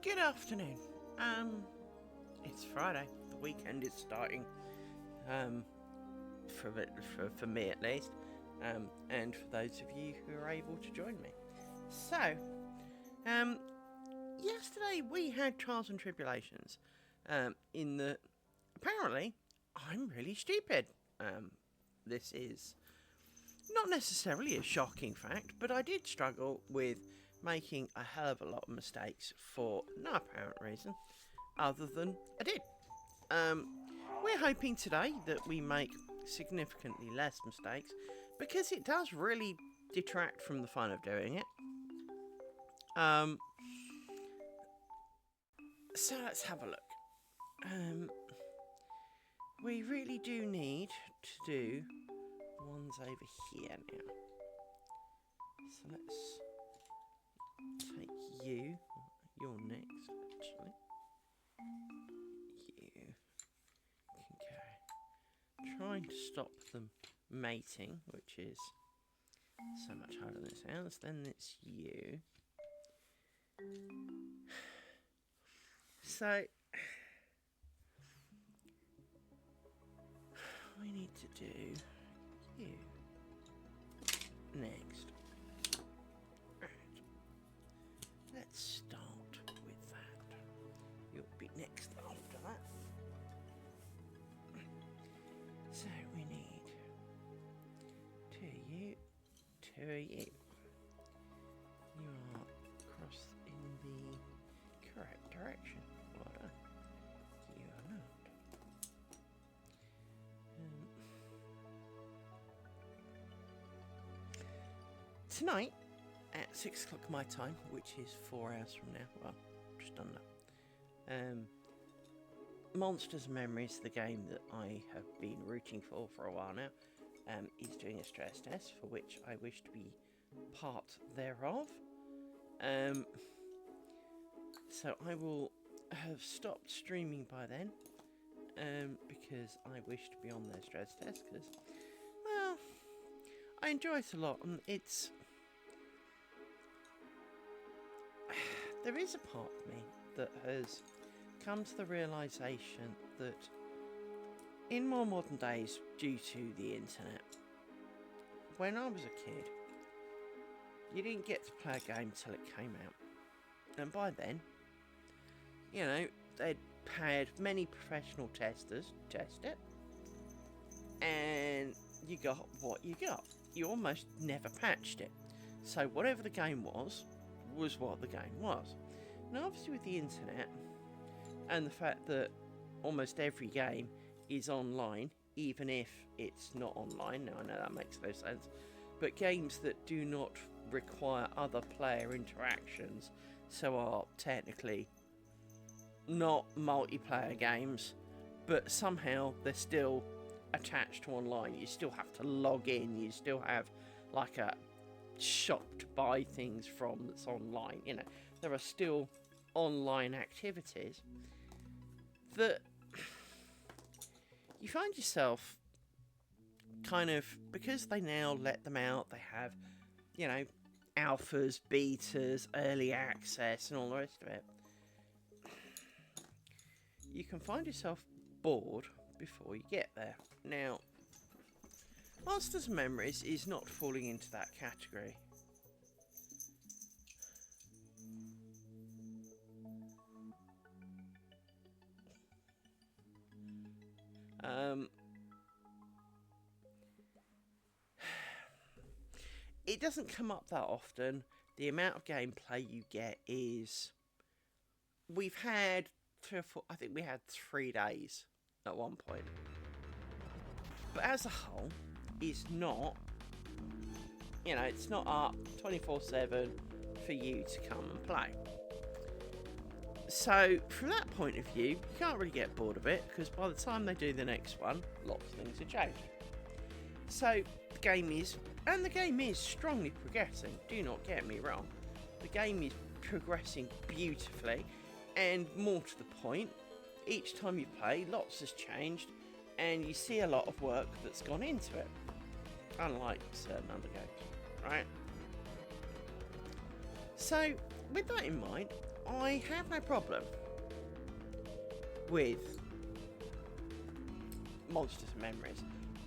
Good afternoon. It's Friday. The weekend is starting. For me at least. And for those of you who are able to join me. So, yesterday we had trials and tribulations. In that apparently I'm really stupid. This is not necessarily a shocking fact, but I did struggle with making a hell of a lot of mistakes for no apparent reason other than I did. We're hoping today that we make significantly less mistakes because it does really detract from the fun of doing it. So let's have a look. We really do need to do ones over here now. So let's take you. You're next, actually. You can go. Trying to stop them mating, which is so much harder than it sounds. Then it's you. So we need to do you next. Right. Let's start with that. You'll be next after that. So we need two of you, two of you. You are across in the correct direction. Well done. You are not. Tonight, at 6 o'clock my time, which is 4 hours from now, well, just under, Monsters and Memories, the game that I have been rooting for a while now, is doing a stress test, for which I wish to be part thereof. So I will have stopped streaming by then, because I wish to be on their stress test, because, well, I enjoy it a lot, and it's... There is a part of me that has come to the realisation that in more modern days, due to the internet, when I was a kid, you didn't get to play a game till it came out. And by then, you know, they'd had many professional testers test it, and you got what you got. You almost never patched it. So whatever the game was what the game was. Now obviously with the internet, and the fact that almost every game is online, even if it's not online, now I know that makes no sense, but games that do not require other player interactions, so are technically not multiplayer games, but somehow they're still attached to online. You still have to log in, you still have like a shop to buy things from that's online, you know, there are still online activities that you find yourself kind of, because they now let them out, they have, you know, alphas, betas, early access and all the rest of it, you can find yourself bored before you get there. Now, Monsters and Memories is not falling into that category. It doesn't come up that often. The amount of gameplay you get is... We've had 3 or 4... I think we had 3 days at one point. But as a whole, is not... You know, it's not up 24/7 for you to come and play. So, from that point of view, you can't really get bored of it, because by the time they do the next one, lots of things have changed. So, the game is strongly progressing, do not get me wrong. The game is progressing beautifully, and more to the point, each time you play, lots has changed, and you see a lot of work that's gone into it. Unlike certain other games, right? So, with that in mind, I have no problem with Monsters and Memories,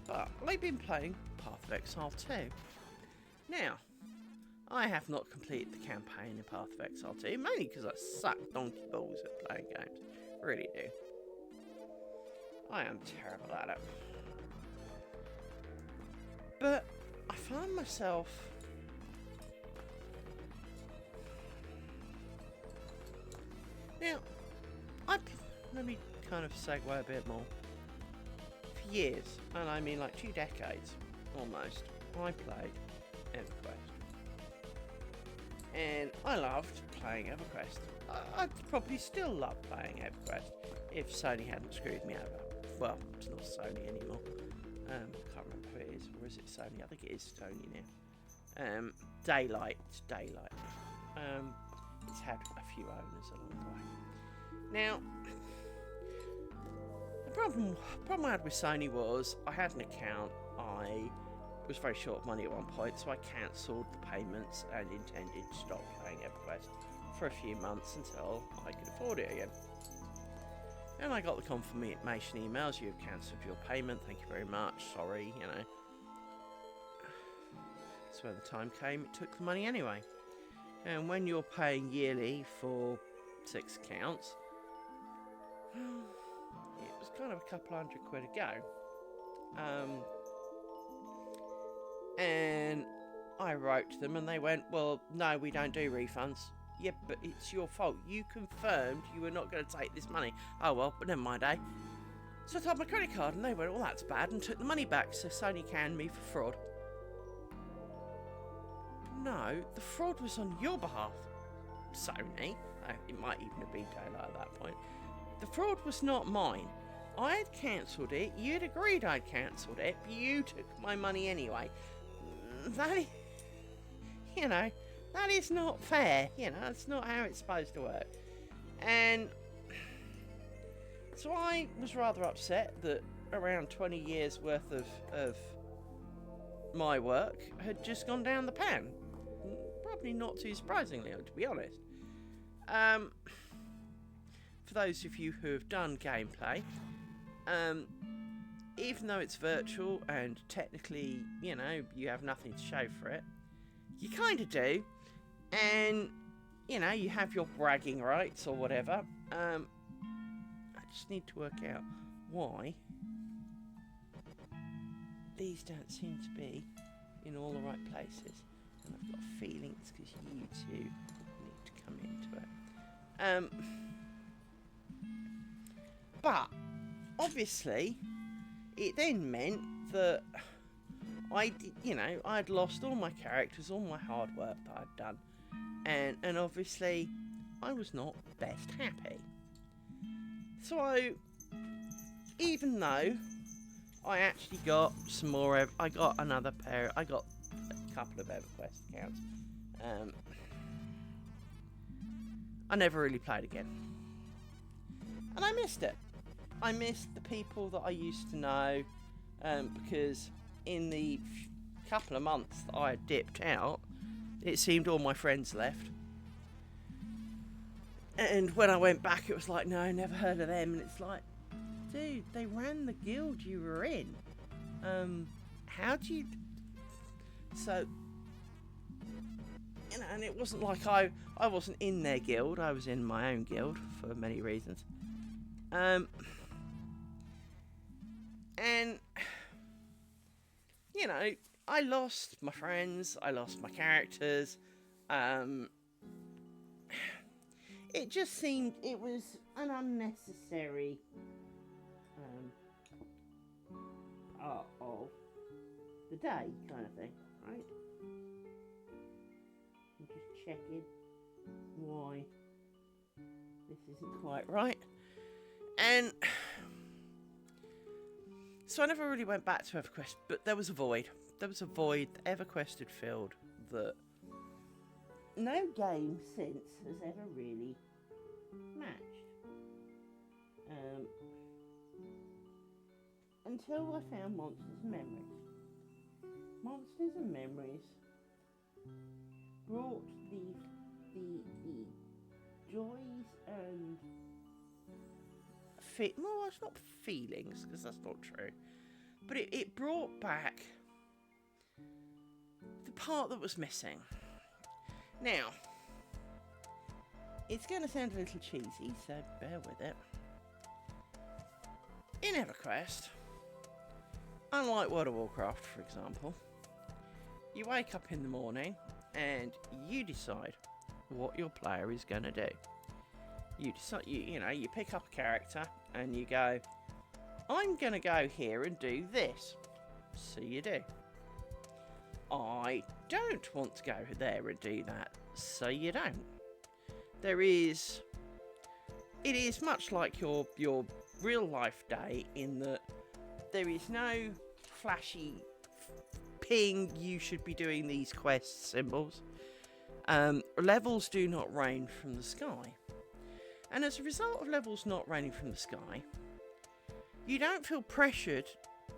but I've been playing Path of Exile 2. Now, I have not completed the campaign in Path of Exile 2, mainly because I suck donkey balls at playing games. Really do. I am terrible at it. But I find myself now, let me kind of segue a bit more. For years, and I mean like 2 decades almost, I played EverQuest. And I loved playing EverQuest. I'd probably still love playing EverQuest if Sony hadn't screwed me over. Well, it's not Sony anymore. Can't remember who it is, or is it Sony? I think it is Sony now. Daylight. It's Daylight. It's had a few owners along the way. Now, the problem I had with Sony was I had an account. I was very short of money at one point, so I cancelled the payments and intended to stop playing EverQuest for a few months until I could afford it again. And I got the confirmation emails, you've cancelled your payment, thank you very much, sorry, you know. So when the time came, it took the money anyway. And when you're paying yearly for 6 accounts, it was kind of a couple £100 a go. And I wrote to them and they went, well, no, we don't do refunds. Yeah, but it's your fault. You confirmed you were not going to take this money. Oh, well, but never mind, eh? So I told my credit card and they went, well, that's bad, and took the money back. So Sony canned me for fraud. No, the fraud was on your behalf, Sony. It might even have been Taylor at that point. The fraud was not mine. I had cancelled it. You'd agreed I'd cancelled it. But you took my money anyway. That is, you know, that is not fair. You know, that's not how it's supposed to work. And so I was rather upset that around 20 years worth of my work had just gone down the pan. Probably not too surprisingly, to be honest. For those of you who have done gameplay, even though it's virtual and technically, you know, you have nothing to show for it, you kind of do. And, you know, you have your bragging rights or whatever. I just need to work out why these don't seem to be in all the right places. And I've got a feeling it's because you two need to come into it. But, obviously, it then meant that I'd lost all my characters, all my hard work that I'd done. And obviously, I was not best happy. So, even though I actually got some more, I got a couple of EverQuest accounts. I never really played again. And I missed it. I missed the people that I used to know, because in the couple of months that I had dipped out, it seemed all my friends left. And when I went back, it was like, no, never heard of them. And it's like, dude, they ran the guild you were in. How do you... So, you know, and it wasn't like I wasn't in their guild. I was in my own guild for many reasons. And, you know, I lost my friends. I lost my characters. It just seemed it was an unnecessary part of the day kind of thing, right? I'm just checking why this isn't quite right. And so I never really went back to EverQuest, but there was a void. There was a void that EverQuest had filled that no game since has ever really matched. Until I found Monsters and Memories. Monsters and Memories brought the joys and well, it's not feelings, because that's not true, but it brought back the part that was missing. Now, it's going to sound a little cheesy, so bear with it. In EverQuest, unlike World of Warcraft, for example, you wake up in the morning and you decide what your player is going to do. You decide, you pick up a character and you go, I'm going to go here and do this. So you do. I don't want to go there and do that. So you don't. It is much like your real life day in that there is no flashy ping, you should be doing these quest symbols. Levels do not rain from the sky. And as a result of levels not raining from the sky, you don't feel pressured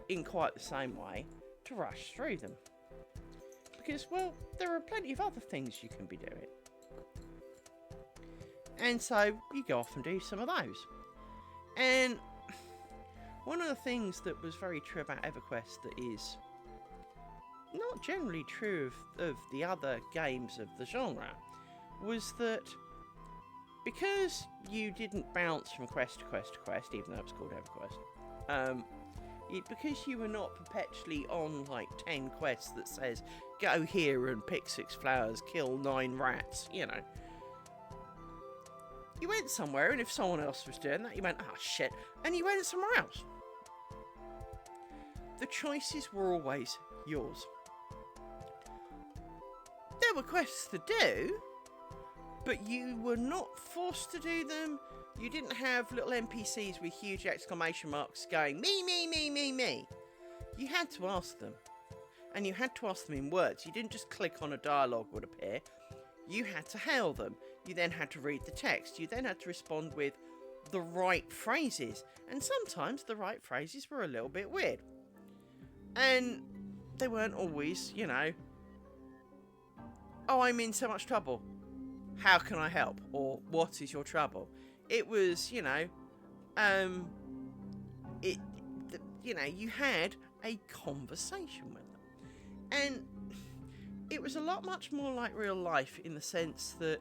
in quite the same way to rush through them. Because, well, there are plenty of other things you can be doing. And so you go off and do some of those. And one of the things that was very true about EverQuest that is not generally true of the other games of the genre was that because you didn't bounce from quest to quest to quest, even though it was called EverQuest, because you were not perpetually on like 10 quests that says go here and pick 6 flowers, kill 9 rats, you went somewhere, and if someone else was doing that, you went, oh shit, and you went somewhere else. The choices were always yours. There were quests to do, but you were not forced to do them. You didn't have little NPCs with huge exclamation marks going, me, me, me, me, me. You had to ask them. And you had to ask them in words. You didn't just click on a dialogue would appear. You had to hail them. You then had to read the text. You then had to respond with the right phrases. And sometimes the right phrases were a little bit weird. And they weren't always, oh, I'm in so much trouble. How can I help? Or what is your trouble? It was, you had a conversation with them. And it was a lot much more like real life in the sense that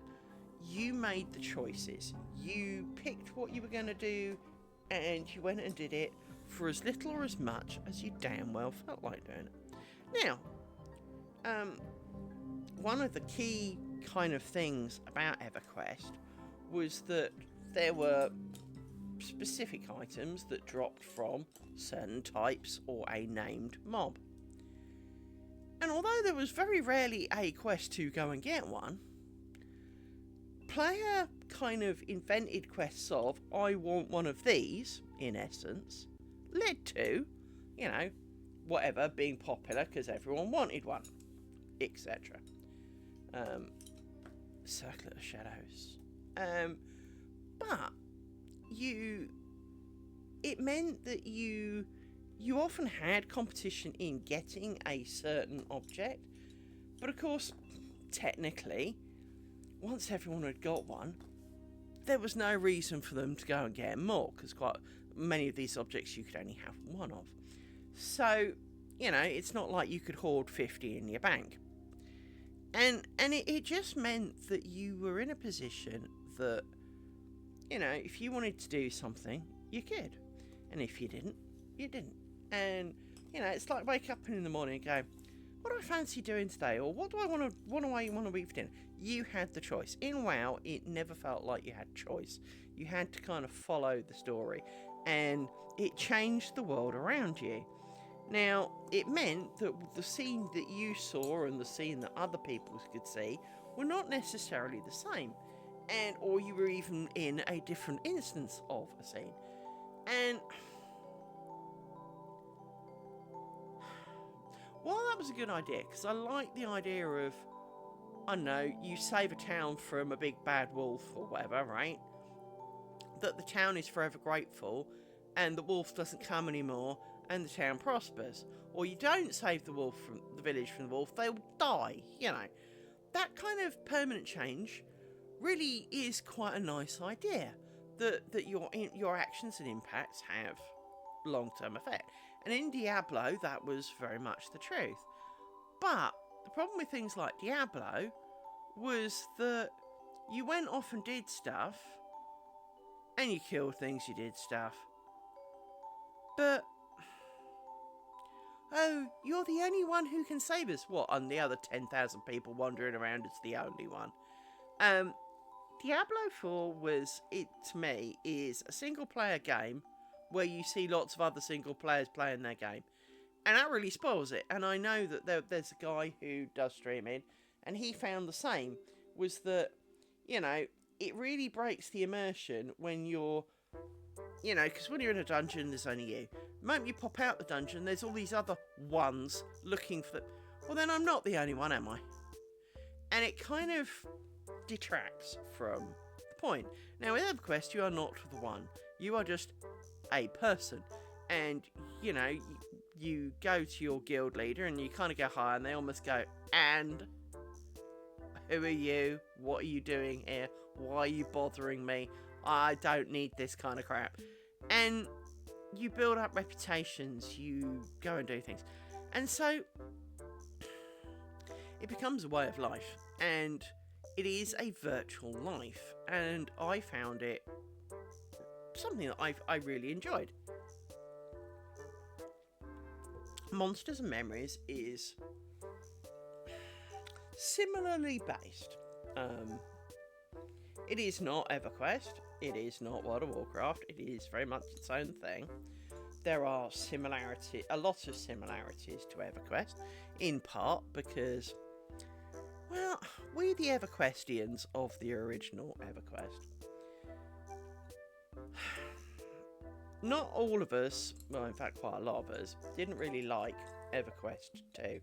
you made the choices. You picked what you were going to do and you went and did it for as little or as much as you damn well felt like doing it. Now, one of the key kind of things about EverQuest was that there were specific items that dropped from certain types or a named mob. And although there was very rarely a quest to go and get one, player kind of invented quests of, I want one of these, in essence, led to, whatever being popular because everyone wanted one, etc. Circle of Shadows. But it meant that you often had competition in getting a certain object, but of course, technically, once everyone had got one, there was no reason for them to go and get more, because quite many of these objects you could only have one of. So, it's not like you could hoard 50 in your bank. And it just meant that you were in a position that, if you wanted to do something, you could. And if you didn't, you didn't. And, it's like wake up in the morning and go, what do I fancy doing today? Or what do I want to eat for dinner? You had the choice. In WoW, it never felt like you had choice. You had to kind of follow the story. And it changed the world around you. Now, it meant that the scene that you saw and the scene that other people could see were not necessarily the same. Or you were even in a different instance of a scene. And while that was a good idea, because I like the idea of, I don't know, you save a town from a big bad wolf or whatever, right? That the town is forever grateful and the wolf doesn't come anymore and the town prospers. Or you don't save the village from the wolf, they'll die, That kind of permanent change really is quite a nice idea. That your actions and impacts have long-term effect. And in Diablo, that was very much the truth. But the problem with things like Diablo was that you went off and did stuff, and you killed things, you did stuff. But, oh, you're the only one who can save us. What, and the other 10,000 people wandering around as the only one? Diablo 4 to me, is a single-player game where you see lots of other single players playing their game. And that really spoils it. And I know that there's a guy who does streaming, and he found the same, was that, it really breaks the immersion when you're, because when you're in a dungeon, there's only you. The moment you pop out the dungeon, there's all these other ones looking for well, then I'm not the only one, am I? And it kind of detracts from the point. Now, with EverQuest, you are not the one. You are just a person. And, you go to your guild leader and you kind of go hi, and they almost go, and who are you? What are you doing here? Why are you bothering me? I don't need this kind of crap. And you build up reputations, you go and do things. And so it becomes a way of life, and it is a virtual life, and I found it something that I really enjoyed. Monsters and Memories is similarly based. It is not EverQuest, it is not World of Warcraft, it is very much its own thing. There are a lot of similarities to EverQuest, in part because, well, we the EverQuestians of the original EverQuest. Not all of us, well, in fact, quite a lot of us, didn't really like EverQuest 2.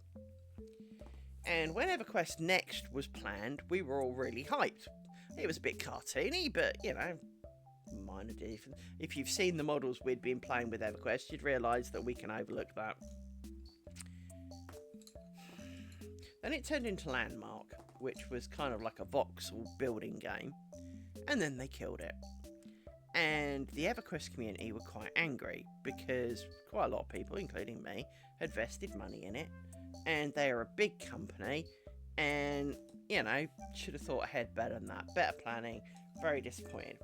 And when EverQuest Next was planned, we were all really hyped. It was a bit cartoony, but, minor difference. If you've seen the models we'd been playing with EverQuest, you'd realise that we can overlook that. Then it turned into Landmark, which was kind of like a voxel building game. And then they killed it. And the EverQuest community were quite angry because quite a lot of people, including me, had vested money in it. And they are a big company and, should have thought ahead better than that. Better planning, very disappointed.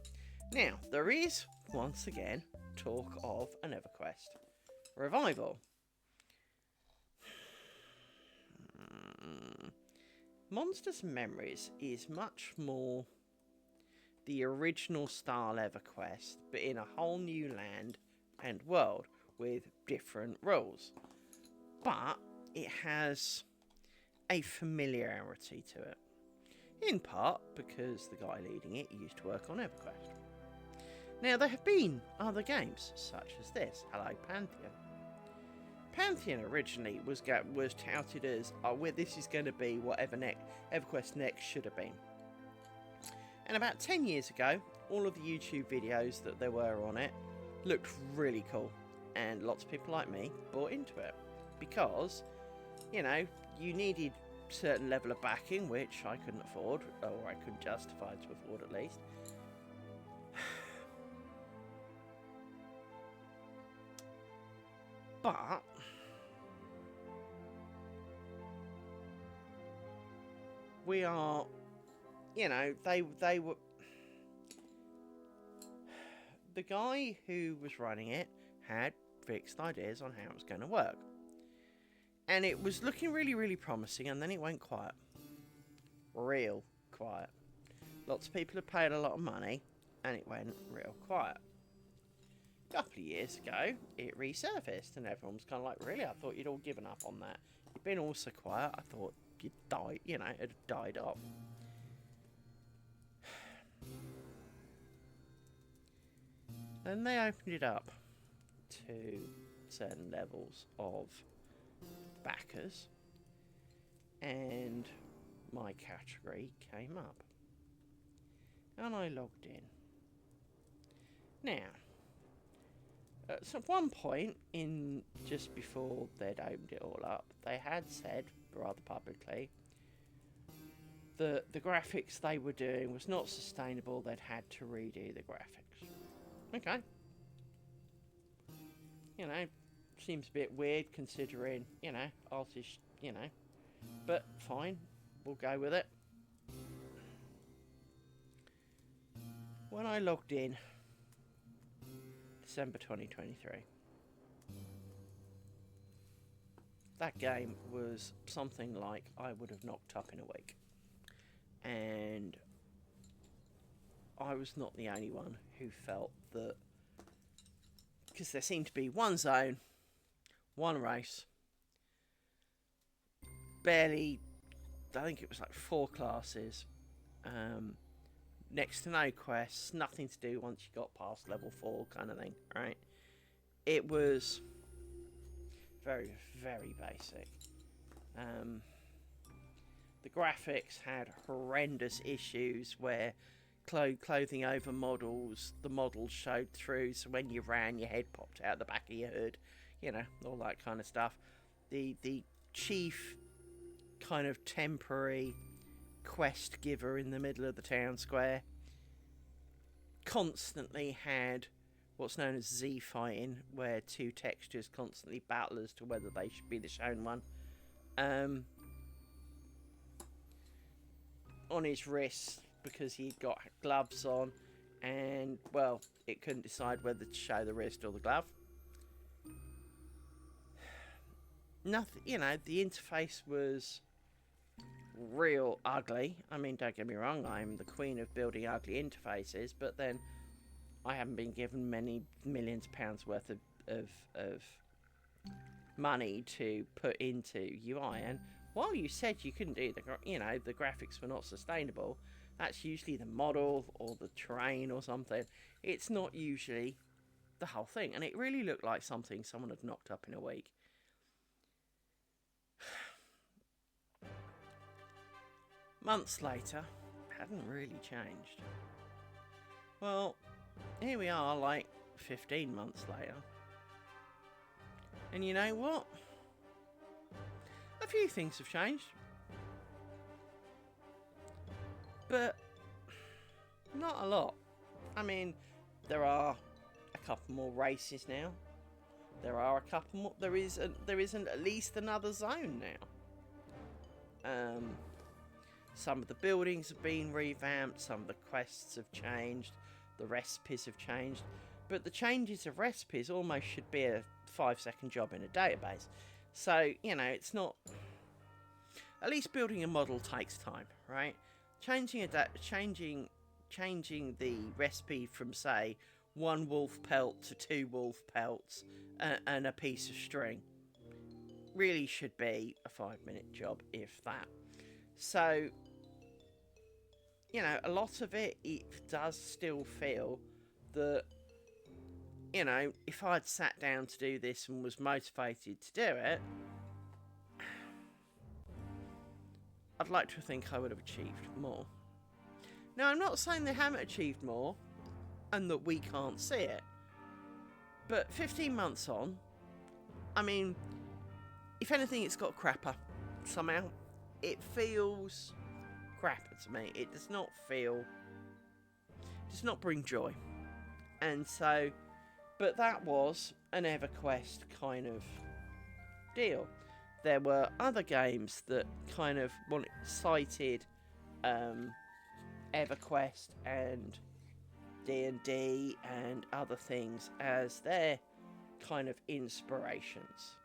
Now, there is, once again, talk of an EverQuest revival. Monsters and Memories is much more the original style EverQuest, but in a whole new land and world with different rules. But it has a familiarity to it. In part because the guy leading it used to work on EverQuest. Now, there have been other games, such as this, Hello Pantheon. Pantheon originally was touted as, this is going to be what EverQuest Next should have been. And about 10 years ago, all of the YouTube videos that there were on it looked really cool. And lots of people like me bought into it. Because, you needed a certain level of backing, which I couldn't afford, or I couldn't justify to afford at least. But we are, they were, the guy who was running it had fixed ideas on how it was going to work. And it was looking really, really promising, and then it went quiet. Real quiet. Lots of people had paid a lot of money, and it went real quiet. A couple of years ago, it resurfaced, and everyone was kind of like, really? I thought you'd all given up on that. You've been all so quiet, I thought you'd died, it had died off. Then they opened it up to certain levels of backers, and my category came up. And I logged in. Now, so at one point, just before they'd opened it all up, they had said, rather publicly, the graphics they were doing was not sustainable. They'd had to redo the graphics. Okay. You know, seems a bit weird considering, you know, artists, you know. But fine, we'll go with it. When I logged in, December 2023, that game was something like I would have knocked up in a week. And I was not the only one who felt that, because there seemed to be one zone, one race, barely, I think it was like 4 classes, next to no quests, nothing to do once you got past level 4 kind of thing, right? It was very, very basic. The graphics had horrendous issues where clothing over models, the models showed through, so when you ran, your head popped out the back of your hood, you know, all that kind of stuff. The chief kind of temporary quest giver in the middle of the town square constantly had what's known as Z fighting, where 2 textures constantly battle as to whether they should be the shown one. On his wrists, because he'd got gloves on, and, well, it couldn't decide whether to show the wrist or the glove. Nothing, you know, the interface was real ugly. I mean, don't get me wrong, I'm the queen of building ugly interfaces, but then I haven't been given many millions of pounds worth of money to put into UI. And while you said you couldn't do the graphics were not sustainable, that's usually the model or the terrain or something. It's not usually the whole thing, and it really looked like something someone had knocked up in a week. Months later, hadn't really changed. Well, here we are, like 15 months later. And you know what? A few things have changed. But not a lot. I mean, there are a couple more races now. There are a couple more. There isn't at least another zone now. Some of the buildings have been revamped. Some of the quests have changed. The recipes have changed. But the changes of recipes almost should be a 5-second job in a database. So, you know, it's not... At least building a model takes time, right? Changing the recipe from, say, 1 wolf pelt to 2 wolf pelts and a piece of string really should be a 5-minute job, if that. So, you know, a lot of it does still feel that, you know, if I'd sat down to do this and was motivated to do it, I'd like to think I would have achieved more. Now, I'm not saying they haven't achieved more and that we can't see it, but 15 months on, I mean, if anything, it's got crapper somehow. It feels crapper to me. It does not bring joy. And so, but that was an EverQuest kind of deal. There were other games that kind of cited EverQuest and D&D and other things as their kind of inspirations.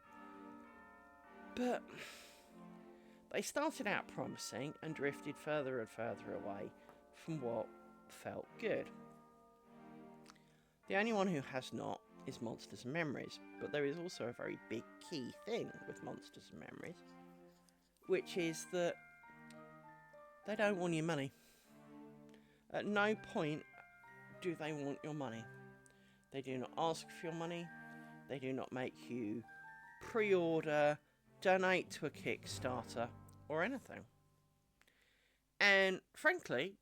But they started out promising and drifted further and further away from what felt good. The only one who has not is Monsters and Memories, but there is also a very big key thing with Monsters and Memories, which is that they don't want your money. At no point do they want your money. They do not ask for your money. They do not make you pre-order, donate to a Kickstarter, or anything. And frankly,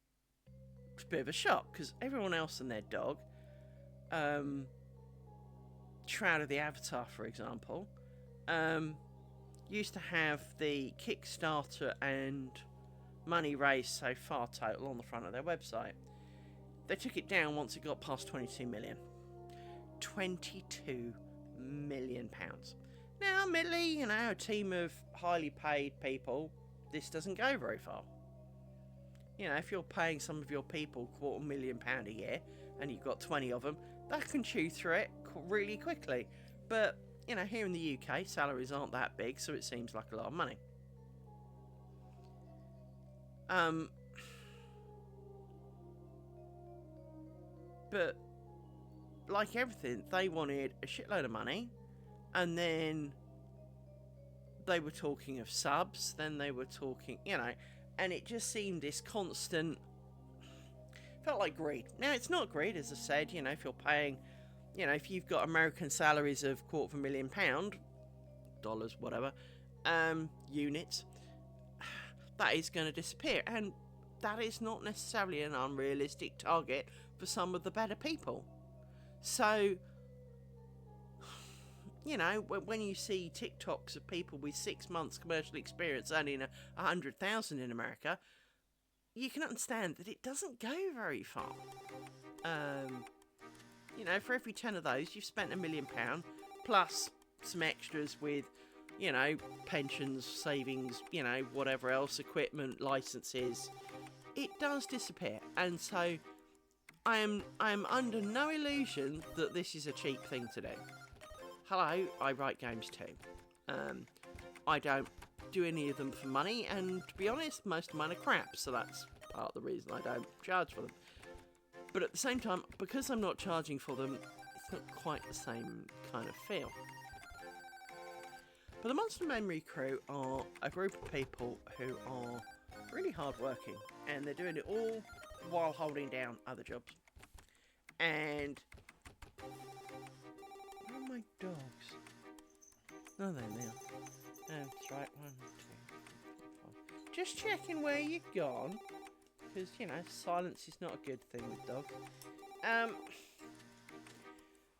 it's a bit of a shock, because everyone else and their dog, Shroud of the Avatar, for example, used to have the Kickstarter and money raised so far total on the front of their website. They took it down once it got past 22 million. 22 million pounds. Now, admittedly, you know, a team of highly paid people, this doesn't go very far. You know, if you're paying some of your people £250,000 a year, and you've got 20 of them, that can chew through it really quickly. But, you know, here in the UK, salaries aren't that big, so it seems like a lot of money. But, like everything, they wanted a shitload of money, and then they were talking of subs, then they were talking, you know, and it just seemed this constant, felt like greed. Now, it's not greed, as I said, you know, if you're paying, you know, if you've got American salaries of £250,000, dollars, whatever, units, that is going to disappear, and that is not necessarily an unrealistic target for some of the better people. So, you know, when you see TikToks of people with 6 months commercial experience earning 100,000 in America, you can understand that it doesn't go very far. You know, for every 10 of those, you've spent £1 million, plus some extras with, you know, pensions, savings, you know, whatever else, equipment, licenses. It does disappear, and so I am under no illusion that this is a cheap thing to do. Hello, I write games too. I don't do any of them for money, and to be honest, most of mine are crap, so that's part of the reason I don't charge for them. But at the same time, because I'm not charging for them, it's not quite the same kind of feel. But the Monster Memory crew are a group of people who are really hard-working, and they're doing it all while holding down other jobs. And where are my dogs? Oh, there they are. Oh, that's right. 1, 2, 3, 4. Just checking where you've gone, because, you know, silence is not a good thing with dogs.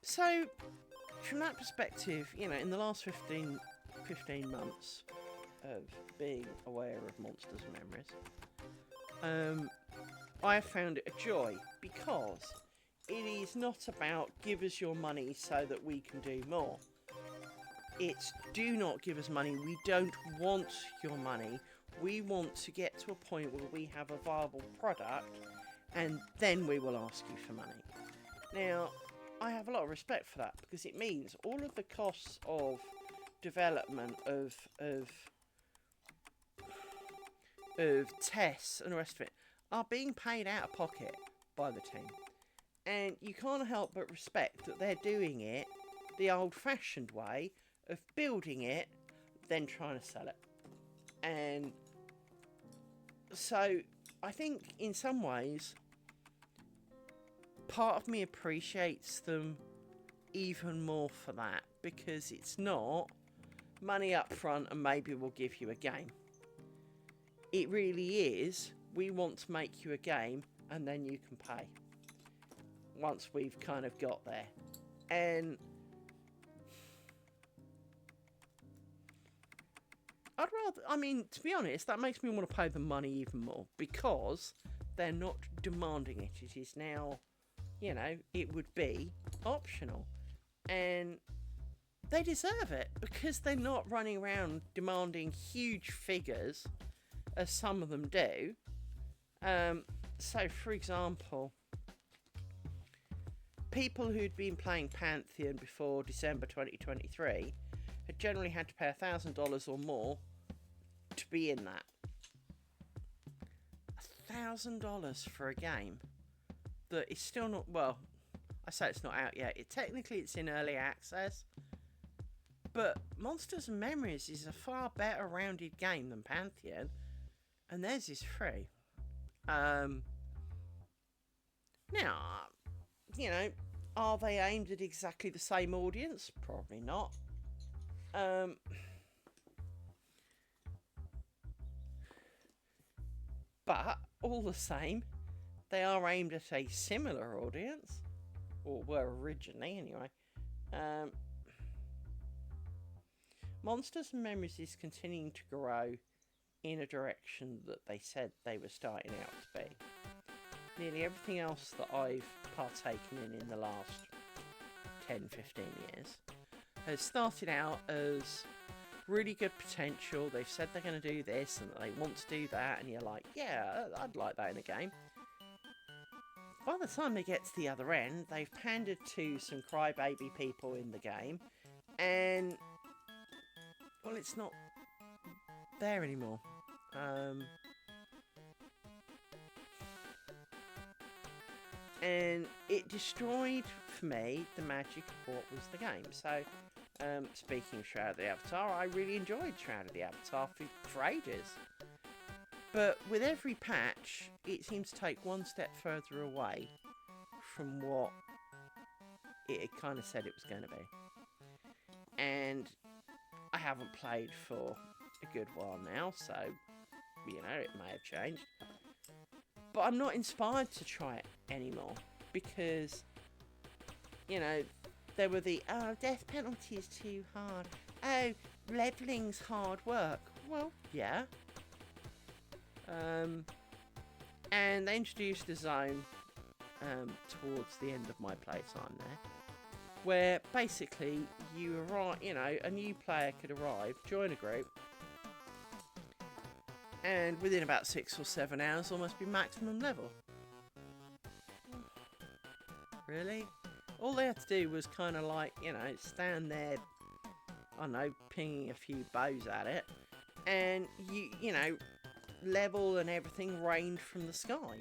So, from that perspective, you know, in the last 15 months of being aware of Monsters and Memories, I have found it a joy, because it is not about give us your money so that we can do more. It's do not give us money, we don't want your money, we want to get to a point where we have a viable product, and then we will ask you for money. Now, I have a lot of respect for that, because it means all of the costs of development of tests and the rest of it are being paid out of pocket by the team. And you can't help but respect that they're doing it the old-fashioned way of building it, then trying to sell it. And so I think in some ways, part of me appreciates them even more for that, because it's not money up front and maybe we'll give you a game. It really is, we want to make you a game and then you can pay once we've kind of got there. And I'd rather, I mean, to be honest, that makes me want to pay them money even more, because they're not demanding it. It is now, you know, it would be optional. And they deserve it, because they're not running around demanding huge figures, as some of them do. So, for example, people who'd been playing Pantheon before December 2023 had generally had to pay $1,000 or more to be in that. $1,000 for a game that is still not, well, I say it's not out yet. Technically, it's in early access. But Monsters and Memories is a far better rounded game than Pantheon, and theirs is free. Now, you know, are they aimed at exactly the same audience? Probably not. But all the same, they are aimed at a similar audience, or were originally anyway. Monsters and Memories is continuing to grow in a direction that they said they were starting out to be. Nearly everything else that I've partaken in the last 10, 15 years has started out as really good potential. They've said they're going to do this and they want to do that, and you're like, yeah, I'd like that in a game. By the time they get to the other end, they've pandered to some crybaby people in the game, and well, it's not there anymore. And it destroyed for me the magic of what was the game. So, speaking of Shroud of the Avatar, I really enjoyed Shroud of the Avatar for ages. But with every patch, it seems to take one step further away from what it had kind of said it was going to be. And I haven't played for a good while now, so, you know, it may have changed. But I'm not inspired to try it anymore because, you know, there were the, oh, death penalty is too hard. Oh, leveling's hard work. Well, yeah. And they introduced a zone towards the end of my playtime there, where basically you arrive, you know, a new player could arrive, join a group, and within about 6 or 7 hours almost be maximum level. Really? All they had to do was kind of like, you know, stand there, I don't know, pinging a few bows at it, and you know, level and everything rained from the sky.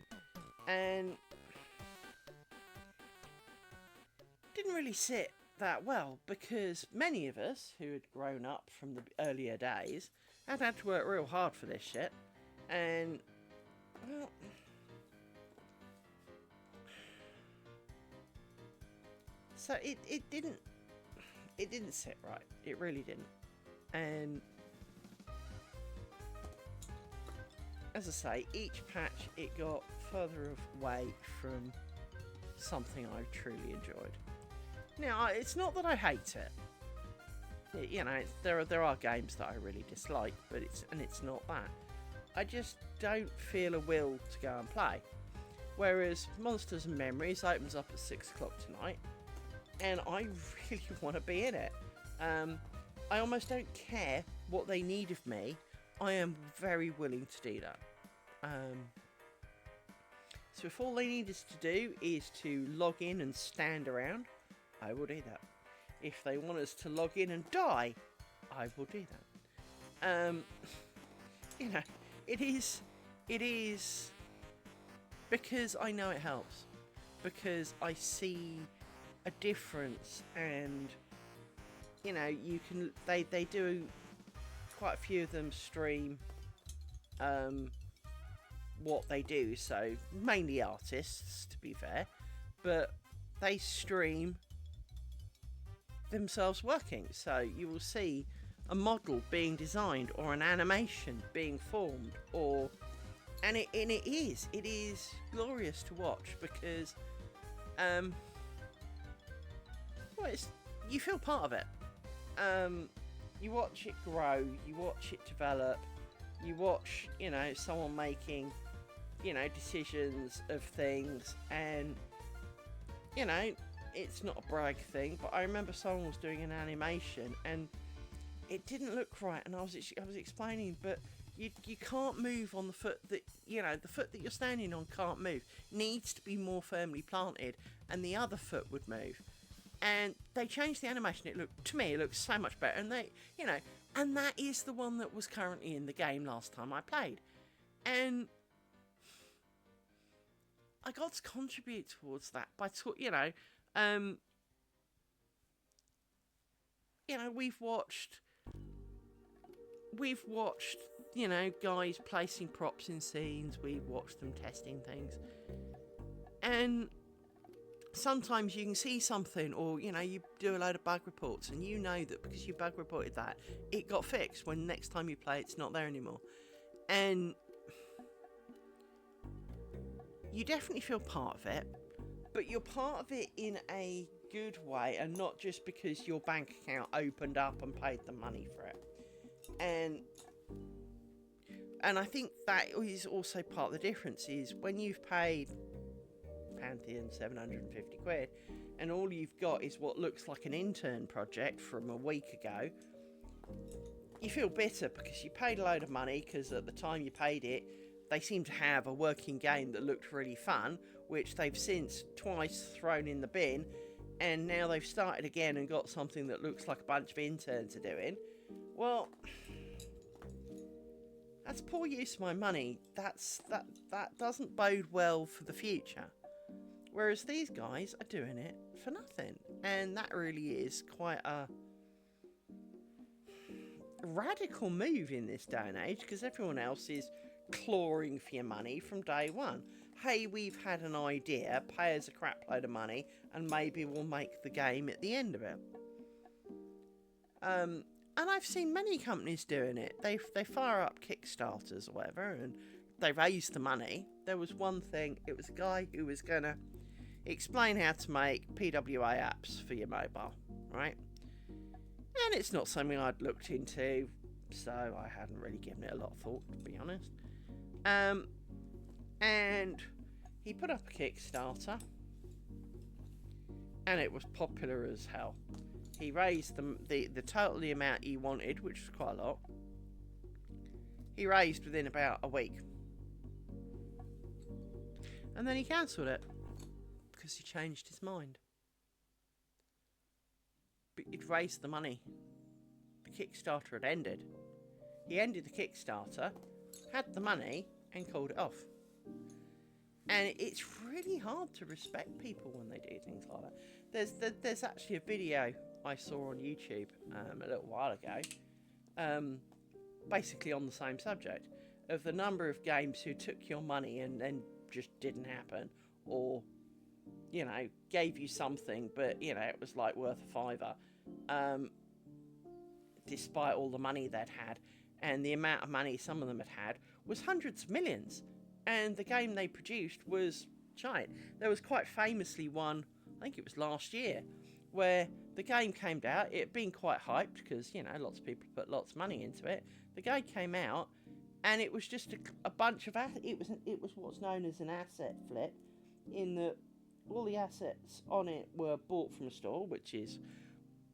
And didn't really sit that well because many of us who had grown up from the earlier days had to work real hard for this shit. And, well, so it didn't sit right. It really didn't. And as I say, each patch it got further away from something I truly enjoyed. Now, it's not that I hate it. You know, there are games that I really dislike, but it's not that. I just don't feel a will to go and play. Whereas Monsters and Memories opens up at 6 o'clock tonight, and I really want to be in it. I almost don't care what they need of me. I am very willing to do that. So if all they need us to do is to log in and stand around, I will do that. If they want us to log in and die, I will do that. You know, it is because I know it helps. Because I see a difference, and you know, you can they do quite a few of them stream what they do, so mainly artists to be fair, but they stream themselves working, so you will see a model being designed or an animation being formed, or and it is glorious to watch because well, you feel part of it. You watch it grow, you watch it develop, you watch, you know, someone making, you know, decisions of things, and you know, it's not a brag thing, but I remember someone was doing an animation and it didn't look right, and I was explaining, but you can't move on the foot that, you know, the foot that you're standing on can't move, needs to be more firmly planted, and the other foot would move. And they changed the animation. To me, it looks so much better. And they, you know, and that is the one that was currently in the game last time I played. And I got to contribute towards that by, you know, we've watched, you know, guys placing props in scenes. We've watched them testing things, and sometimes you can see something, or you know, you do a load of bug reports, and you know that because you bug reported that, it got fixed. When next time you play, it's not there anymore, and you definitely feel part of it. But you're part of it in a good way, and not just because your bank account opened up and paid the money for it. And And I think that is also part of the difference, is when you've paid Pantheon 750 quid and all you've got is what looks like an intern project from a week ago, you feel bitter because you paid a load of money, because at the time you paid it, they seemed to have a working game that looked really fun, which they've since twice thrown in the bin, and now they've started again and got something that looks like a bunch of interns are doing. Well, that's poor use of my money. That doesn't bode well for the future. Whereas these guys are doing it for nothing, and that really is quite a radical move in this day and age, because everyone else is clawing for your money from day one. Hey, we've had an idea, pay us a crap load of money, and maybe we'll make the game at the end of it. And I've seen many companies doing it. They fire up Kickstarters or whatever, and they raise the money. There was one thing, it was a guy who was going to explain how to make PWA apps for your mobile, right? And it's not something I'd looked into, so I hadn't really given it a lot of thought, to be honest. And he put up a Kickstarter, and it was popular as hell. He raised the total amount he wanted, which was quite a lot. He raised within about a week. And then he cancelled it, because he changed his mind. But he'd raised the money. The Kickstarter had ended. He ended the Kickstarter, had the money, and called it off. And it's really hard to respect people when they do things like that. There's actually a video I saw on YouTube a little while ago, basically on the same subject, of the number of games who took your money and then just didn't happen, or, you know, gave you something, but, you know, it was like worth a fiver, despite all the money they'd had, and the amount of money some of them had was hundreds of millions, and the game they produced was giant. There was quite famously one, I think it was last year, where the game came out. It had been quite hyped because, you know, lots of people put lots of money into it. The game came out, and it was just a bunch of it was what's known as an asset flip, in that all the assets on it were bought from a store, which is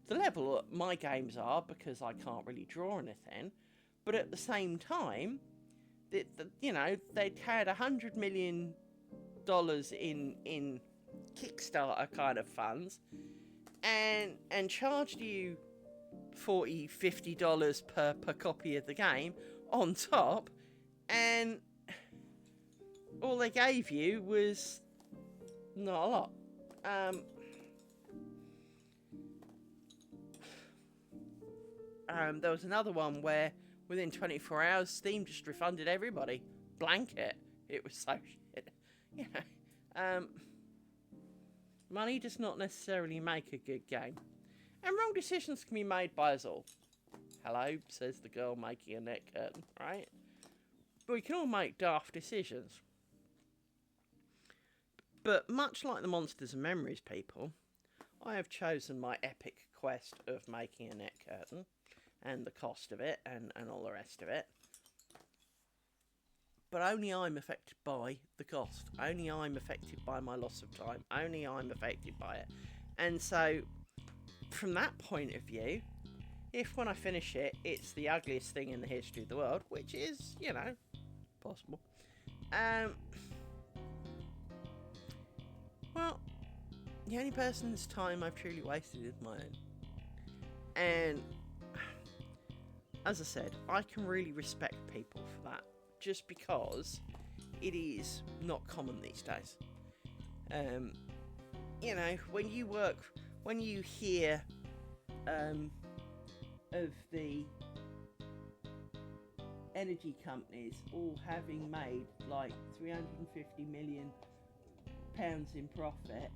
the level that my games are, because I can't really draw anything. But at the same time, you know, they'd had $100 million in Kickstarter kind of funds, and charged you $40, $50 per copy of the game on top, and all they gave you was not a lot. There was another one where within 24 hours Steam just refunded everybody blanket. It was so shit. You know, money does not necessarily make a good game, and wrong decisions can be made by us all. Hello, says the girl making a net curtain, right? But we can all make daft decisions. But much like the Monsters and Memories people, I have chosen my epic quest of making a net curtain, and the cost of it, and all the rest of it. But only I'm affected by the cost. Only I'm affected by my loss of time. Only I'm affected by it. And so, from that point of view, if when I finish it, it's the ugliest thing in the history of the world, which is, you know, possible. Well, the only person's time I've truly wasted is my own. And as I said, I can really respect people for that, just because it is not common these days. You know, when you hear of the energy companies all having made like £350 million in profit,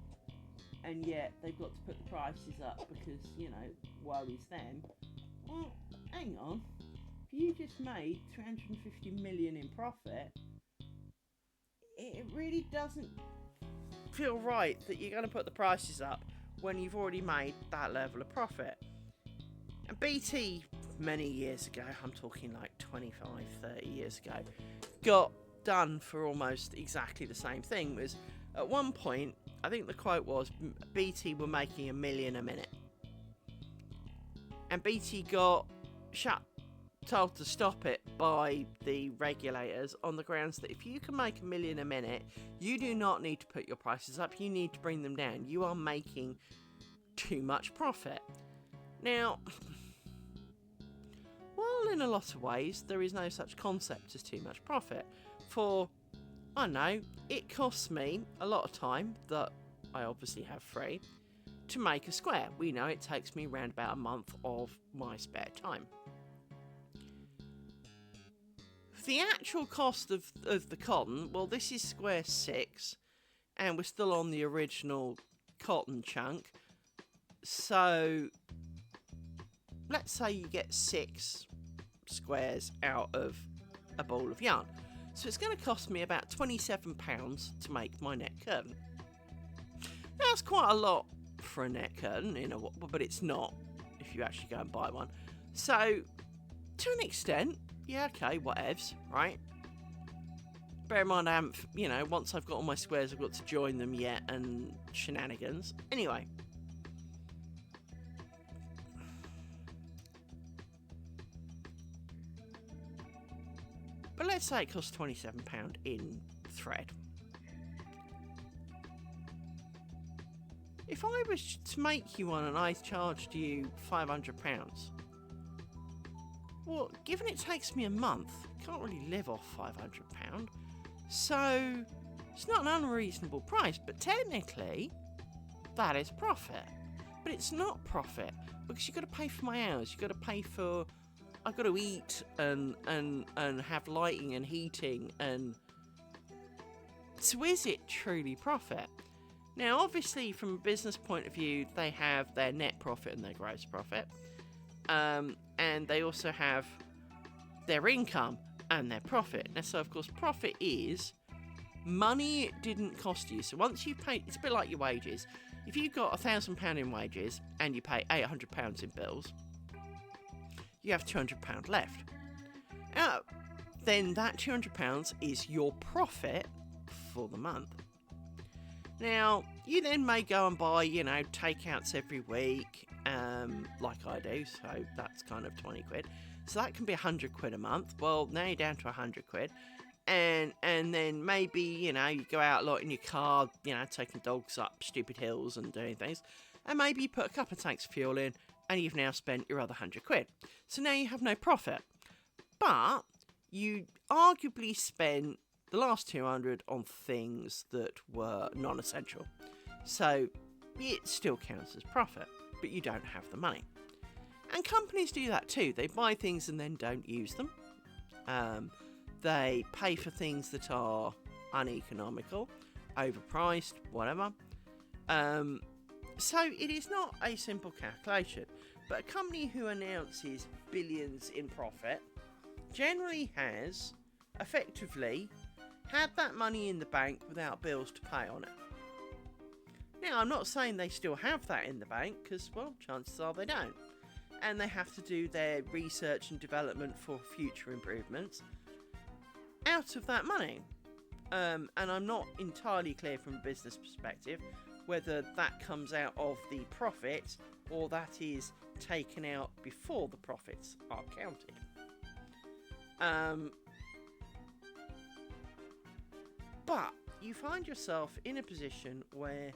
and yet they've got to put the prices up because, you know, woe is them. Well, hang on. If you just made 350 million in profit, it really doesn't feel right that you're going to put the prices up when you've already made that level of profit. And BT many years ago, I'm talking like 25, 30 years ago, got done for almost exactly the same thing. Was at one point, I think the quote was, BT were making $1 million a minute. And BT got told to stop it by the regulators on the grounds that if you can make $1 million a minute, you do not need to put your prices up, you need to bring them down. You are making too much profit. Now, while in a lot of ways there is no such concept as too much profit, for, I know, it costs me a lot of time that I obviously have free to make a square. We know it takes me around about a month of my spare time. The actual cost of the cotton, well, this is square 6, and we're still on the original cotton chunk. So, let's say you get 6 squares out of a ball of yarn. So it's going to cost me about £27 to make my net curtain. Now, that's quite a lot for a net curtain, but it's not if you actually go and buy one. So, to an extent, yeah, okay, whatevs, right? Bear in mind, I haven't, once I've got all my squares, I've got to join them yet, and shenanigans. Anyway. But let's say it costs £27 in thread. If I was to make you one and I charged you £500, well, given it takes me a month, I can't really live off £500. So, it's not an unreasonable price, but technically, that is profit. But it's not profit, because you've got to pay for my hours, you've got to pay for... I've got to eat and have lighting and heating, and... So is it truly profit? Now, obviously, from a business point of view, they have their net profit and their gross profit. And they also have their income and their profit. Now, so, of course, profit is money it didn't cost you. So once you've paid... It's a bit like your wages. If you've got £1,000 in wages and you pay £800 in bills, you have £200 left. Then that £200 is your profit for the month. Now, you then may go and buy, takeouts every week, like I do, so that's kind of 20 quid. So that can be 100 quid a month. Well, now you're down to 100 quid. And then maybe, you go out a lot in your car, taking dogs up stupid hills and doing things. And maybe you put a couple of tanks of fuel in, and you've now spent your other 100 quid. So now you have no profit. But you arguably spent the last 200 on things that were non-essential. So it still counts as profit, but you don't have the money. And companies do that too. They buy things and then don't use them. They pay for things that are uneconomical, overpriced, whatever. So it is not a simple calculation, but a company who announces billions in profit generally has, effectively, had that money in the bank without bills to pay on it. Now, I'm not saying they still have that in the bank, because, well, chances are they don't. And they have to do their research and development for future improvements out of that money. And I'm not entirely clear from a business perspective whether that comes out of the profit or that is taken out before the profits are counted. But you find yourself in a position where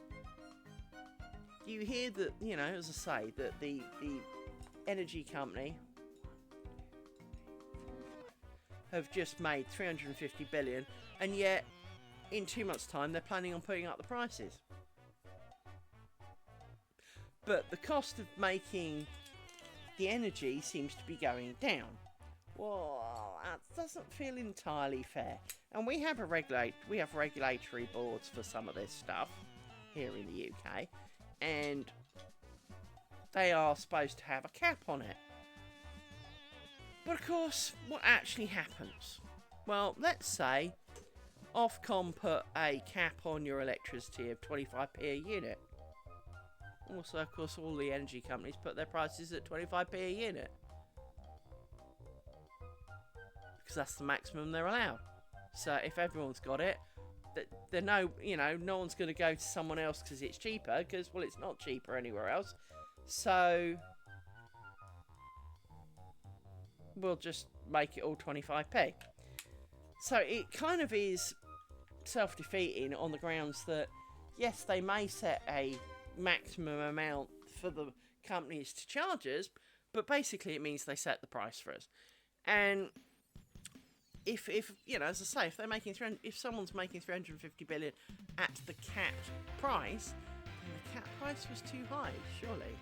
you hear that, as I say, that the energy company have just made 350 billion, and yet in 2 months' time they're planning on putting up the prices. But the cost of making the energy seems to be going down. Well, that doesn't feel entirely fair. And we have regulatory boards for some of this stuff here in the UK, and they are supposed to have a cap on it. But of course, what actually happens? Well, let's say Ofcom put a cap on your electricity of 25p a unit. Also, of course, all the energy companies put their prices at 25p a unit. because that's the maximum they're allowed. So if everyone's got it, no one's going to go to someone else because it's cheaper, because, well, it's not cheaper anywhere else. So we'll just make it all 25p. So it kind of is self-defeating on the grounds that, yes, they may set a maximum amount for the companies to charge us, but basically it means they set the price for us. And if as I say, if someone's making 350 billion at the capped price, then the capped price was too high, surely,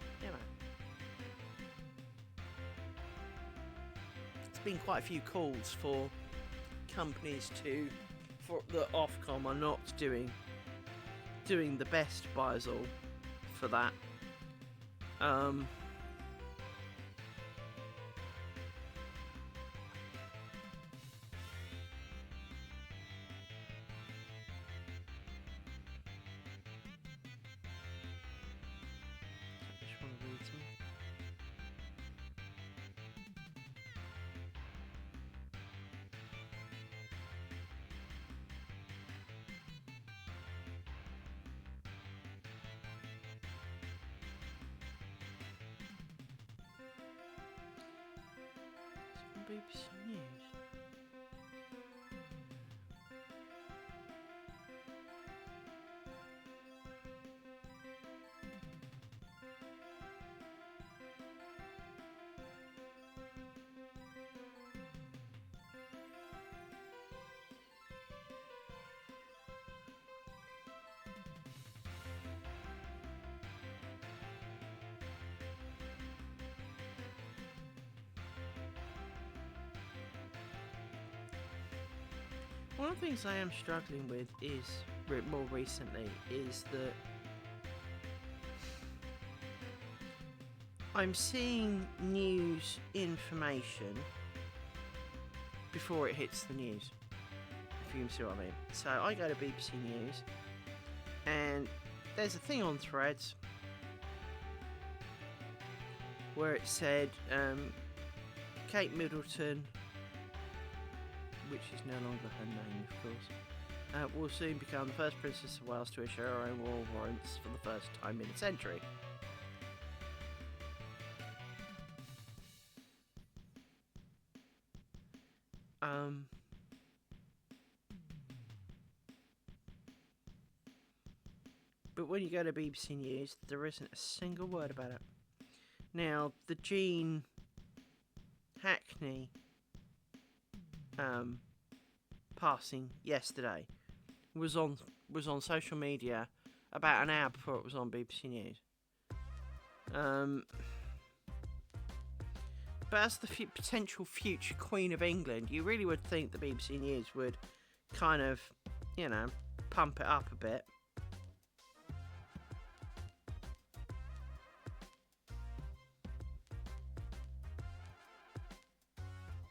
It's been quite a few calls for companies for the Ofcom are not doing the best by us all for that. BBC News. One of the things I am struggling with is, more recently, is that I'm seeing news information before it hits the news, if you can see what I mean. So I go to BBC News, and there's a thing on Threads where it said Kate Middleton, which is no longer her name, of course, will soon become the first Princess of Wales to issue her own royal warrants for the first time in a century. But when you go to BBC News, there isn't a single word about it. Now, the Gene Hackney passing yesterday was on social media about an hour before it was on BBC News. But as the potential future Queen of England, you really would think the BBC News would kind of, pump it up a bit.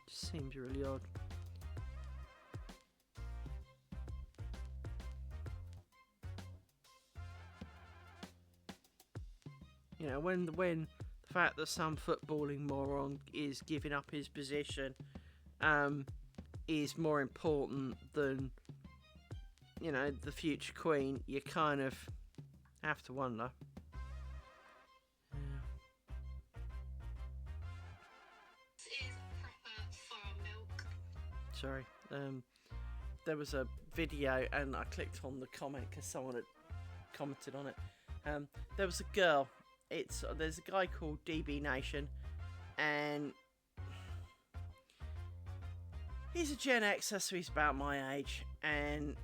Just seems really odd. When the fact that some footballing moron is giving up his position is more important than, the future Queen, you kind of have to wonder. This is proper farm milk. Sorry. There was a video and I clicked on the comment because someone had commented on it. There was a girl. There's a guy called DB Nation, and he's a Gen Xer, so he's about my age, and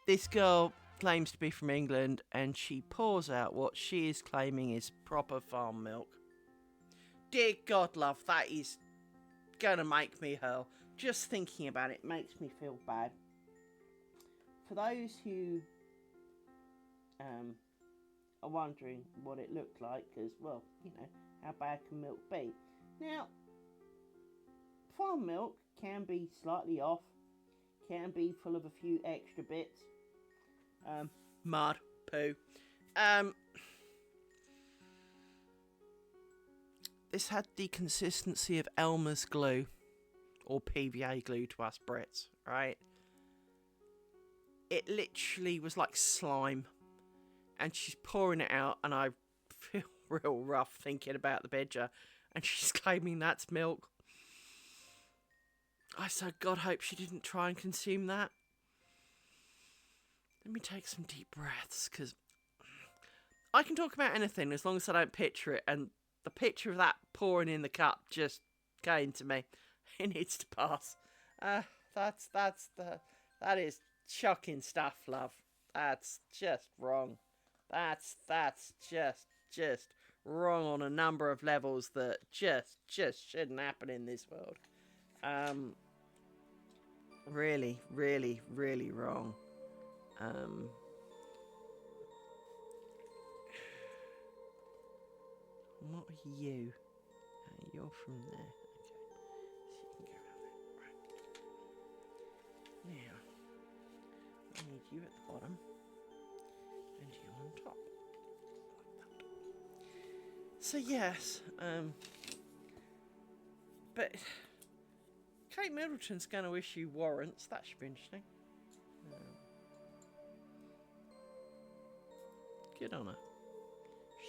this girl claims to be from England, and she pours out what she is claiming is proper farm milk. Dear God, love, that is gonna make me hurl. Just thinking about it makes me feel bad. For those who are wondering what it looked like, because, well, how bad can milk be? Now, farm milk can be slightly off, can be full of a few extra bits, mud, poo. This had the consistency of Elmer's glue. or PVA glue to us Brits, right? It literally was like slime, and she's pouring it out, and I feel real rough thinking about the picture, and she's claiming that's milk. I so God hope she didn't try and consume that. Let me take some deep breaths, because I can talk about anything as long as I don't picture it, and the picture of that pouring in the cup just came to me. It needs to pass. That is shocking stuff, love. That's just wrong. That's just wrong on a number of levels that just shouldn't happen in this world. Really, really, really wrong. What are you? You're from there. Okay. So you can go around there. Right. Now, I need you at the bottom and you on top. Like that. So yes, but Kate Middleton's going to issue warrants. That should be interesting. Good on her.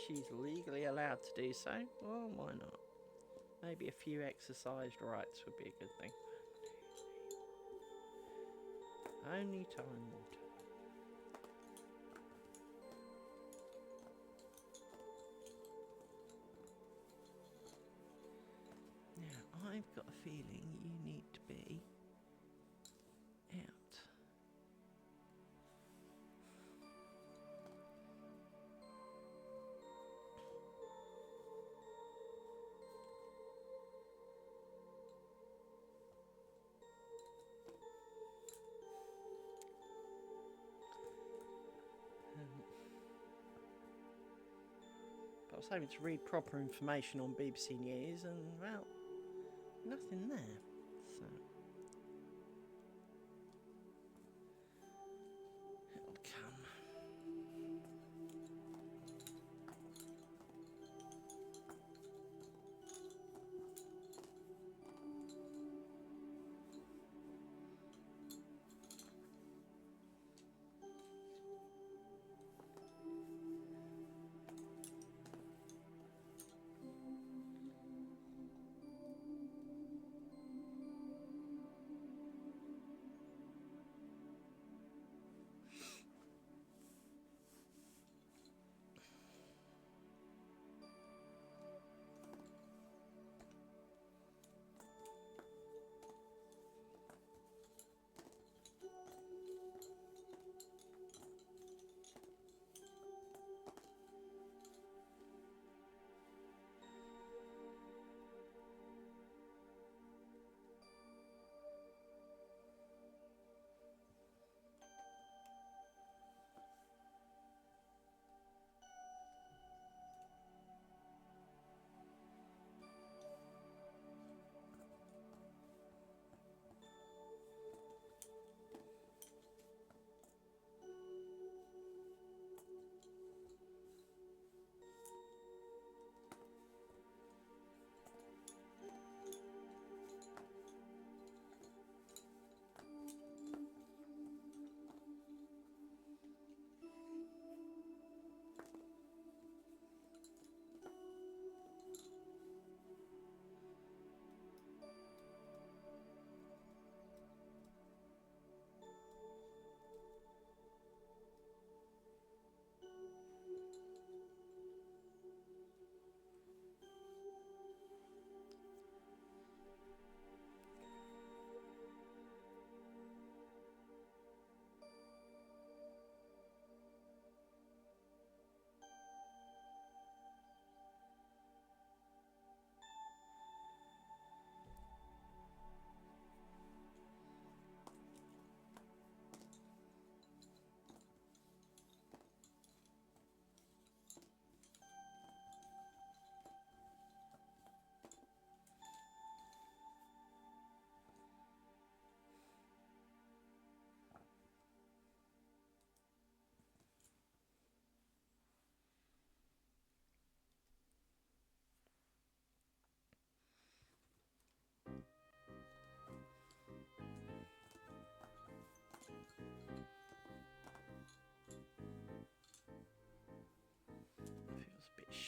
She's legally allowed to do so. Well, why not? Maybe a few exercised rights would be a good thing. Only time will tell. Now, I've got a feeling you need to be out. But I was hoping to read proper information on BBC News, and well, nothing there. So it'll come.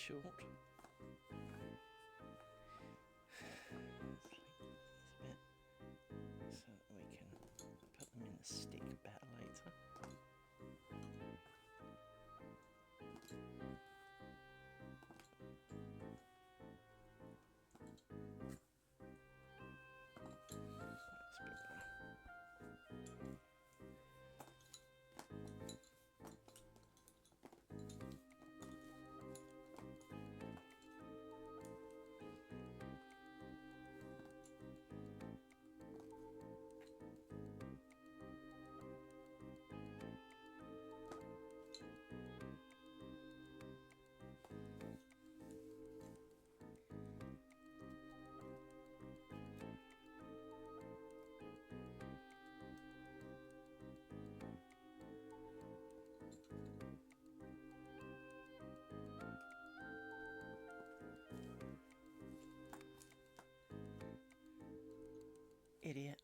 short. Let's lengthen this a bit so that we can put them in the stick better later. That's a bit better. Idiot.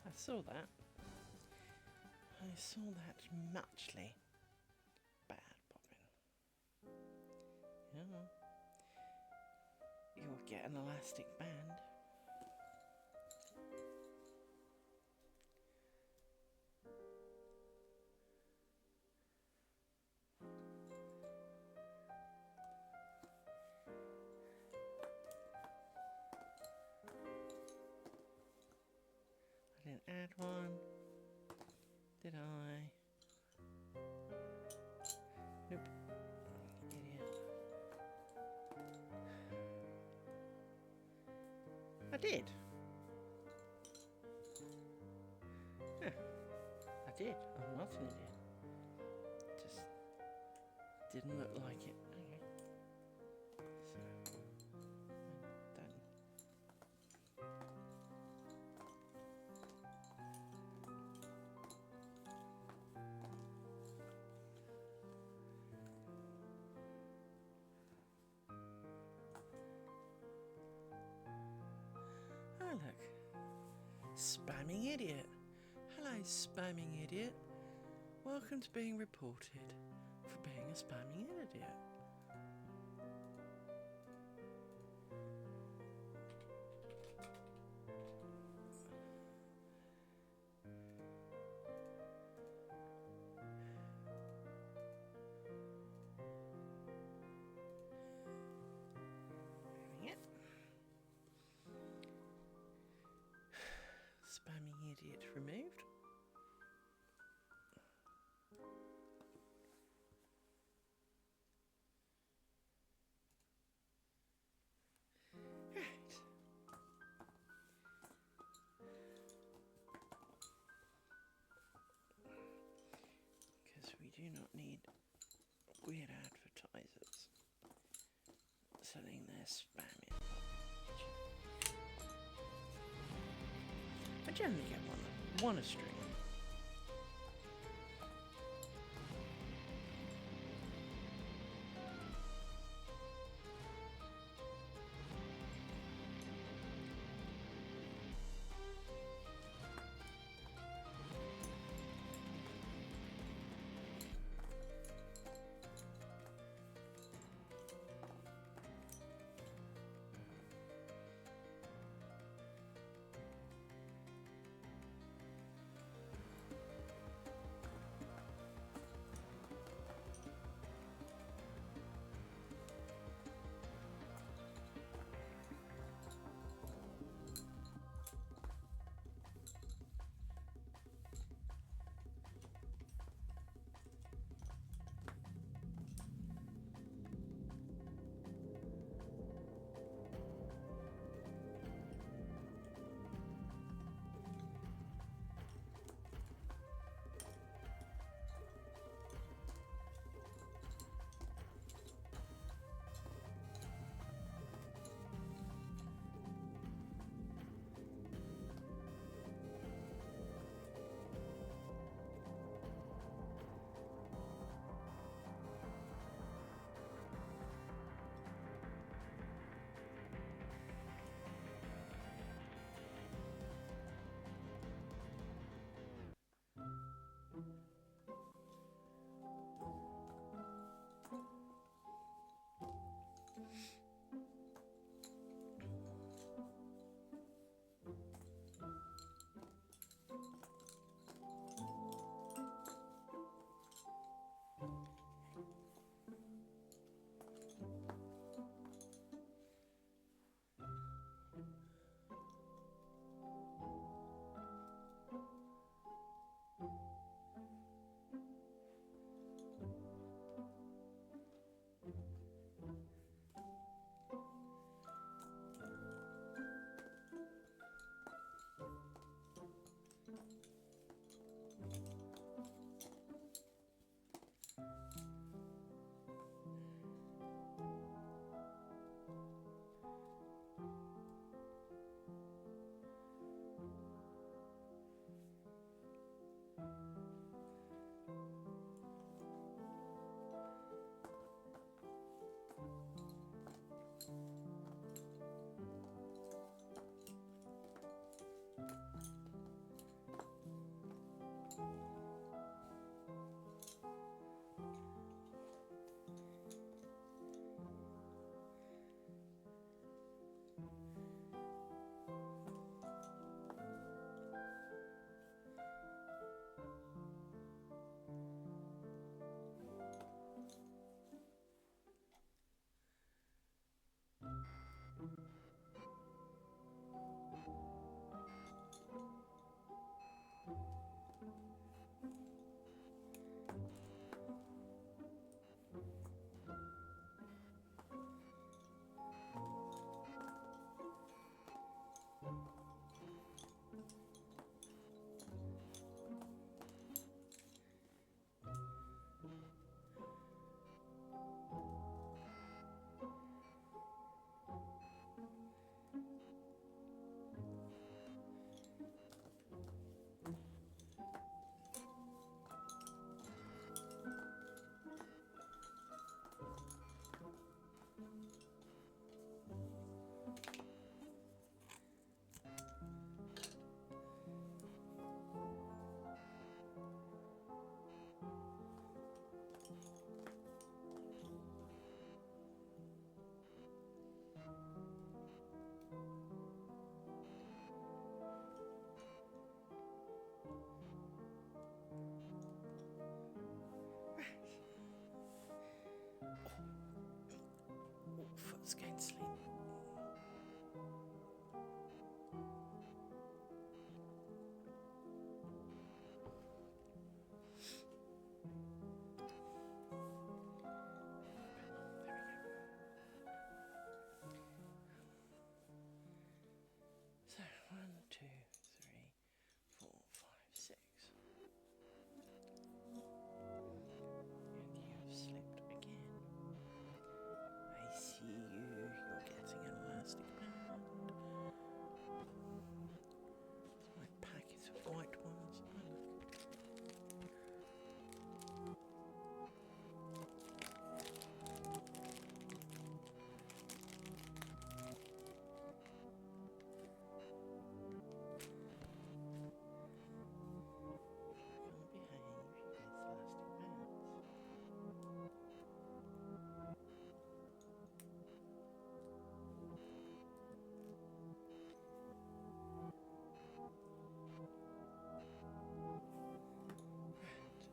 I saw that. I saw that muchly. Bad bobbin. Yeah. You'll get an elastic band. I didn't add one, did I? Nope. Idiot. I did. Yeah, I did. I'm not an idiot. Just didn't look like it. Okay. So, done. spamming idiot. Hello, spamming idiot. Welcome to being reported for being a spamming idiot. Spamming idiot removed. Right. Because we do not need weird advertisers selling their spamming. I generally get one a string. Let's go and sleep. So 1, 2, 3, 4, 5, 6. And you have slipped again. I see you. You're getting an elastic band. It's my packet of white ones. Oh, look. Can't behave, you get elastic bands.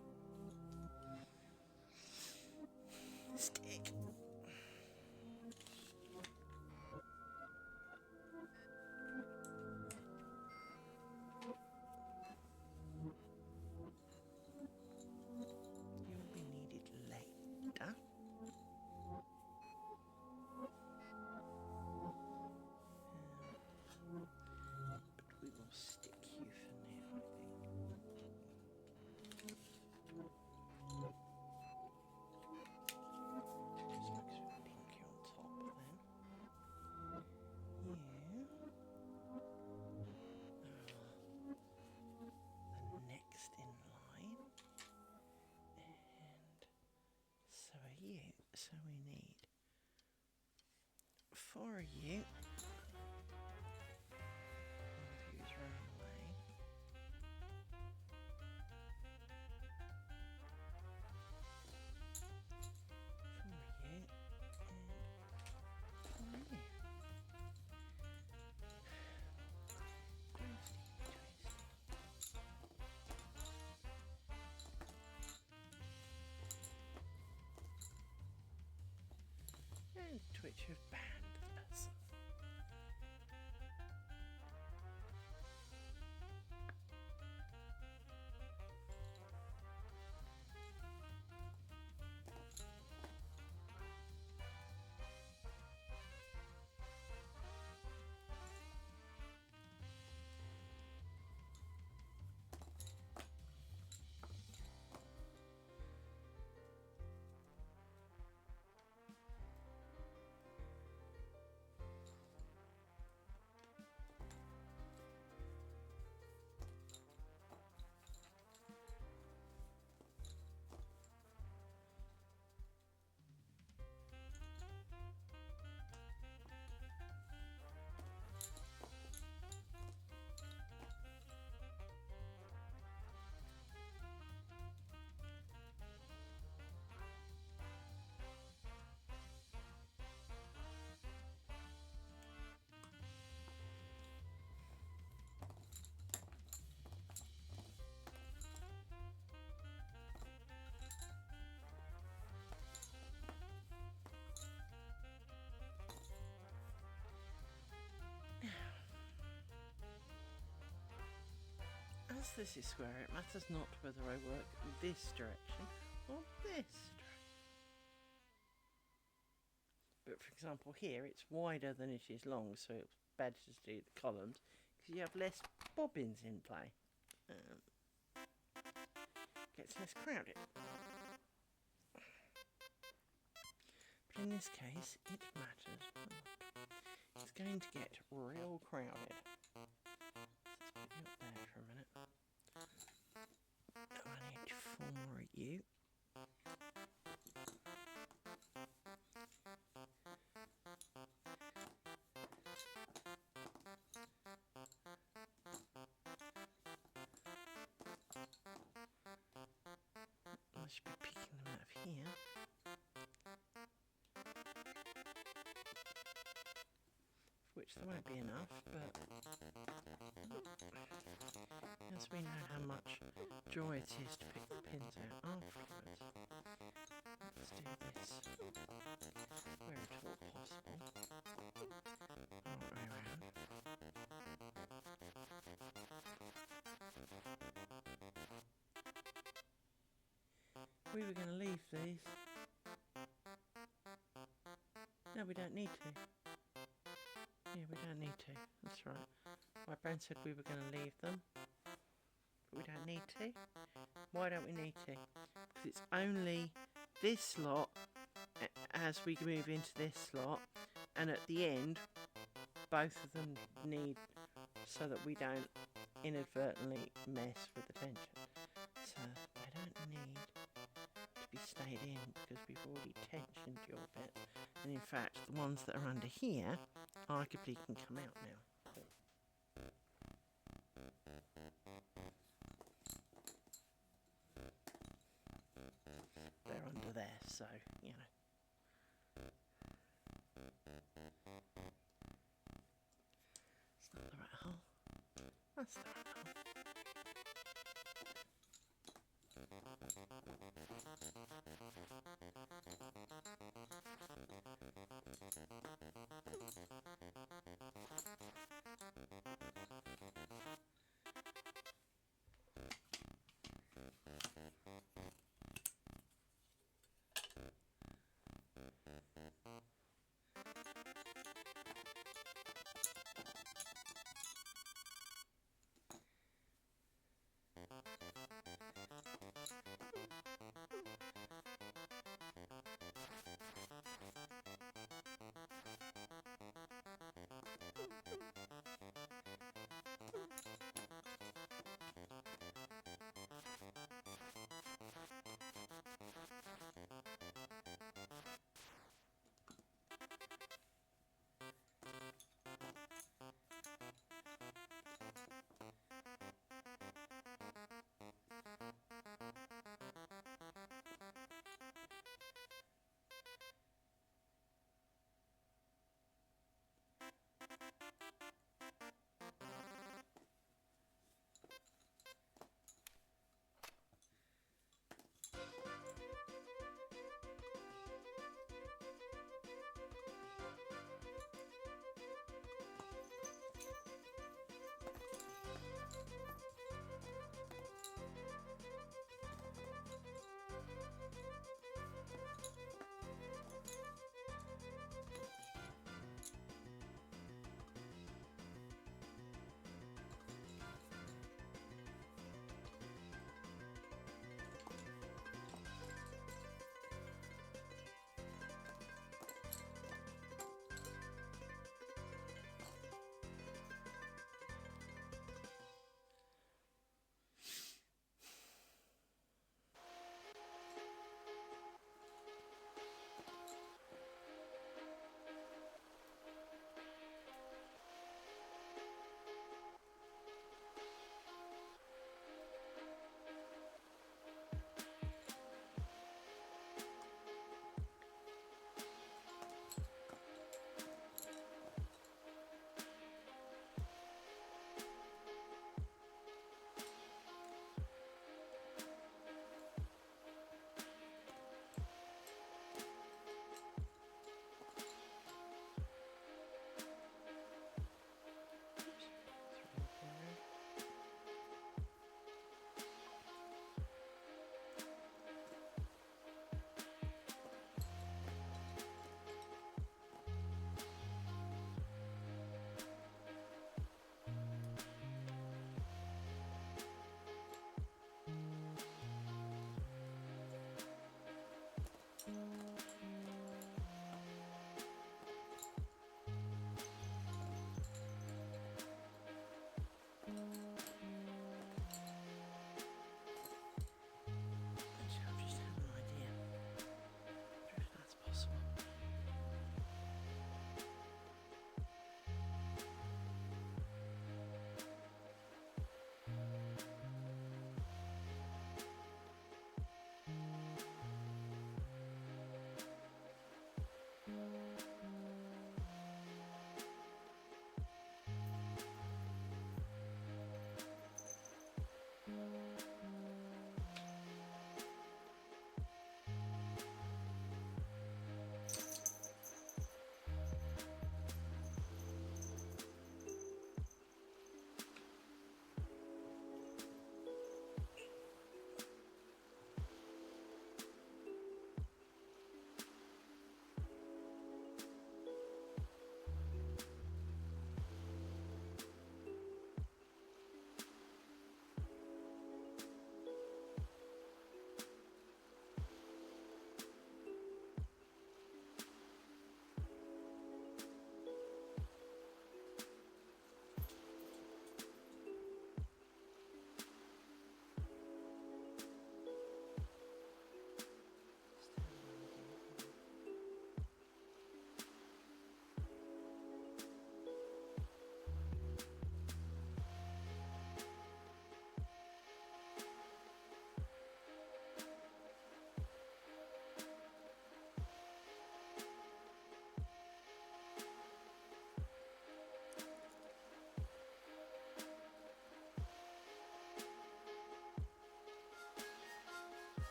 Stick. You'll be needed later. But we will stick you for now, I think. Just looks pinky on top then. You are the next in line. And so are you. So we need 4 of you. One of you is running away. 4 of you. And 4 of you. Twisty, twisty. And Twitch have banned us. As this is square, it matters not whether I work this direction or this direction. But for example here, it's wider than it is long, so it's better to do the columns, because you have less bobbins in play. Gets less crowded. But in this case, it matters not. It's going to get real crowded. Let's put you up there for a minute. I need 4 more of you. I should be picking them out of here. Which there won't be enough, but as we know how much joy it is to pick the pins out afterwards, let's do this where at all possible. we were going to leave these. No, we don't need to. Yeah, we don't need to. That's right. My friend said we were going to leave them. But we don't need to. Why don't we need to? Because it's only this slot as we move into this slot. And at the end, both of them need so that we don't inadvertently mess with the tension. So they don't need to be stayed in because we've already tensioned your bit. And in fact, the ones that are under here arguably can come out now. They're under there, so, you know. It's not the right hole. That's the right hole.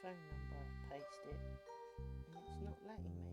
phone number I've pasted, and it's not letting me.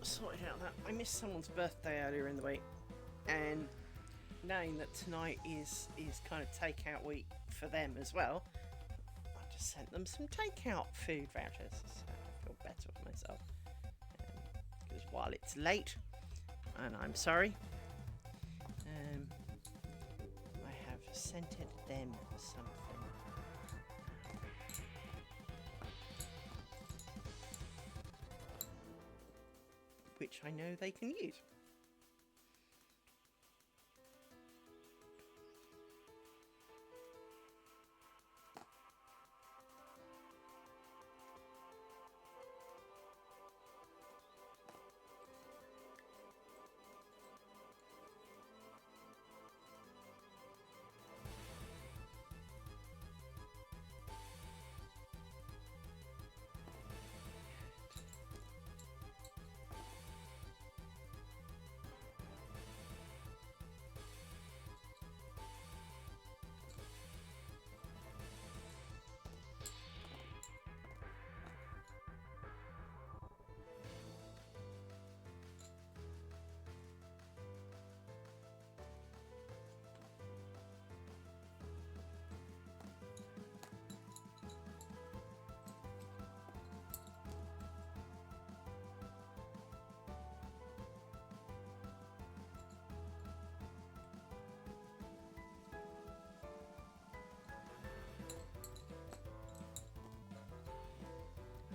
Sorted out that I missed someone's birthday earlier in the week, and knowing that tonight is kind of takeout week for them as well, I just sent them some takeout food vouchers, so I feel better for myself. Because while it's late, and I'm sorry, I have sent them something. Which I know they can use.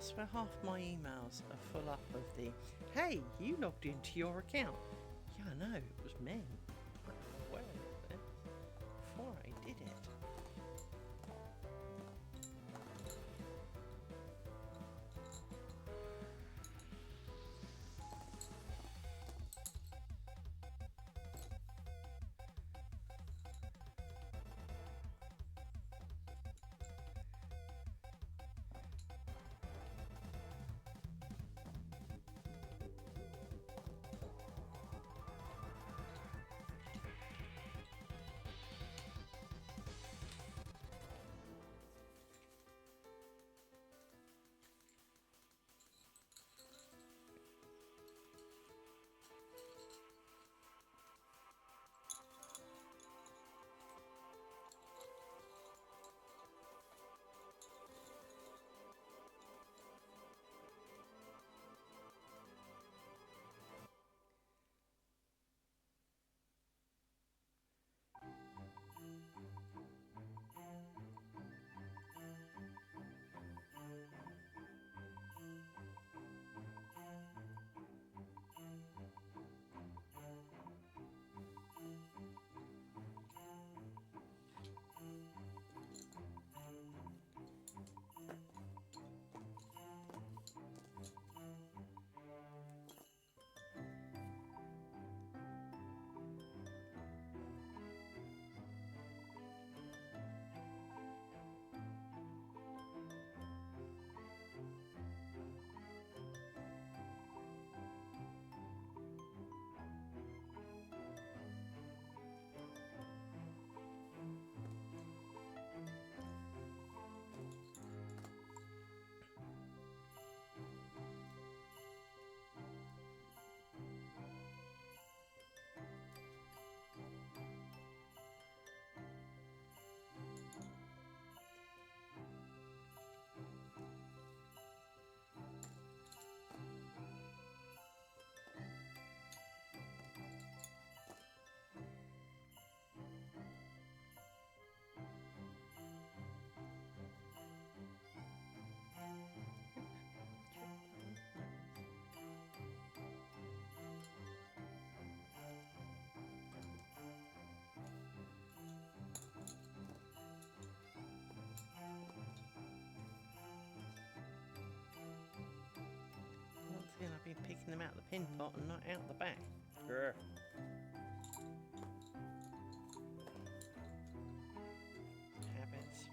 I swear half my emails are full up of the, hey, you logged into your account. Yeah, I know, it was me. I'm aware of this before I did it. out the pin pot and not out the back. Grr. Habits.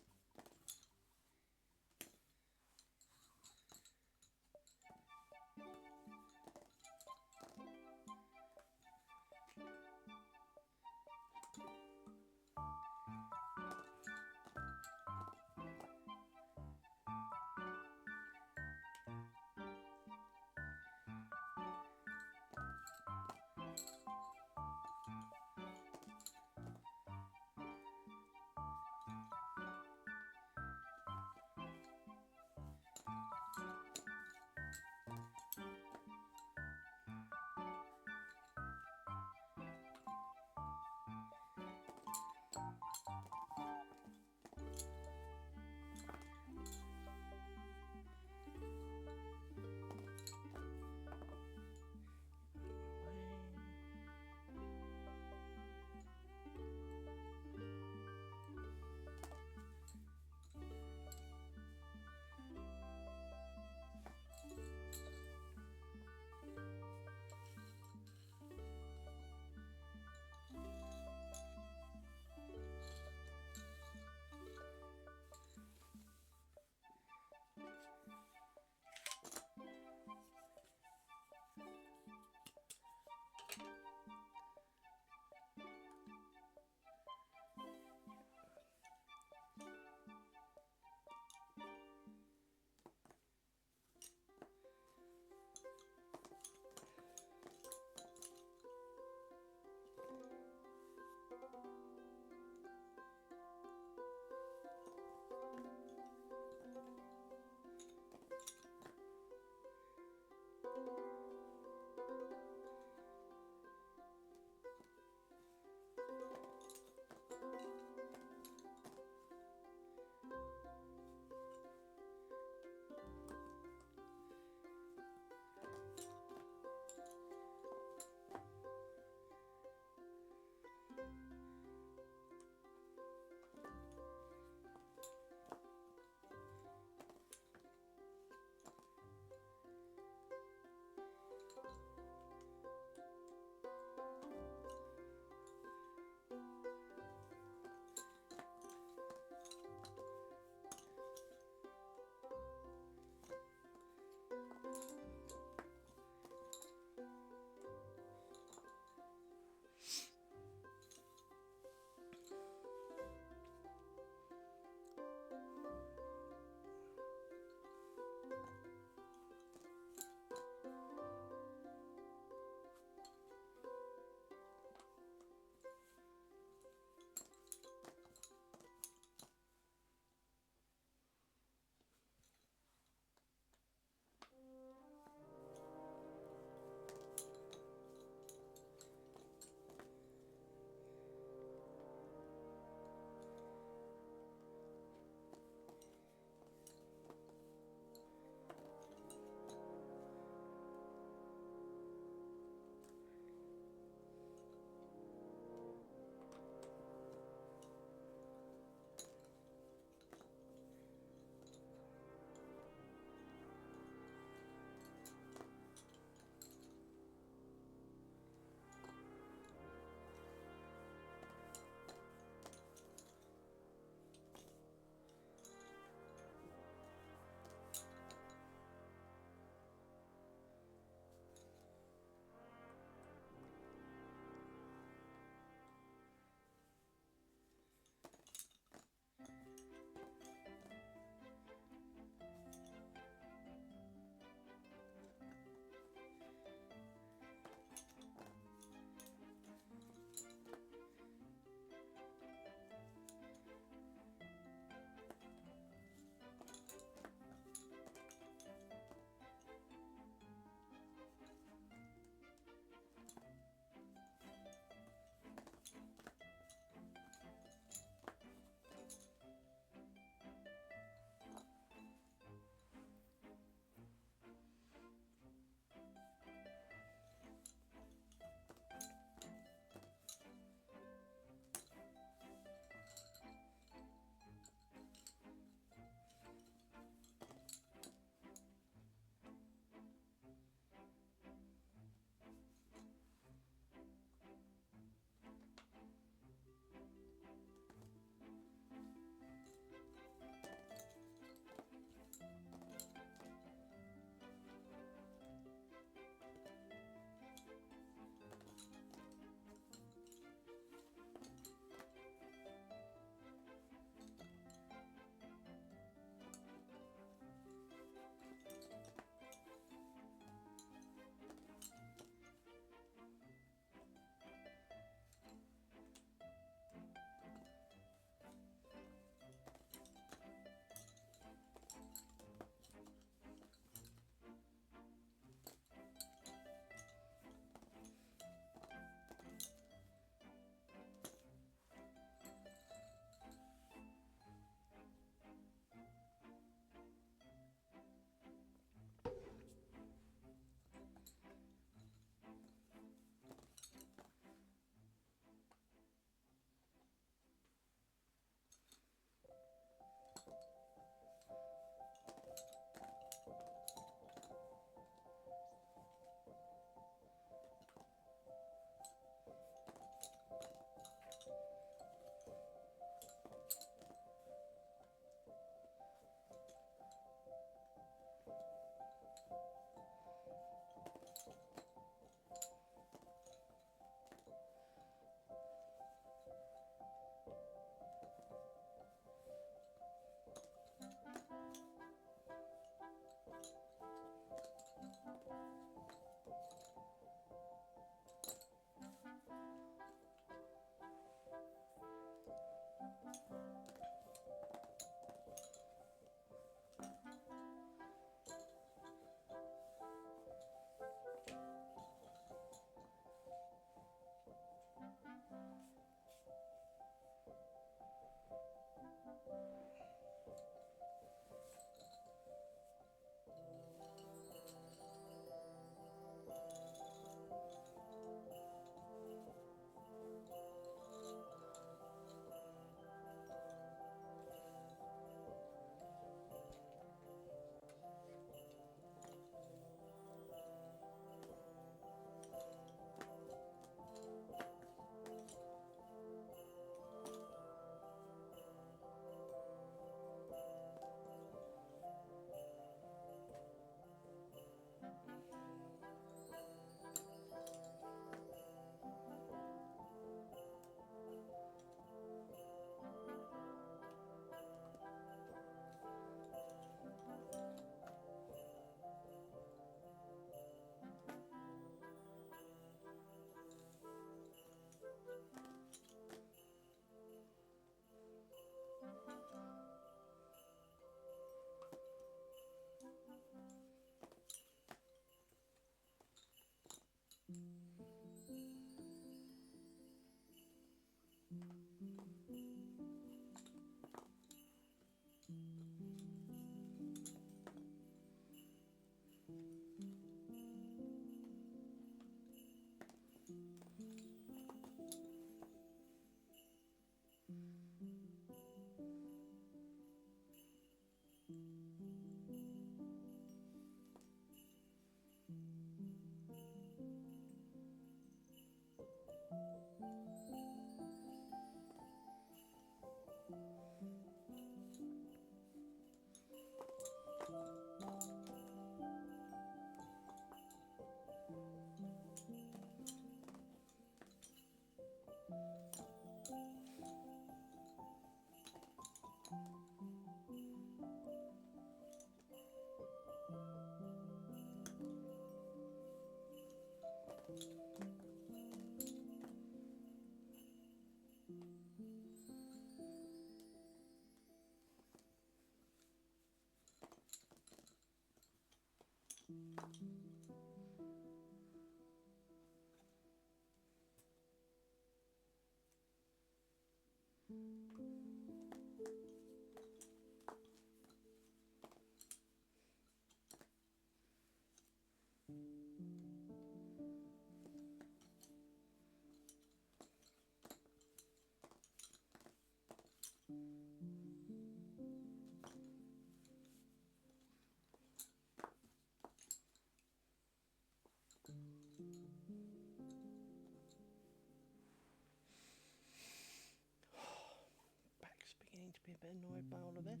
Back's beginning to be a bit annoyed by all of this.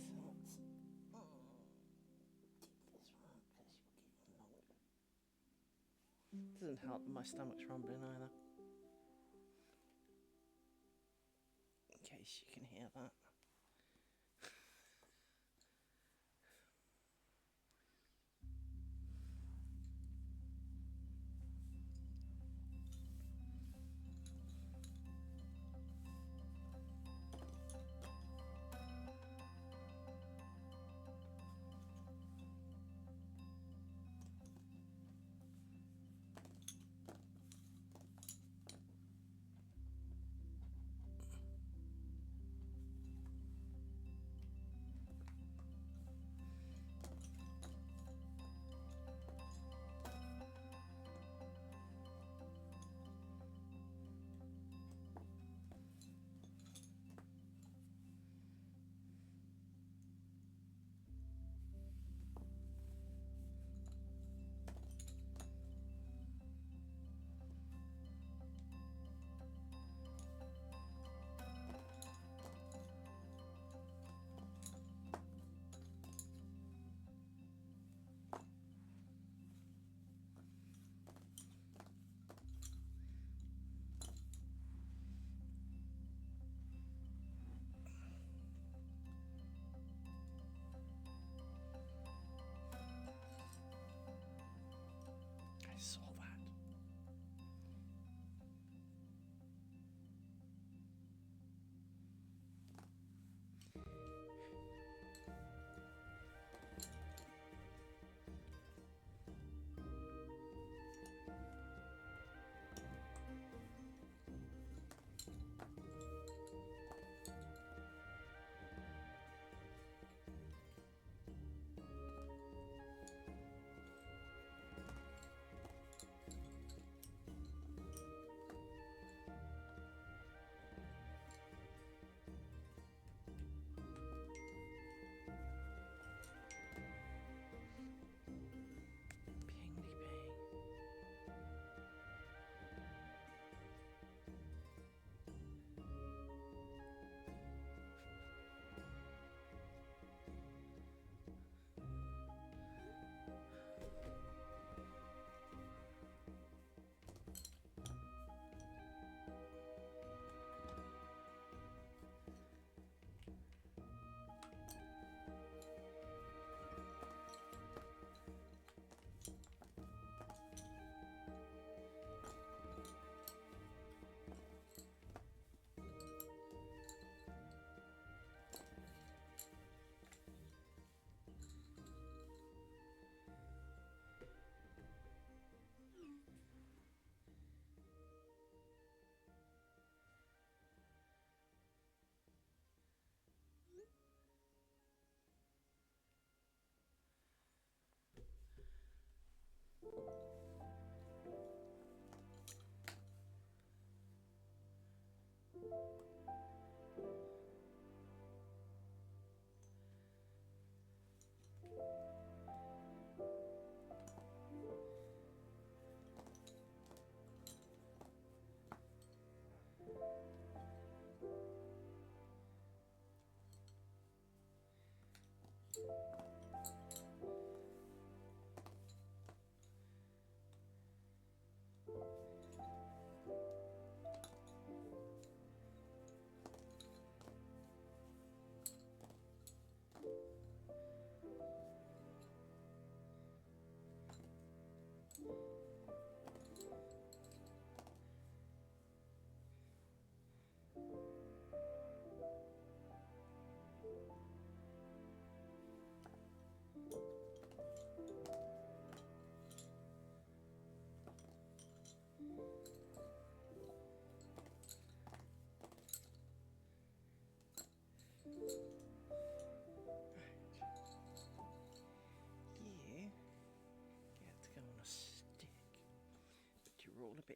So let's take this one because we're getting longer. Doesn't help that my stomach's rumbling either. In case you can hear that. I saw that.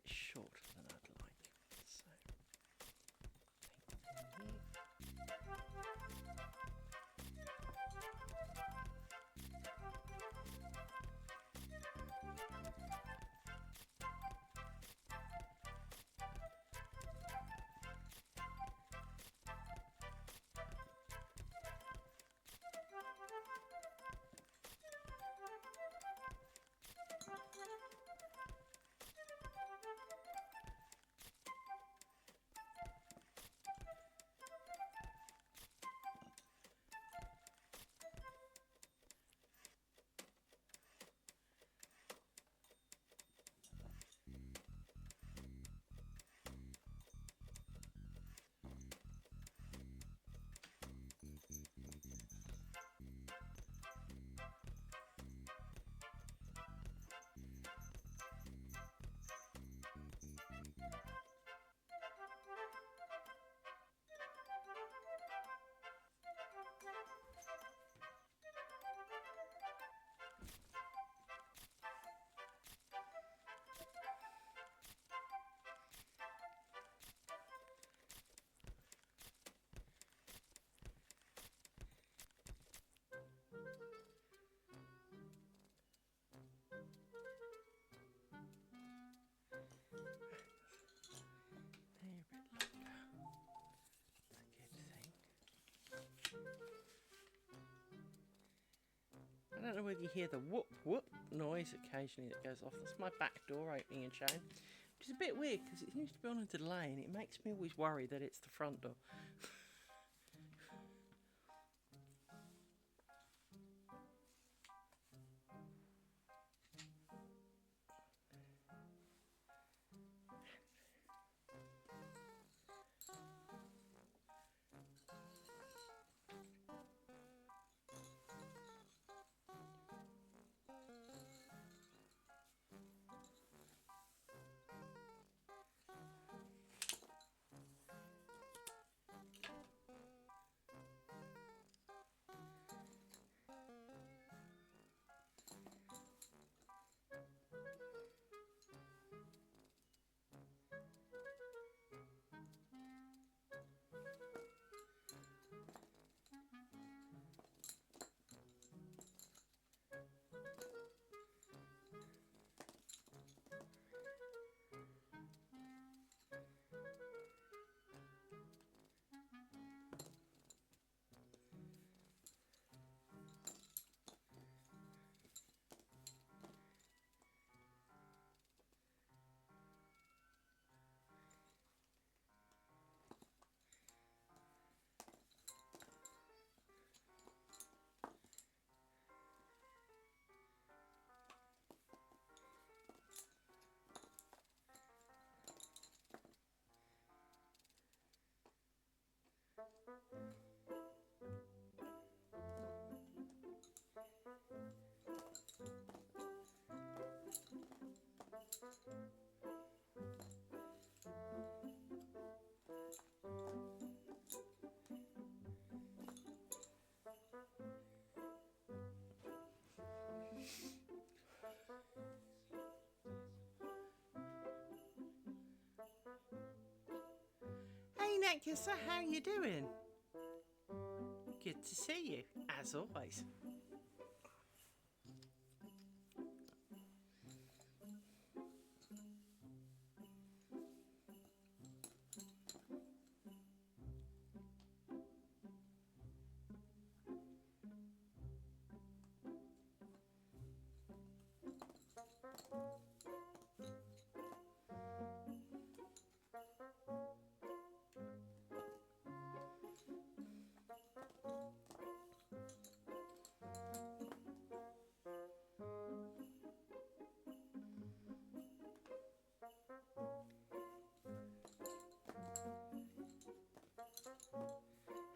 bit shorter than I'd like. So, paint in here. I don't know whether you hear the whoop whoop noise occasionally that goes off. That's my back door opening and shutting, which is a bit weird because it seems to be on a delay and it makes me always worry that it's the front door. Hey Nectar, how you doing? Good to see you, as always.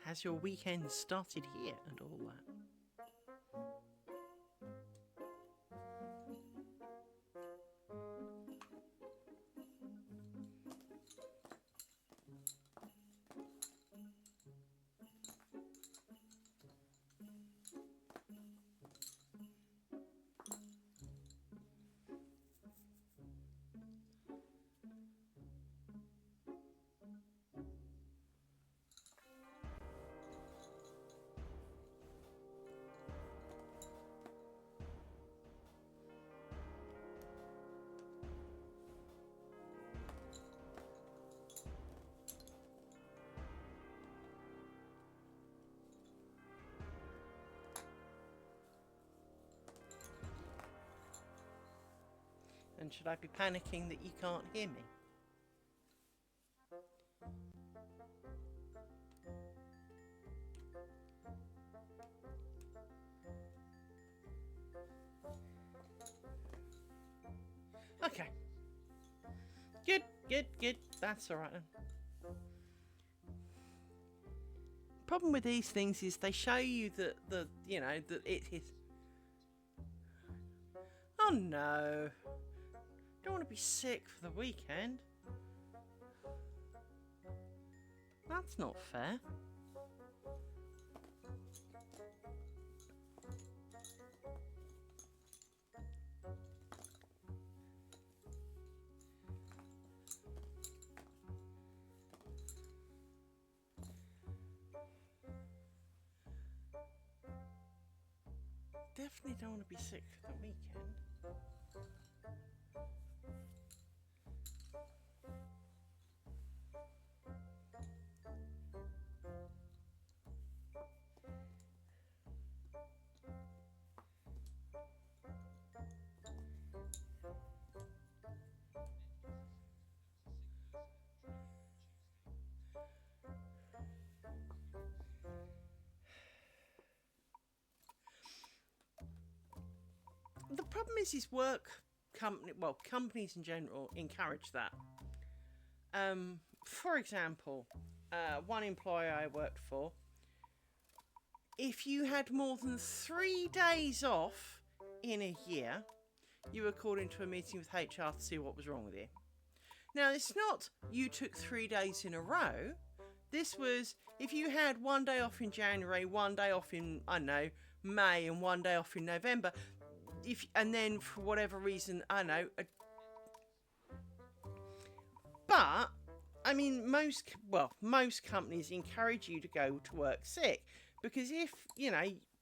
Has your weekend started here and all that? And should I be panicking that you can't hear me? Okay. Good. That's alright then. Problem with these things is they show you that that it is. Oh no. Don't want to be sick for the weekend. That's not fair. Definitely don't want to be sick for the weekend. The problem is companies in general encourage that. For example, one employer I worked for, if you had more than 3 days off in a year, you were called into a meeting with HR to see what was wrong with you. Now, it's not you took 3 days in a row. This was if you had 1 day off in January, 1 day off in, I don't know, May, and 1 day off in November. And then for whatever reason, I don't know. But I mean, most companies encourage you to go to work sick because if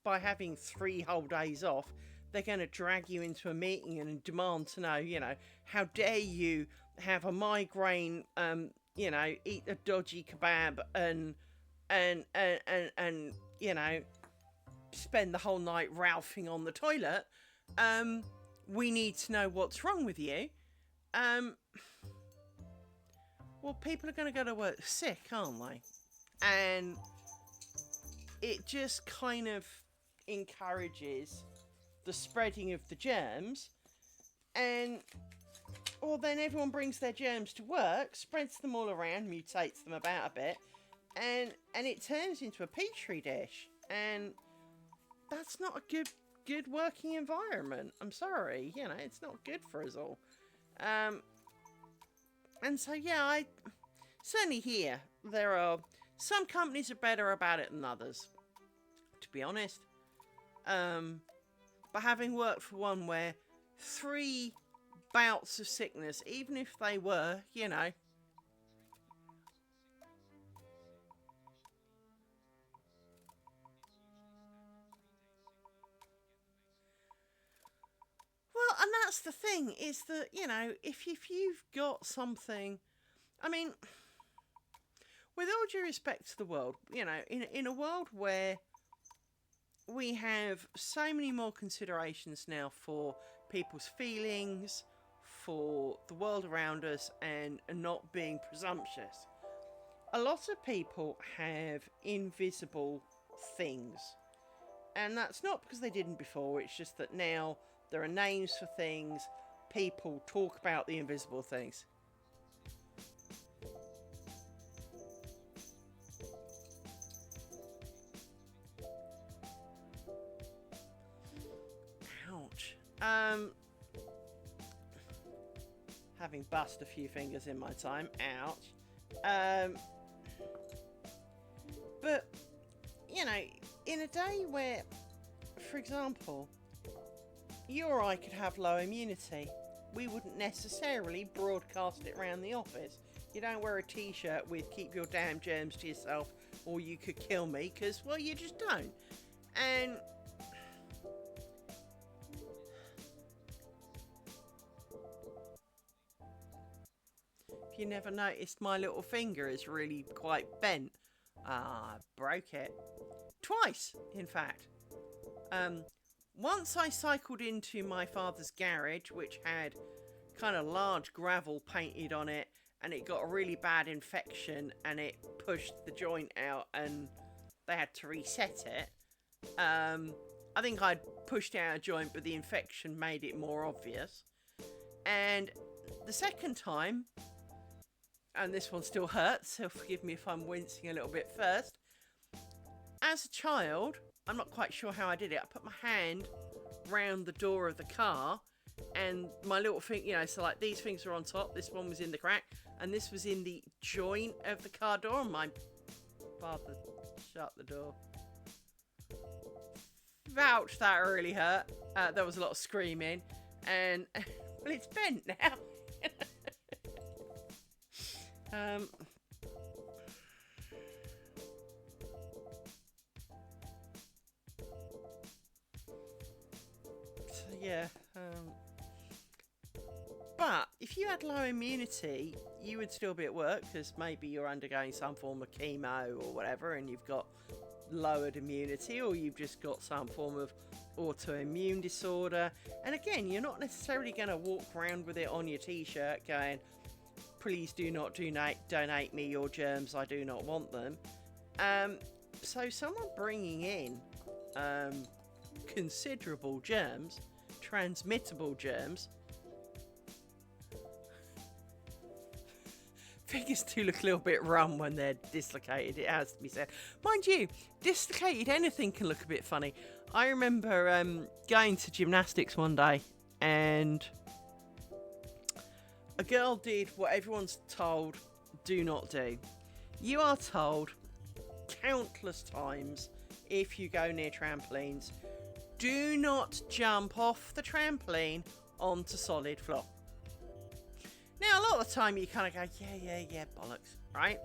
by having 3 whole days off, they're going to drag you into a meeting and demand to know, how dare you have a migraine, eat a dodgy kebab and spend the whole night ralphing on the toilet. We need to know what's wrong with you. Well, people are going to go to work sick, aren't they? And it just kind of encourages the spreading of the germs. And, well, then everyone brings their germs to work, spreads them all around, mutates them about a bit, and it turns into a petri dish. And that's not a good working environment. I'm sorry, it's not good for us all. And so, I certainly hear there are some companies are better about it than others, to be honest. But having worked for one where 3 bouts of sickness, even if they were, Well, and that's the thing, is that, if you've got something, I mean, with all due respect to the world, in a world where we have so many more considerations now for people's feelings, for the world around us, and not being presumptuous, a lot of people have invisible things. And that's not because they didn't before, it's just that now there are names for things. People talk about the invisible things. Ouch. Having bust a few fingers in my time. Ouch. But, in a day where, for example, you or I could have low immunity, we wouldn't necessarily broadcast it around the office. You don't wear a t-shirt with "keep your damn germs to yourself or you could kill me," because, well, you just don't. And if you never noticed, my little finger is really quite bent. I broke it. Twice, in fact. Once I cycled into my father's garage, which had kind of large gravel painted on it, and it got a really bad infection, and it pushed the joint out, and they had to reset it. I think I'd pushed out a joint, but the infection made it more obvious. And the second time, and this one still hurts, so forgive me if I'm wincing a little bit first. As a child, I'm not quite sure how I did it. I put my hand round the door of the car, and my little thing, you know, so like these things were on top, this one was in the crack, and this was in the joint of the car door, and my father shut the door. Ouch, that really hurt. There was a lot of screaming, and well, it's bent now. So yeah. But if you had low immunity, you would still be at work because maybe you're undergoing some form of chemo or whatever, and you've got lowered immunity, or you've just got some form of autoimmune disorder. And again, you're not necessarily going to walk around with it on your t-shirt going, please do not donate me your germs, I do not want them. So someone bringing in considerable germs, transmittable germs, fingers do look a little bit rum when they're dislocated, it has to be said. Mind you, dislocated anything can look a bit funny. I remember going to gymnastics one day, and a girl did what everyone's told do not do. You are told countless times, if you go near trampolines, do not jump off the trampoline onto solid floor. Now, a lot of the time you kind of go, yeah, bollocks, right?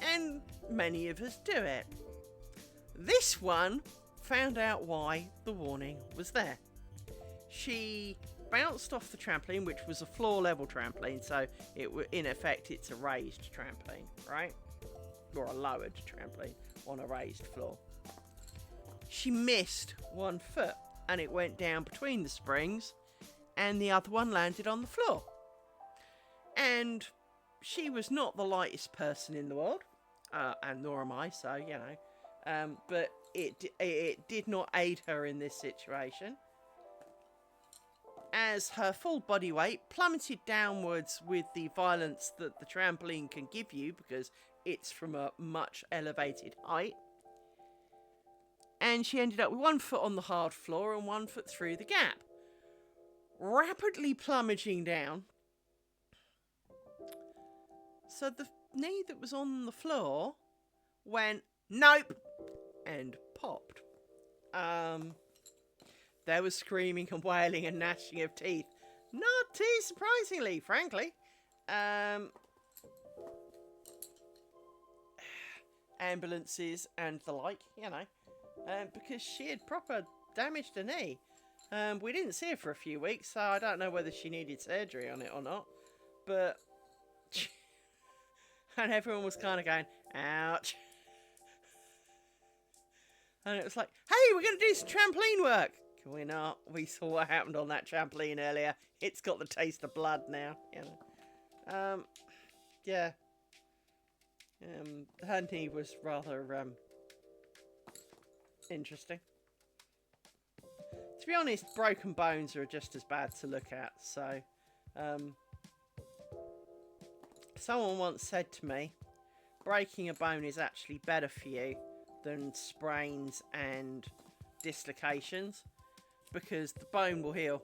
And many of us do it. This one found out why the warning was there. She bounced off the trampoline, which was a floor level trampoline, so in effect it's a raised trampoline, right? Or a lowered trampoline on a raised floor. She missed one foot, and it went down between the springs, and the other one landed on the floor. And she was not the lightest person in the world, and nor am I, so, you know. But it did not aid her in this situation, as her full body weight plummeted downwards with the violence that the trampoline can give you, because it's from a much elevated height. And she ended up with 1 foot on the hard floor and 1 foot through the gap, rapidly plummeting down. So the knee that was on the floor went, nope, and popped. There was screaming and wailing and gnashing of teeth. Not too surprisingly, frankly. Ambulances and the like, you know, because she had proper damaged her knee. We didn't see her for a few weeks, so I don't know whether she needed surgery on it or not. But... and everyone was kind of going, ouch. And it was like, hey, we're going to do some trampoline work. Can we not? We saw what happened on that trampoline earlier. It's got the taste of blood now. You know. Yeah. Her knee was rather interesting. To be honest, broken bones are just as bad to look at. So, someone once said to me, breaking a bone is actually better for you than sprains and dislocations, because the bone will heal.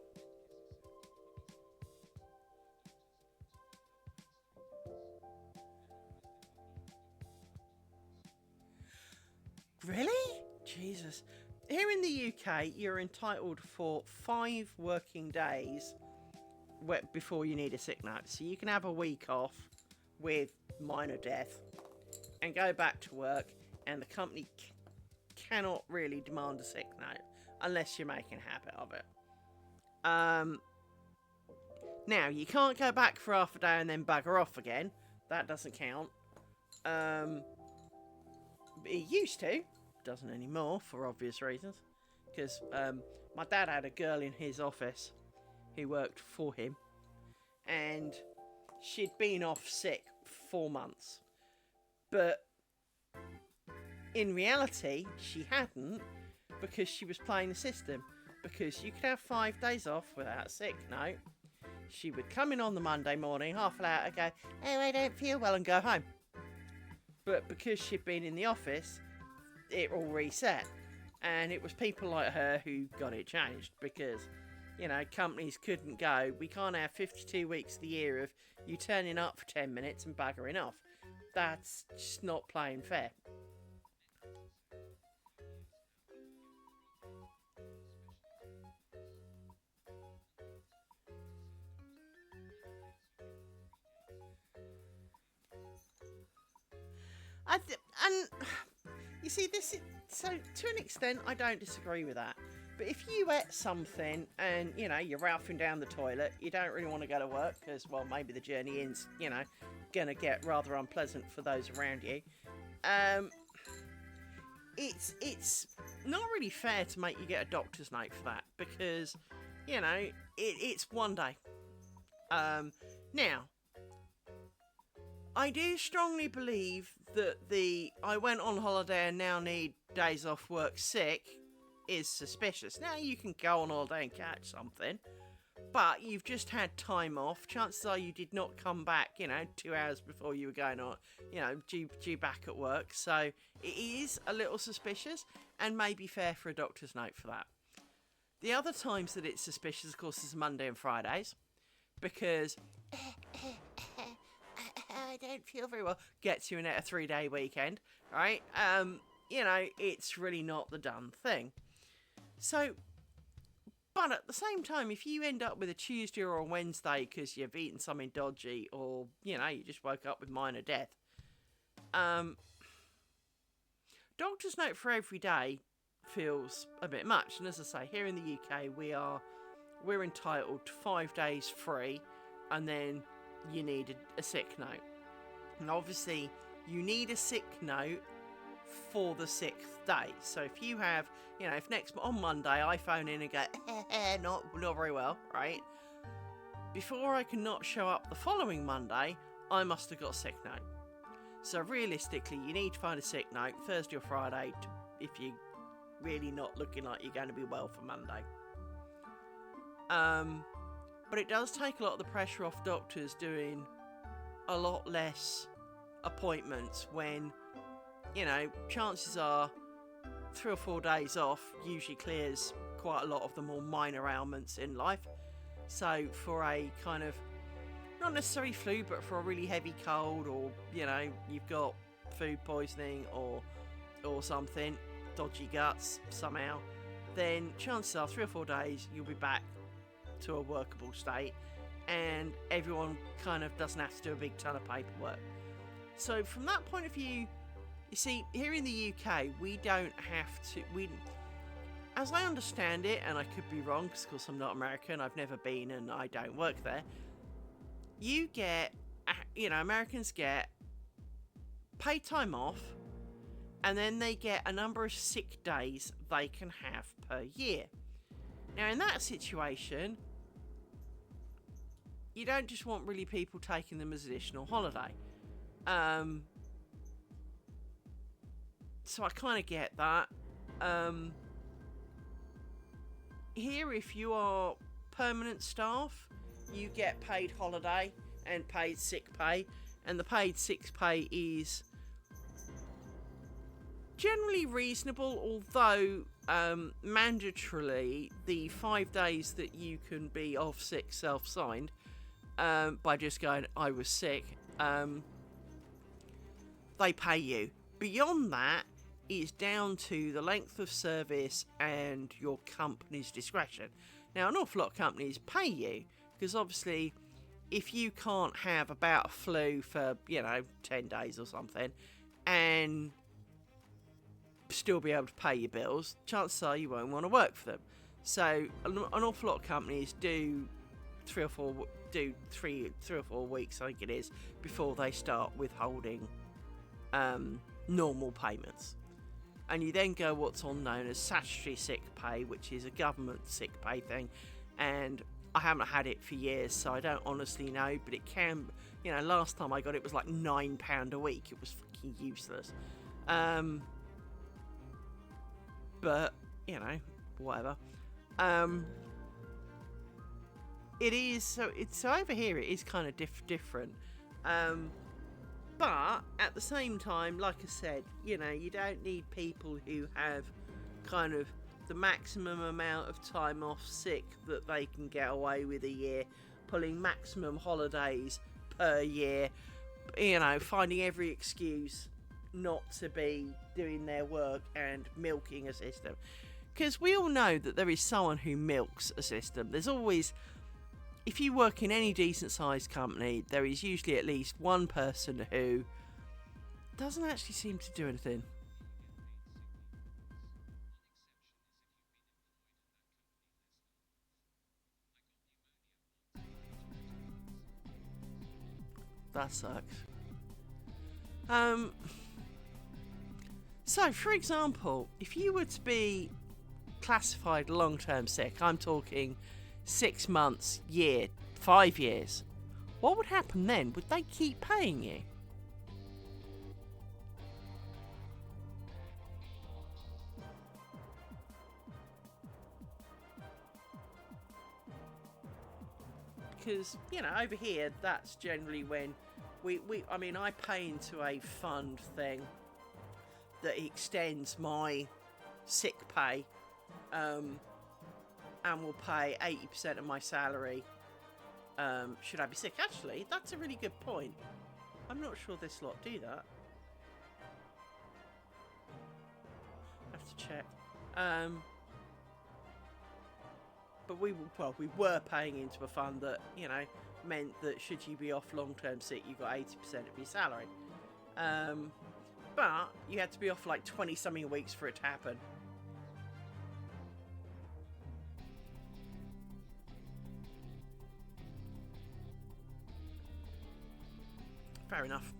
Really? Jesus. Here in the UK, you're entitled for 5 working days before you need a sick note. So you can have a week off with minor death and go back to work, and the company cannot really demand a sick note unless you're making a habit of it. Now, you can't go back for half a day and then bugger off again. That doesn't count. It used to. Doesn't anymore, for obvious reasons. Because my dad had a girl in his office who worked for him. and she'd been off sick for 4 months. But in reality, she hadn't, because she was playing the system. Because you could have 5 days off without a sick note. She would come in on the Monday morning, half an hour, and go, "Oh, I don't feel well," and go home. But because she'd been in the office, it all reset. And it was people like her who got it changed, because, you know, companies couldn't go, "We can't have 52 weeks of the year of you turning up for 10 minutes and buggering off." That's just not playing fair. And you see, this is, so to an extent, I don't disagree with that. But if you ate something and, you know, you're ralphing down the toilet, you don't really want to go to work because, well, maybe the journey is, you know, going to get rather unpleasant for those around you. It's not really fair to make you get a doctor's note for that, because, you know, it's one day. Now, I do strongly believe that I went on holiday and now need days off work sick is suspicious. Now, you can go on holiday and catch something, but you've just had time off. Chances are you did not come back, you know, 2 hours before you were going on, you know, due back at work. So it is a little suspicious, and maybe fair for a doctor's note for that. The other times that it's suspicious, of course, is Monday and Fridays, because I don't feel very well, gets you in at a 3-day weekend, right? You know, it's really not the done thing. So, but at the same time, if you end up with a Tuesday or a Wednesday because you've eaten something dodgy, or, you know, you just woke up with minor death, doctor's note for every day feels a bit much. And as I say, here in the UK, we're entitled to 5 days free, and then you need a sick note. And obviously, you need a sick note for the 6th day. So if you have, you know, if on Monday I phone in and go, not very well, right? Before I can not show up the following Monday, I must have got a sick note. So realistically, you need to find a sick note Thursday or Friday if you're really not looking like you're going to be well for Monday. But it does take a lot of the pressure off doctors doing a lot less appointments when, you know, chances are 3 or 4 days off usually clears quite a lot of the more minor ailments in life. So for a kind of, not necessarily flu, but for a really heavy cold, or, you know, you've got food poisoning or something, dodgy guts somehow, then chances are 3 or 4 days you'll be back to a workable state, and everyone kind of doesn't have to do a big ton of paperwork. So from that point of view, you see, here in the UK, we don't have to, as I understand it, and I could be wrong because of course I'm not American, I've never been and I don't work there, you get, you know, Americans get paid time off, and then they get a number of sick days they can have per year. Now, in that situation, you don't just want really people taking them as additional holiday. So I kind of get that. Here, if you are permanent staff, you get paid holiday and paid sick pay, and the paid sick pay is generally reasonable, although mandatorily the 5 days that you can be off sick self-signed, by just going, I was sick, they pay you. Beyond that, it's down to the length of service and your company's discretion. Now, an awful lot of companies pay you, because obviously if you can't have about a flu for, 10 days or something, and still be able to pay your bills, chances are you won't want to work for them. So an awful lot of companies do three or four weeks, I think it is, before they start withholding normal payments. And you then go what's known as statutory sick pay, which is a government sick pay thing, and I haven't had it for years, so I don't honestly know, but it can, you know, last time I got it was like £9 a week. It was fucking useless. But, you know, whatever. It is, so over here it is kind of different. But at the same time, like I said, you know, you don't need people who have kind of the maximum amount of time off sick that they can get away with a year, pulling maximum holidays per year, you know, finding every excuse not to be doing their work and milking a system. Because we all know that there is someone who milks a system. There's always, if you work in any decent sized company, there is usually at least one person who doesn't actually seem to do anything. That sucks. So, for example, if you were to be classified long-term sick, I'm talking 6 months, year, 5 years, what would happen then? Would they keep paying you? Because, you know, over here, that's generally when I mean, I pay into a fund thing that extends my sick pay, and will pay 80% of my salary, should I be sick. Actually, that's a really good point. I'm not sure this lot do that. I have to check. But we were paying into a fund that, you know, meant that should you be off long-term sick, you got 80% of your salary. But you had to be off like 20-something weeks for it to happen. Fair enough.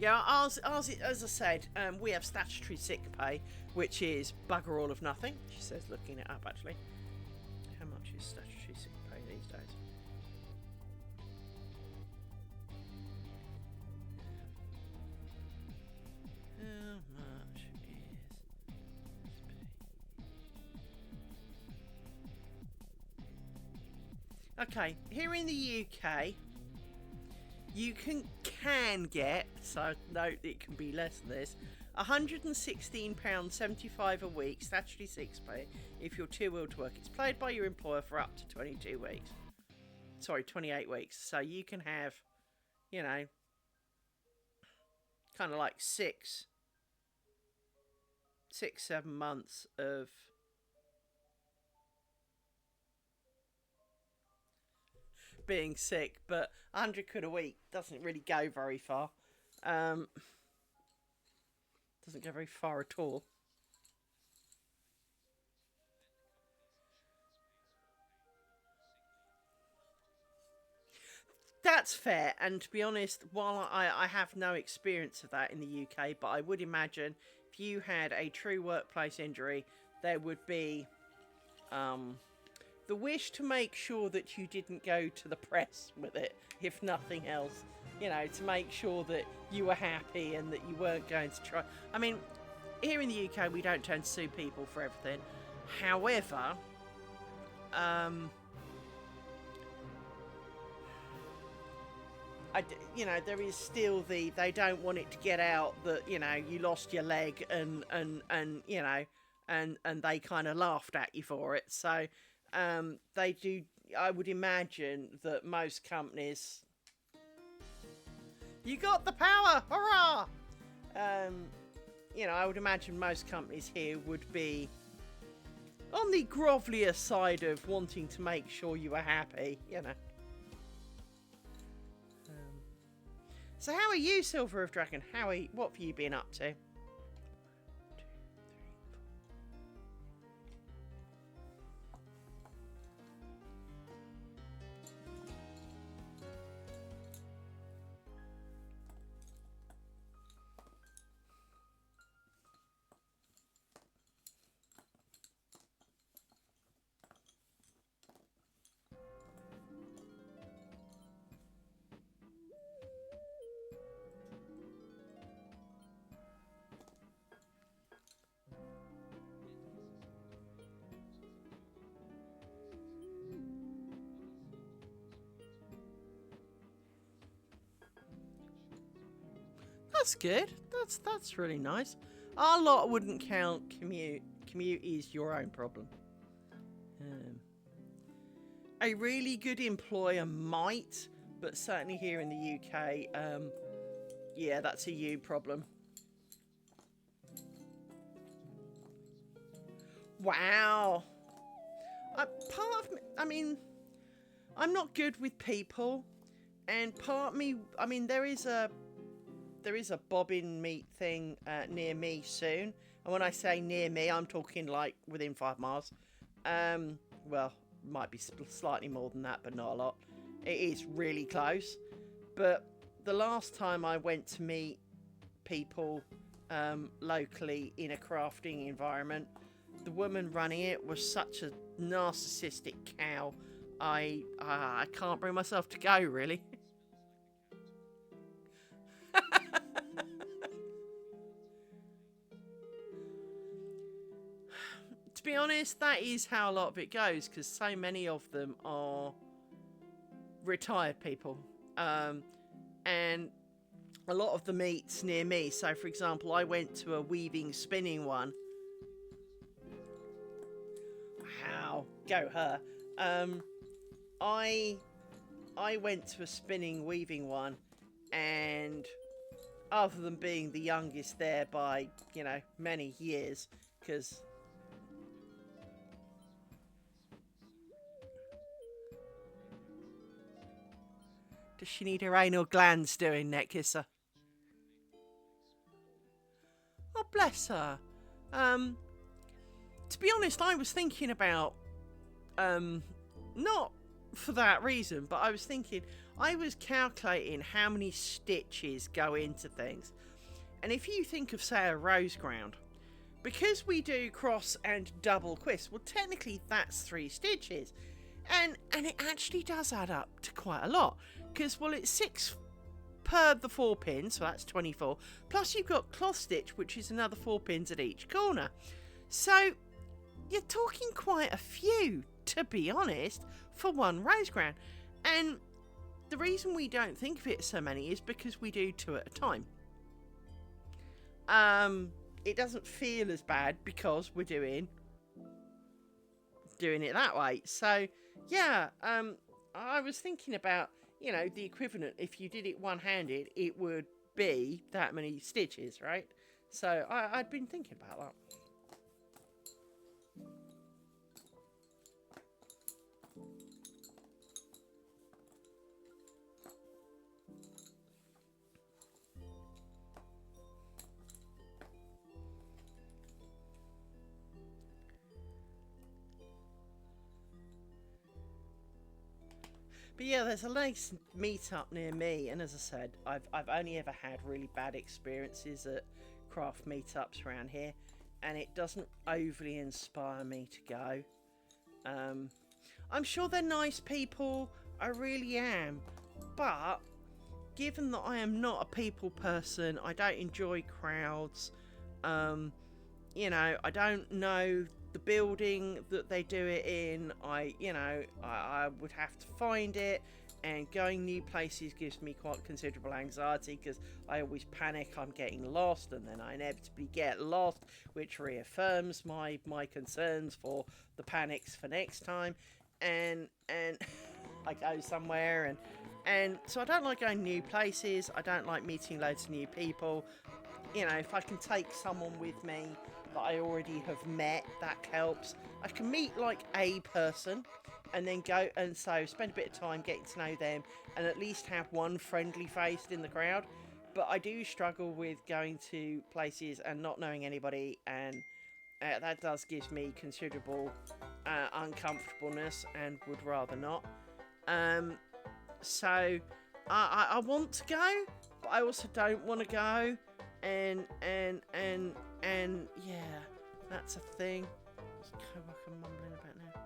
Yeah, ours, as I said, we have statutory sick pay, which is bugger all of nothing. She says, looking it up actually. How much is statutory sick pay these days? How much is okay, here in the UK, you can get, so note it can be less than this, £116.75 a week statutory sick pay if you're too ill to work. It's paid by your employer for up to 22 weeks. Sorry, 28 weeks. So you can have, you know, kind of like 6, 7 months of being sick, but 100 quid a week doesn't really go very far. Doesn't go very far at all. That's fair, and to be honest, while I have no experience of that in the UK, but I would imagine if you had a true workplace injury, there would be the wish to make sure that you didn't go to the press with it, if nothing else. You know, to make sure that you were happy and that you weren't going to try. I mean, here in the UK, we don't tend to sue people for everything. However, you know, there is still they don't want it to get out that, you know, you lost your leg and you know, and they kind of laughed at you for it. So they do. I would imagine that most companies. You got the power! Hurrah! You know, I would imagine most companies here would be on the grovelier side of wanting to make sure you were happy, you know. So how are you, Silver of Dragon? What have you been up to? that's good. That's really nice. Our lot wouldn't count commute. Commute is your own problem. A really good employer might, but certainly here in the UK, yeah, that's a you problem. Wow. Part of me, I mean, I'm not good with people, and part of me, I mean, there is a bobbin meat thing near me soon, and when I say near me, I'm talking like within 5 miles. Well, might be slightly more than that, but not a lot. It is really close. But the last time I went to meet people locally in a crafting environment, the woman running it was such a narcissistic cow. I can't bring myself to go, really. To be honest, that is how a lot of it goes, because so many of them are retired people. And a lot of the meets near me, so for example, I went to a weaving spinning one. Wow, go her. I went to a spinning weaving one, and other than being the youngest there by, you know, many years, because does she need her anal glands doing, neck kisser? Oh, bless her. To be honest, I was thinking about, not for that reason, but I was calculating how many stitches go into things. And if you think of, say, a rose ground, because we do cross and double twist, well, technically that's 3 stitches. And it actually does add up to quite a lot. Because, well, it's 6 per the 4 pins, so that's 24. Plus you've got cloth stitch, which is another 4 pins at each corner. So you're talking quite a few, to be honest, for one rose ground. And the reason we don't think of it so many is because we do 2 at a time. It doesn't feel as bad because we're doing it that way. So yeah, I was thinking about, you know, the equivalent, if you did it one-handed, it would be that many stitches, right? So I'd been thinking about that. But yeah, there's a nice meet-up near me, and as I said, I've only ever had really bad experiences at craft meetups around here, and it doesn't overly inspire me to go. I'm sure they're nice people, I really am, but given that I am not a people person, I don't enjoy crowds, you know, I don't know the building that they do it in, I would have to find it, and going new places gives me quite considerable anxiety because I always panic I'm getting lost, and then I inevitably get lost, which reaffirms my concerns for the panics for next time, and I go somewhere, and so I don't like going new places, I don't like meeting loads of new people. You know, if I can take someone with me that I already have met, that helps. I can meet like a person and then go and so spend a bit of time getting to know them and at least have one friendly face in the crowd. But I do struggle with going to places and not knowing anybody, and that does give me considerable uncomfortableness and would rather not. So I want to go, but I also don't want to go. And yeah, that's a thing. What's co-worker mumbling about now?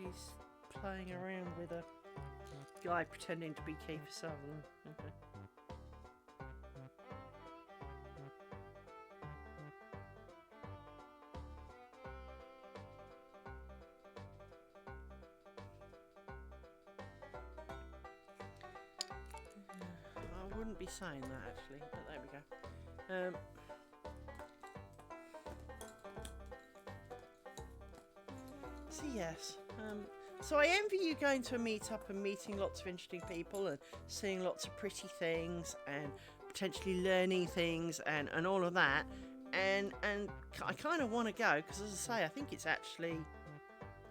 He's playing around with a guy pretending to be Kiefer Sutherland. Okay. shouldn't be saying that actually, but there we go. So yes, so I envy you going to a meetup and meeting lots of interesting people and seeing lots of pretty things and potentially learning things and all of that. And I kind of want to go because, as I say, I think it's actually...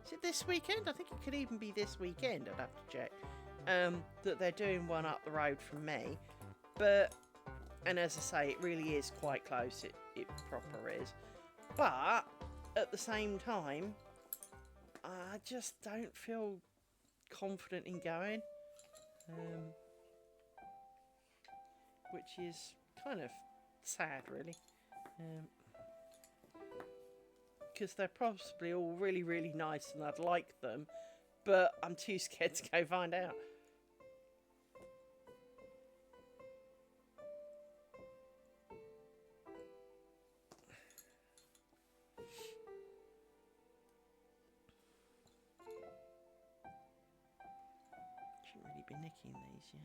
Is it this weekend? I think it could even be this weekend. I'd have to check. That they're doing one up the road from me. But, and as I say, it really is quite close. It proper is. But, at the same time, I just don't feel confident in going. Which is kind of sad, really. Because they're possibly all really, really nice and I'd like them, but I'm too scared to go find out. Shouldn't really be nicking these yet.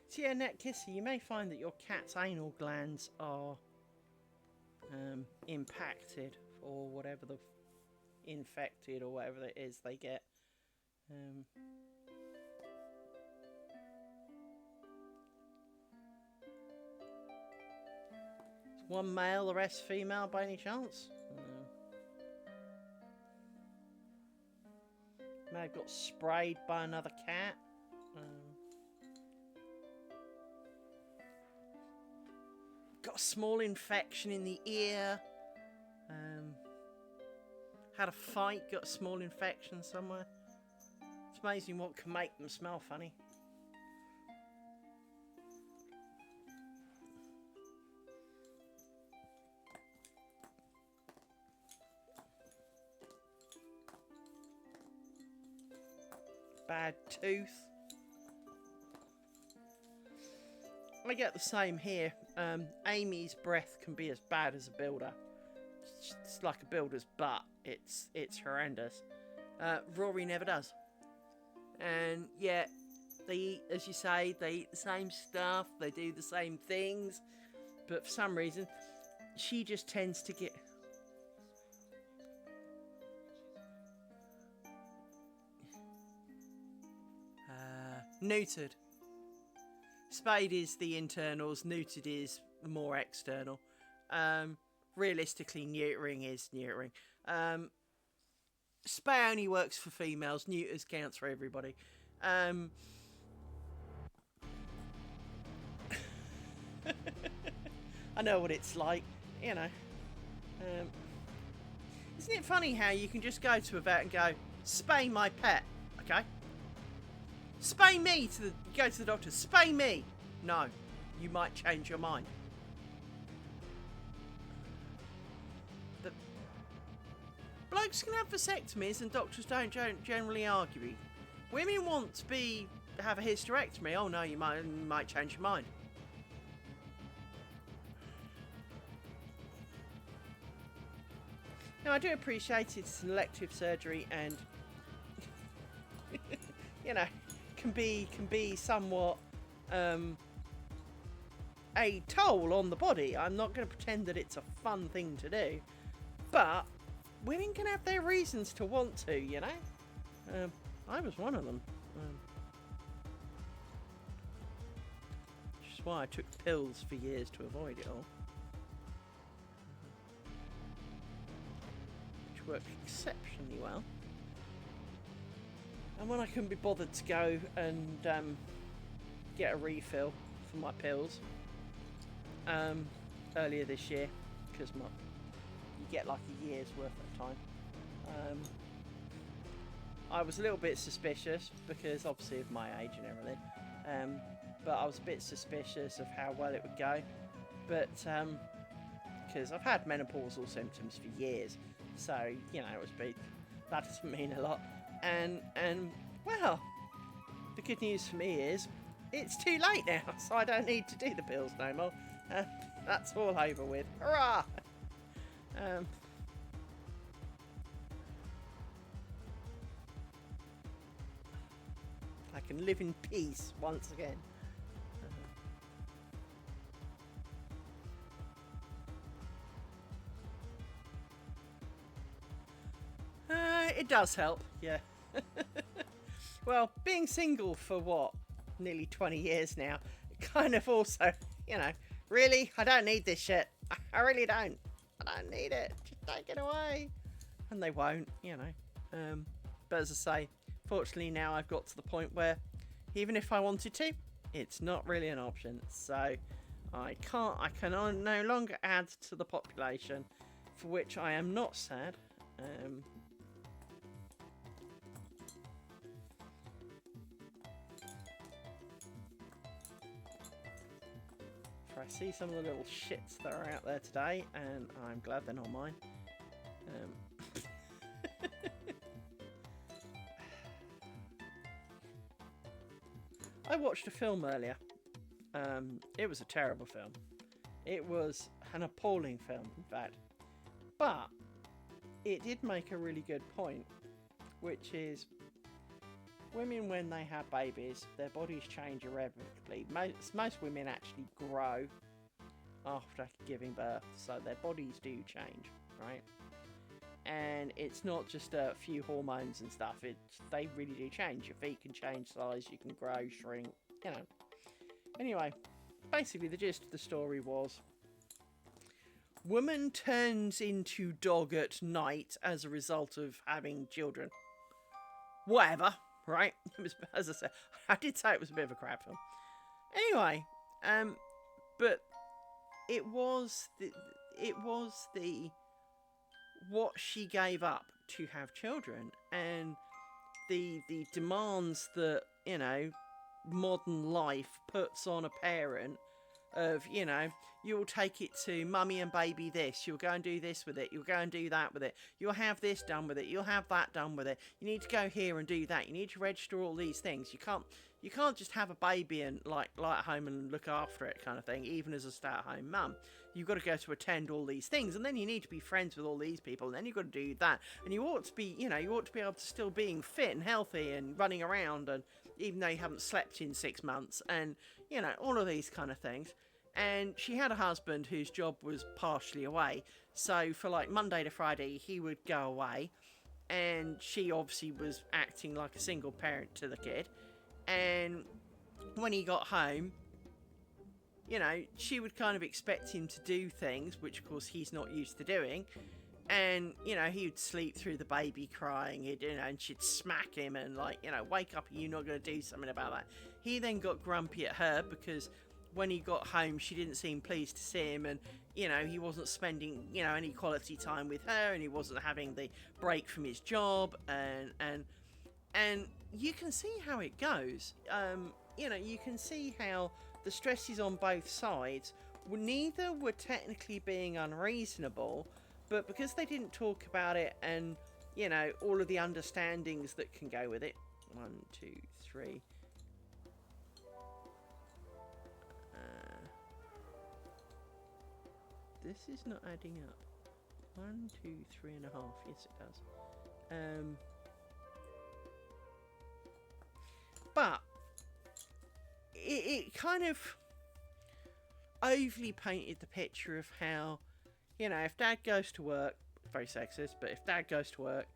So yeah, Netkissy, you may find that your cat's anal glands are impacted or whatever the infected or whatever it is they get. Is one male, the rest female by any chance? May have got sprayed by another cat. Got a small infection in the ear. Had a fight, got a small infection somewhere. It's amazing what can make them smell funny. Bad tooth. I get the same here. Amy's breath can be as bad as a builder. It's like a builder's butt. It's horrendous. Rory never does. And yeah, they eat, as you say, they eat the same stuff. They do the same things. But for some reason, she just tends to get... neutered. Spayed is the internals, neutered is more external. Realistically, neutering is neutering. Spay only works for females, neuters counts for everybody. I know what it's like, you know. Isn't it funny how you can just go to a vet and go, spay my pet, okay? Spay me go to the doctor. Spay me. No, you might change your mind. But blokes can have vasectomies and doctors don't generally argue. Women want to have a hysterectomy. Oh no, you might change your mind. Now I do appreciate it's an elective surgery and you know, can be somewhat a toll on the body. I'm not going to pretend that it's a fun thing to do, but women can have their reasons to want to, you know. I was one of them. why I took pills for years to avoid it all. Which worked exceptionally well. And when I couldn't be bothered to go and get a refill for my pills earlier this year, because you get like a year's worth of time, I was a little bit suspicious because obviously of my age and everything, but I was a bit suspicious of how well it would go, but because I've had menopausal symptoms for years, so you know that doesn't mean a lot. And well, the good news for me is it's too late now, so I don't need to do the pills no more. That's all over with. Hurrah! I can live in peace once again. It does help, yeah. Well, being single for what, nearly 20 years now, kind of also, you know, really, I don't need this shit. I really don't. I don't need it. Just take it away. And they won't, you know. But as I say, fortunately now I've got to the point where even if I wanted to, it's not really an option. So I can no longer add to the population, for which I am not sad. I see some of the little shits that are out there today, and I'm glad they're not mine. I watched a film earlier. It was a terrible film. It was an appalling film, in fact. But it did make a really good point, which is women, when they have babies, their bodies change irrevocably. Most women actually grow after giving birth, so their bodies do change, right? And it's not just a few hormones and stuff. They really do change. Your feet can change size, you can grow, shrink, you know. Anyway, basically the gist of the story was woman turns into dog at night as a result of having children. Whatever. Right? It was, as I said, I did say it was a bit of a crap film. Anyway, but it was the what she gave up to have children, and the demands that, you know, modern life puts on a parent of, you know, you'll take it to mummy and baby this, you'll go and do this with it, you'll go and do that with it, you'll have this done with it, you'll have that done with it, you need to go here and do that, you need to register all these things. You can't just have a baby and like at home and look after it kind of thing, even as a stay-at-home mum. You've got to go to attend all these things, and then you need to be friends with all these people, and then you've got to do that, and you ought to be, you know, you ought to be able to still being fit and healthy and running around, and even though you haven't slept in 6 months, and, you know, all of these kind of things. And she had a husband whose job was partially away, so for like Monday to Friday he would go away, and she obviously was acting like a single parent to the kid. And when he got home, you know, she would kind of expect him to do things, which of course he's not used to doing. And, you know, he would sleep through the baby crying, you know, and she'd smack him and, like, you know, wake up, are you not going to do something about that? He then got grumpy at her because when he got home, she didn't seem pleased to see him, and, you know, he wasn't spending, you know, any quality time with her, and he wasn't having the break from his job, and you can see how it goes. You know, you can see how the stress is on both sides. Neither were technically being unreasonable, but because they didn't talk about it, and, you know, all of the understandings that can go with it. 1, 2, 3. This is not adding up. 1, 2, 3.5. Yes, it does. But it kind of overly painted the picture of how, you know, if Dad goes to work, very sexist, but if Dad goes to work,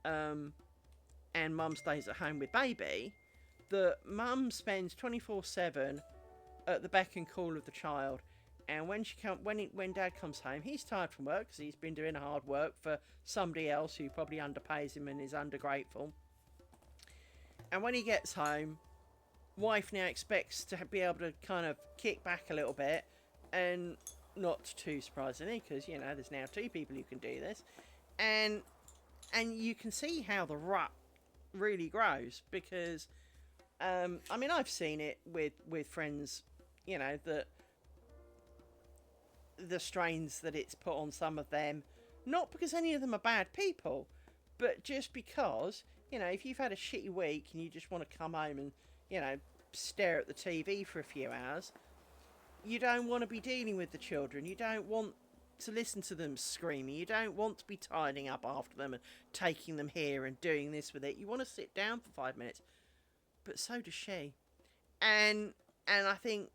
and Mum stays at home with baby, that Mum spends 24/7 at the beck and call of the child. And when Dad comes home, he's tired from work because he's been doing hard work for somebody else who probably underpays him and is undergrateful. And when he gets home, wife now expects to be able to kind of kick back a little bit, and not too surprisingly, because there's now 2 people who can do this, and you can see how the rut really grows because, I've seen it with friends, that the strains that it's put on some of them, not because any of them are bad people, but just because, if you've had a shitty week and you just want to come home and, stare at the TV for a few hours, you don't want to be dealing with the children. You don't want to listen to them screaming. You don't want to be tidying up after them and taking them here and doing this with it. You want to sit down for 5 minutes. But so does she. And I think,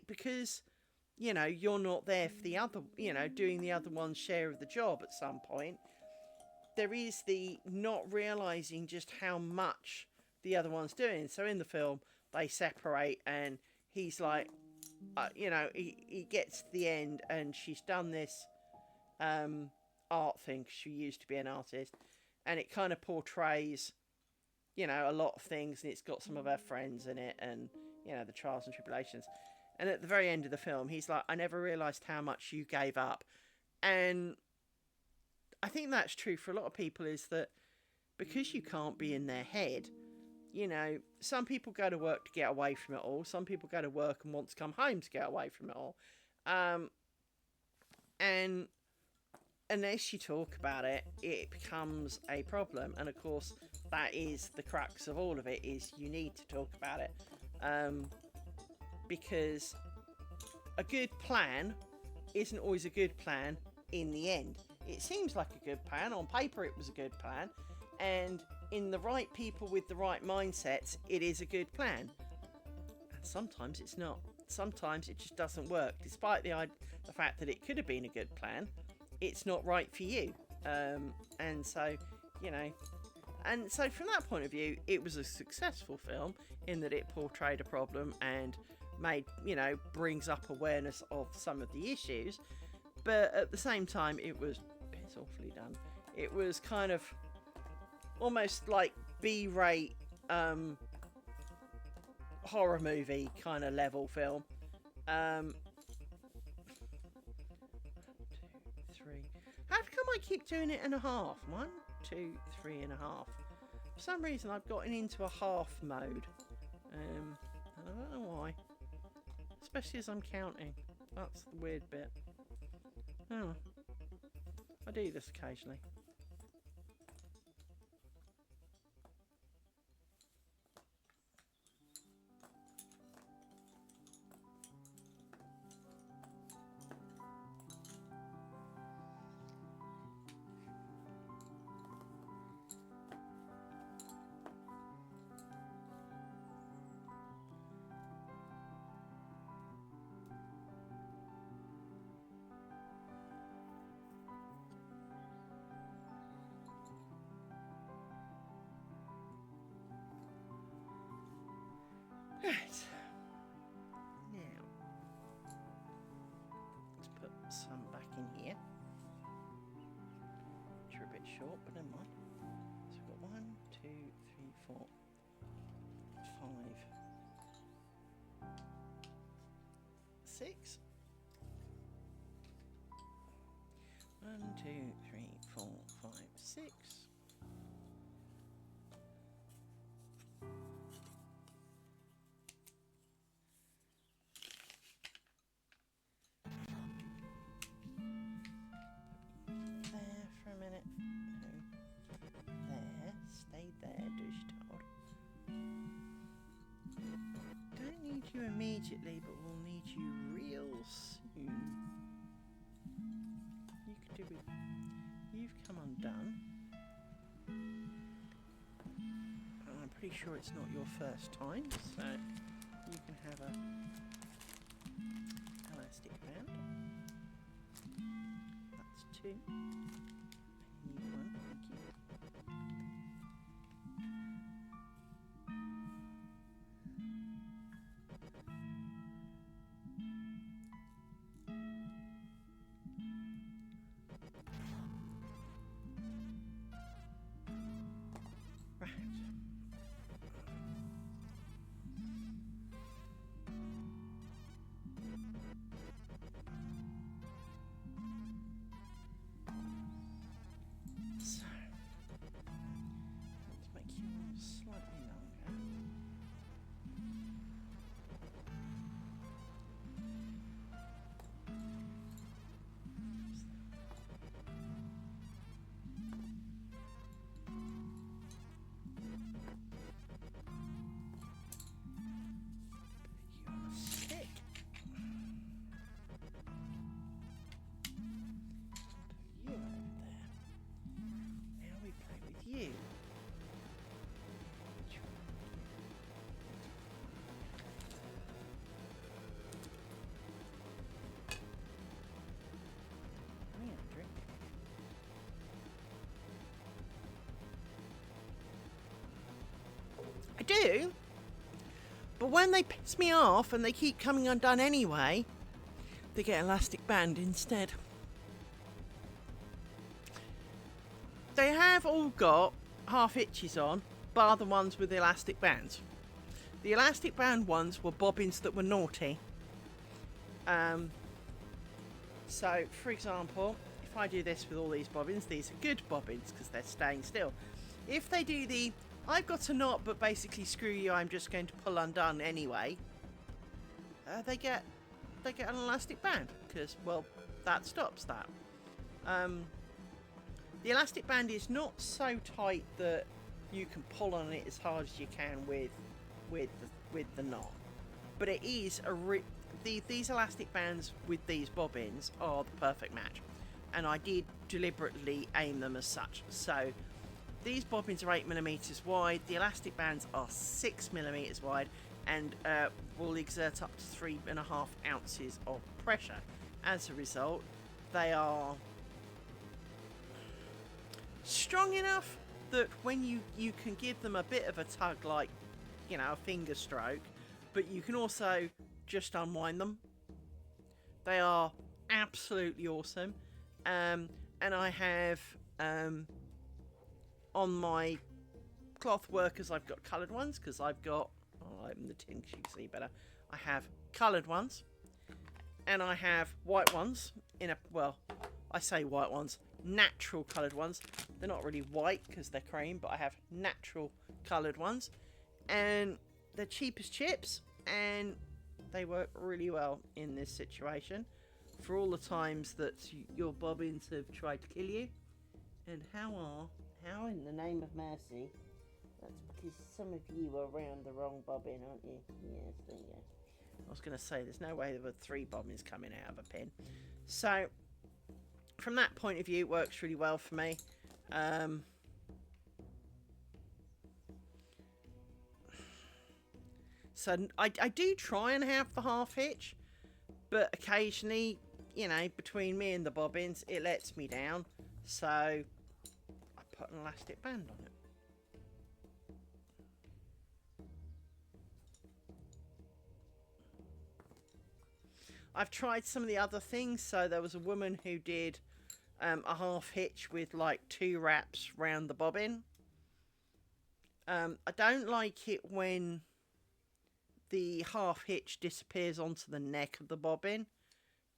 because, you're not there for the other, doing the other one's share of the job at some point, there is the not realising just how much the other one's doing. So in the film, they separate and he's like, he gets to the end and she's done this art thing. She used to be an artist, and it kind of portrays, a lot of things, and it's got some of her friends in it and, the trials and tribulations. And at the very end of the film, he's like, I never realised how much you gave up. And I think that's true for a lot of people, is that because you can't be in their head, some people go to work to get away from it all. Some people go to work and want to come home to get away from it all. And unless you talk about it, it becomes a problem. And of course, that is the crux of all of it, is you need to talk about it. Because a good plan isn't always a good plan in the end. It seems like a good plan. On paper, it was a good plan. And in the right people with the right mindsets, it is a good plan. And sometimes it's not. Sometimes it just doesn't work. Despite the fact that it could have been a good plan, it's not right for you. And so from that point of view, it was a successful film in that it portrayed a problem and brings up awareness of some of the issues. But at the same time, it's awfully done. It was kind of almost like B-rate horror movie kind of level film. 1, 2, 3. How come I keep doing it in a half? 1, 2, 3 and a half. For some reason, I've gotten into a half mode. I don't know why. Especially as I'm counting. That's the weird bit. Oh, I do this occasionally. Right. Now, let's put some back in here. Which are a bit short, but never mind. So we've got 1, 2, 3, 4, 5, 6. 1, 2, 3, 4, 5, 6. You immediately, but we'll need you real soon. You could do with. You've come undone. I'm pretty sure it's not your first time, so you can have a elastic band. That's 2. I need 1, thank you. do. But when they piss me off and they keep coming undone anyway, they get elastic band instead. They have all got half hitches on, bar the ones with the elastic bands. The elastic band ones were bobbins that were naughty. So, for example, if I do this with all these bobbins, these are good bobbins because they're staying still. If they do the, I've got a knot, but basically screw you, I'm just going to pull undone anyway, they get an elastic band because, well, that stops that. The elastic band is not so tight that you can pull on it as hard as you can with the knot, but it is these elastic bands with these bobbins are the perfect match, and I did deliberately aim them as such. So these bobbins are 8mm wide, the elastic bands are 6mm wide, and will exert up to 3.5 ounces of pressure. As a result, they are strong enough that when you can give them a bit of a tug, like, you know, a finger stroke, but you can also just unwind them. They are absolutely awesome. And I have on my cloth workers, I've got coloured ones because I've got, I'll open the tin so you can see better. I have coloured ones and I have white ones in a, well, I say white ones, natural coloured ones. They're not really white because they're cream, but I have natural coloured ones, and they're cheap as chips, and they work really well in this situation for all the times that your bobbins have tried to kill you. And how in the name of mercy, that's because some of you are around the wrong bobbin, aren't you? Yes, there you go. I was going to say, there's no way there were 3 bobbins coming out of a pin. So from that point of view, it works really well for me. So I do try and have the half hitch, but occasionally, you know, between me and the bobbins, it lets me down. So I put an elastic band on it. I've tried some of the other things. So there was a woman who did a half hitch with like 2 wraps round the bobbin. I don't like it when the half hitch disappears onto the neck of the bobbin,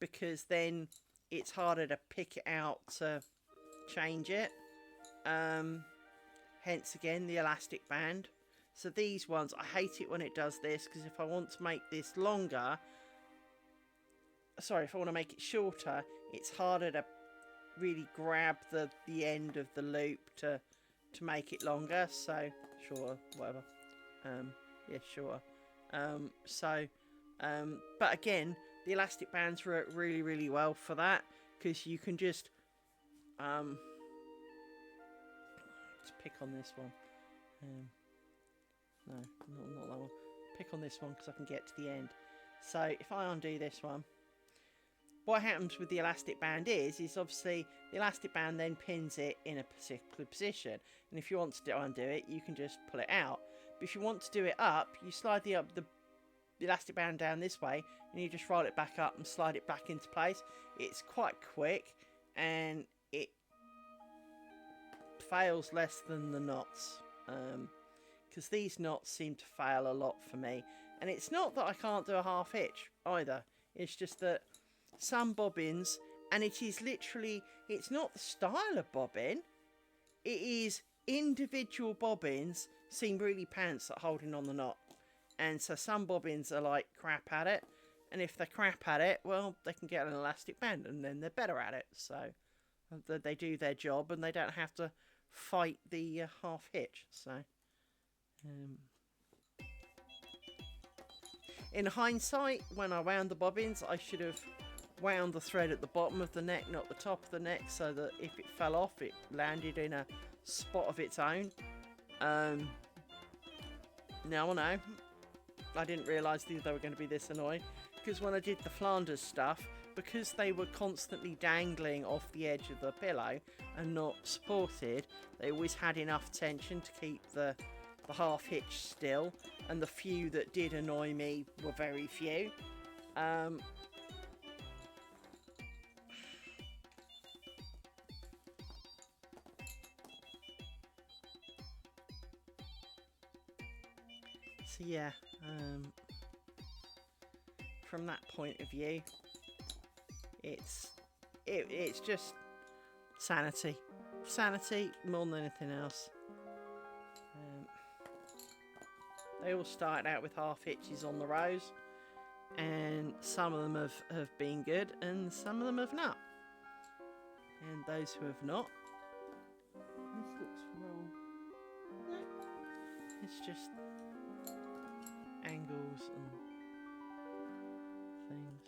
because then it's harder to pick it out to change it. Hence again the elastic band. So these ones, I hate it when it does this, because if I want to make this longer, sorry, if I want to make it shorter, it's harder to really grab the end of the loop to make it longer. So sure, whatever. Yeah, sure. But again, the elastic bands work really, really well for that, because you can just pick on this one. No, not that one. Pick on this one because I can get to the end. So if I undo this one, what happens with the elastic band is obviously the elastic band then pins it in a particular position, and if you want to undo it, you can just pull it out. But if you want to do it up, you slide the elastic band down this way, and you just roll it back up and slide it back into place. It's quite quick, and it fails less than the knots, because these knots seem to fail a lot for me. And it's not that I can't do a half hitch either, it's just that some bobbins, and it is literally, it's not the style of bobbin, it is individual bobbins seem really pants at holding on the knot. And so some bobbins are like crap at it, and if they're crap at it, well, they can get an elastic band and then they're better at it. So they do their job and they don't have to fight the half hitch. So in hindsight, when I wound the bobbins, I should have wound the thread at the bottom of the neck, not the top of the neck, so that if it fell off, it landed in a spot of its own. Now I know. I didn't realise they were going to be this annoying, because when I did the Flanders stuff, because they were constantly dangling off the edge of the pillow and not supported, they always had enough tension to keep the the half hitch still, and the few that did annoy me were very few. So yeah, from that point of view, it's just sanity more than anything else. They all started out with half hitches on the rows, and some of them have been good and some of them have not. And those who have not, this looks wrong. No, it's just angles and things.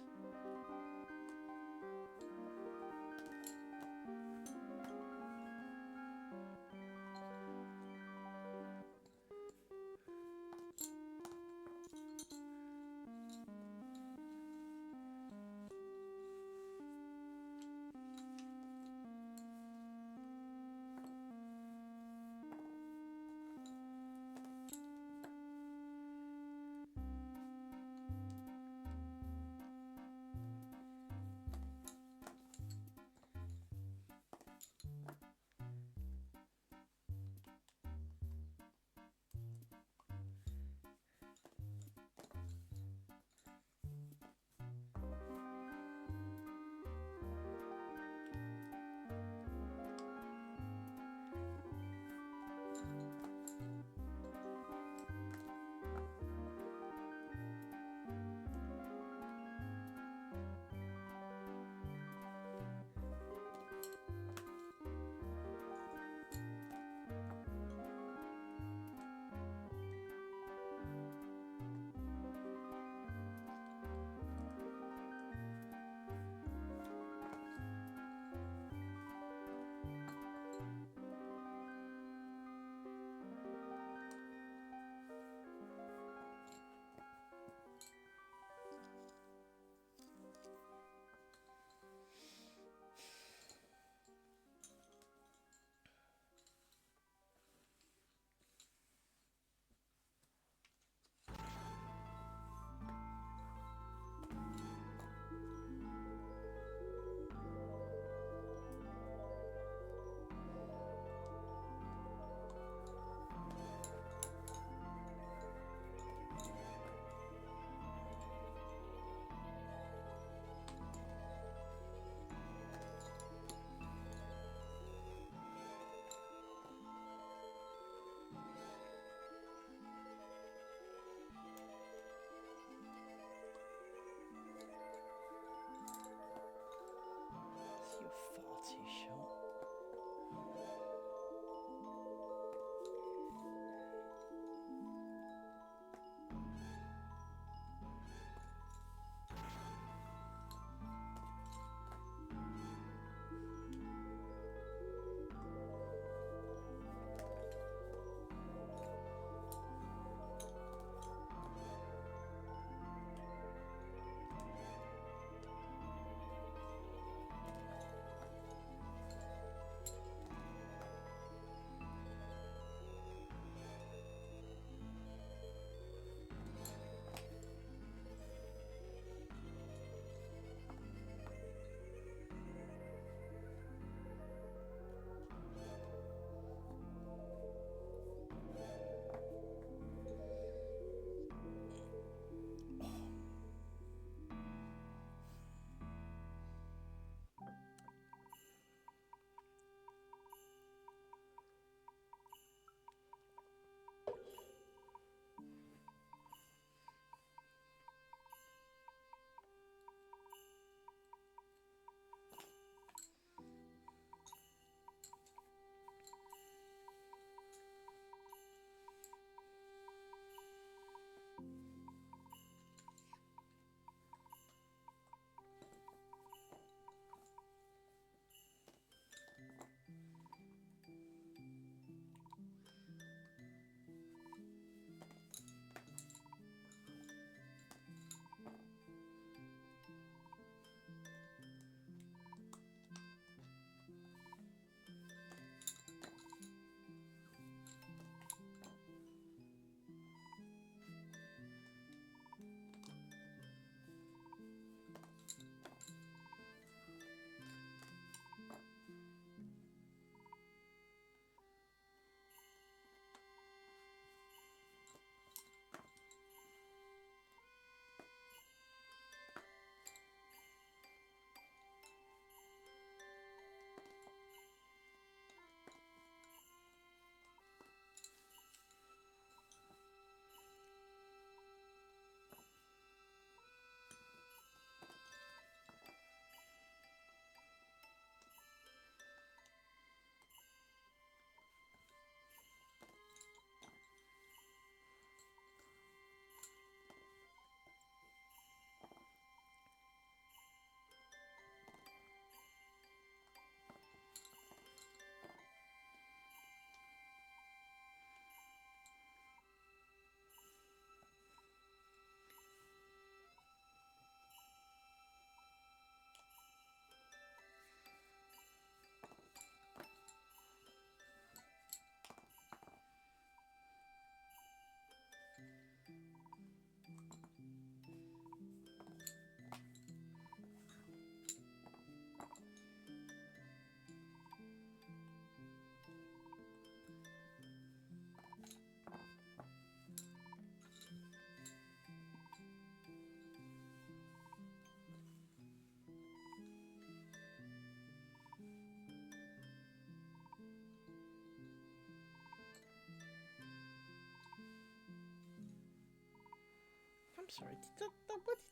sorry. What did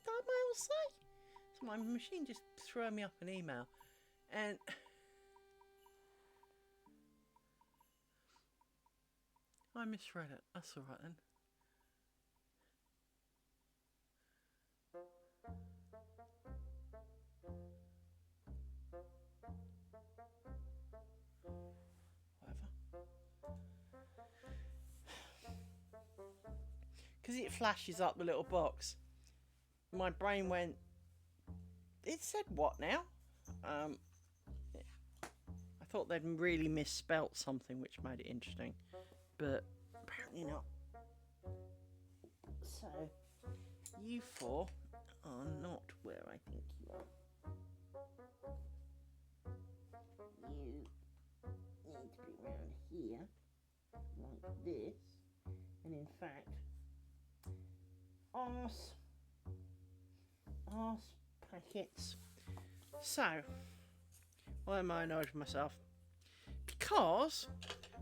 that mail say? So my machine just threw me up an email. And I misread it. That's alright then. Because it flashes up the little box, my brain went, it said what now? I thought they'd really misspelt something, which made it interesting, but apparently not. So, you four are not where I think you are. You need to be around here, like this, and in fact, arse packets. So, why am I annoyed with myself? Because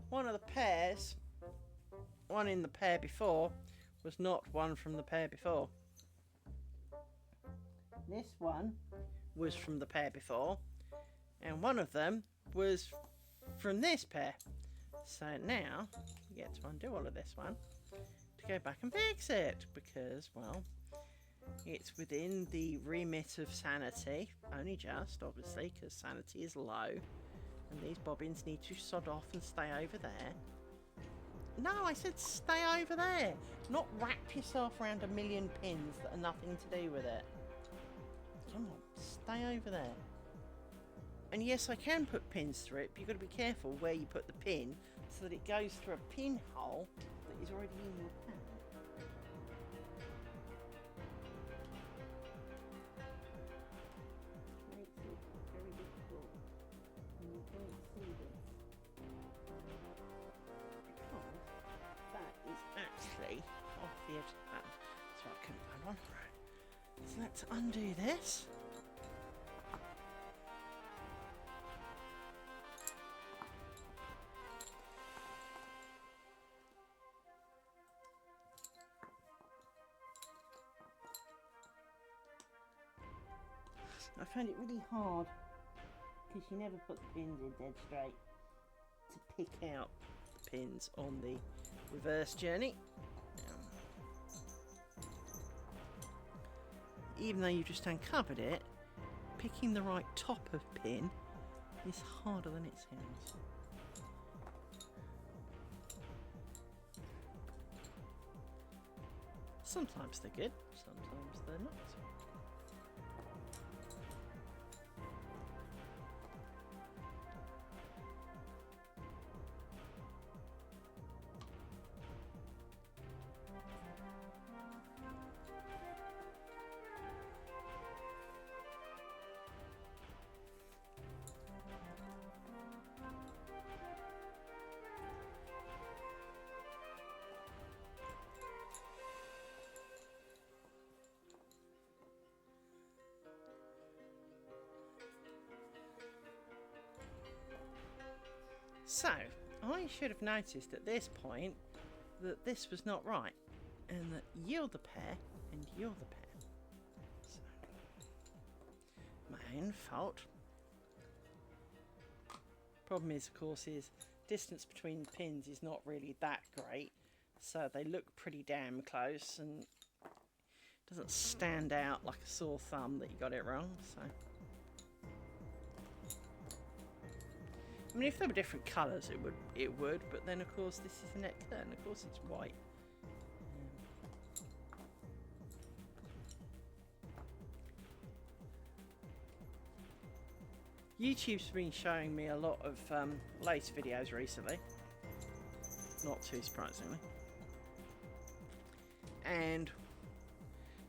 one of the pairs, one in the pair before, was not one from the pair before. This one was from the pair before, and one of them was from this pair. So now you get to undo all of this one to go back and fix it, because, well, it's within the remit of sanity, only just, obviously, because sanity is low, and these bobbins need to sod off and stay over there. No, I said stay over there, not wrap yourself around a million pins that are nothing to do with it. Come on, stay over there. And yes, I can put pins through it, but you've got to be careful where you put the pin so that it goes through a pinhole that is already in your pan. Makes it very difficult when you don't see this. Because that is actually off the edge of the pan. So I couldn't find one. Right. So let's undo this. I found it really hard because you never put the pins in dead straight to pick out the pins on the reverse journey. Even though you just uncovered it, picking the right top of pin is harder than it sounds. Sometimes they're good, sometimes they're not. So, I should have noticed at this point that this was not right, and that you're the pair, and you're the pair. So, my own fault. Problem is, of course, is distance between pins is not really that great, so they look pretty damn close, and it doesn't stand out like a sore thumb that you got it wrong, so... I mean, if they were different colours, it would, but then of course this is a net curtain, of course it's white. YouTube's been showing me a lot of lace videos recently, not too surprisingly. And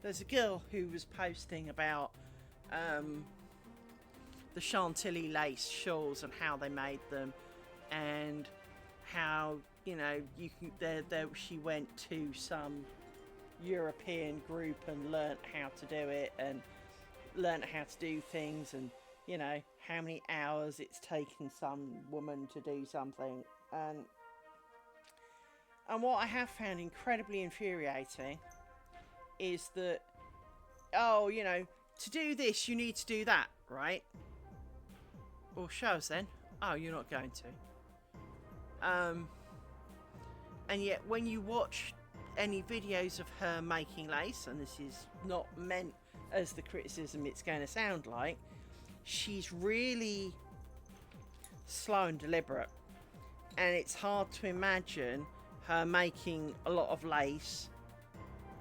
there's a girl who was posting about the Chantilly lace shawls and how they made them, and how, you know, you can, there she went to some European group and learnt how to do it, and learnt how to do things, and, you know, how many hours it's taken some woman to do something. And what I have found incredibly infuriating is that, oh, you know, to do this, you need to do that, right? Well, show us then. Oh, you're not going to. And yet, when you watch any videos of her making lace, and this is not meant as the criticism it's going to sound like, she's really slow and deliberate. And it's hard to imagine her making a lot of lace,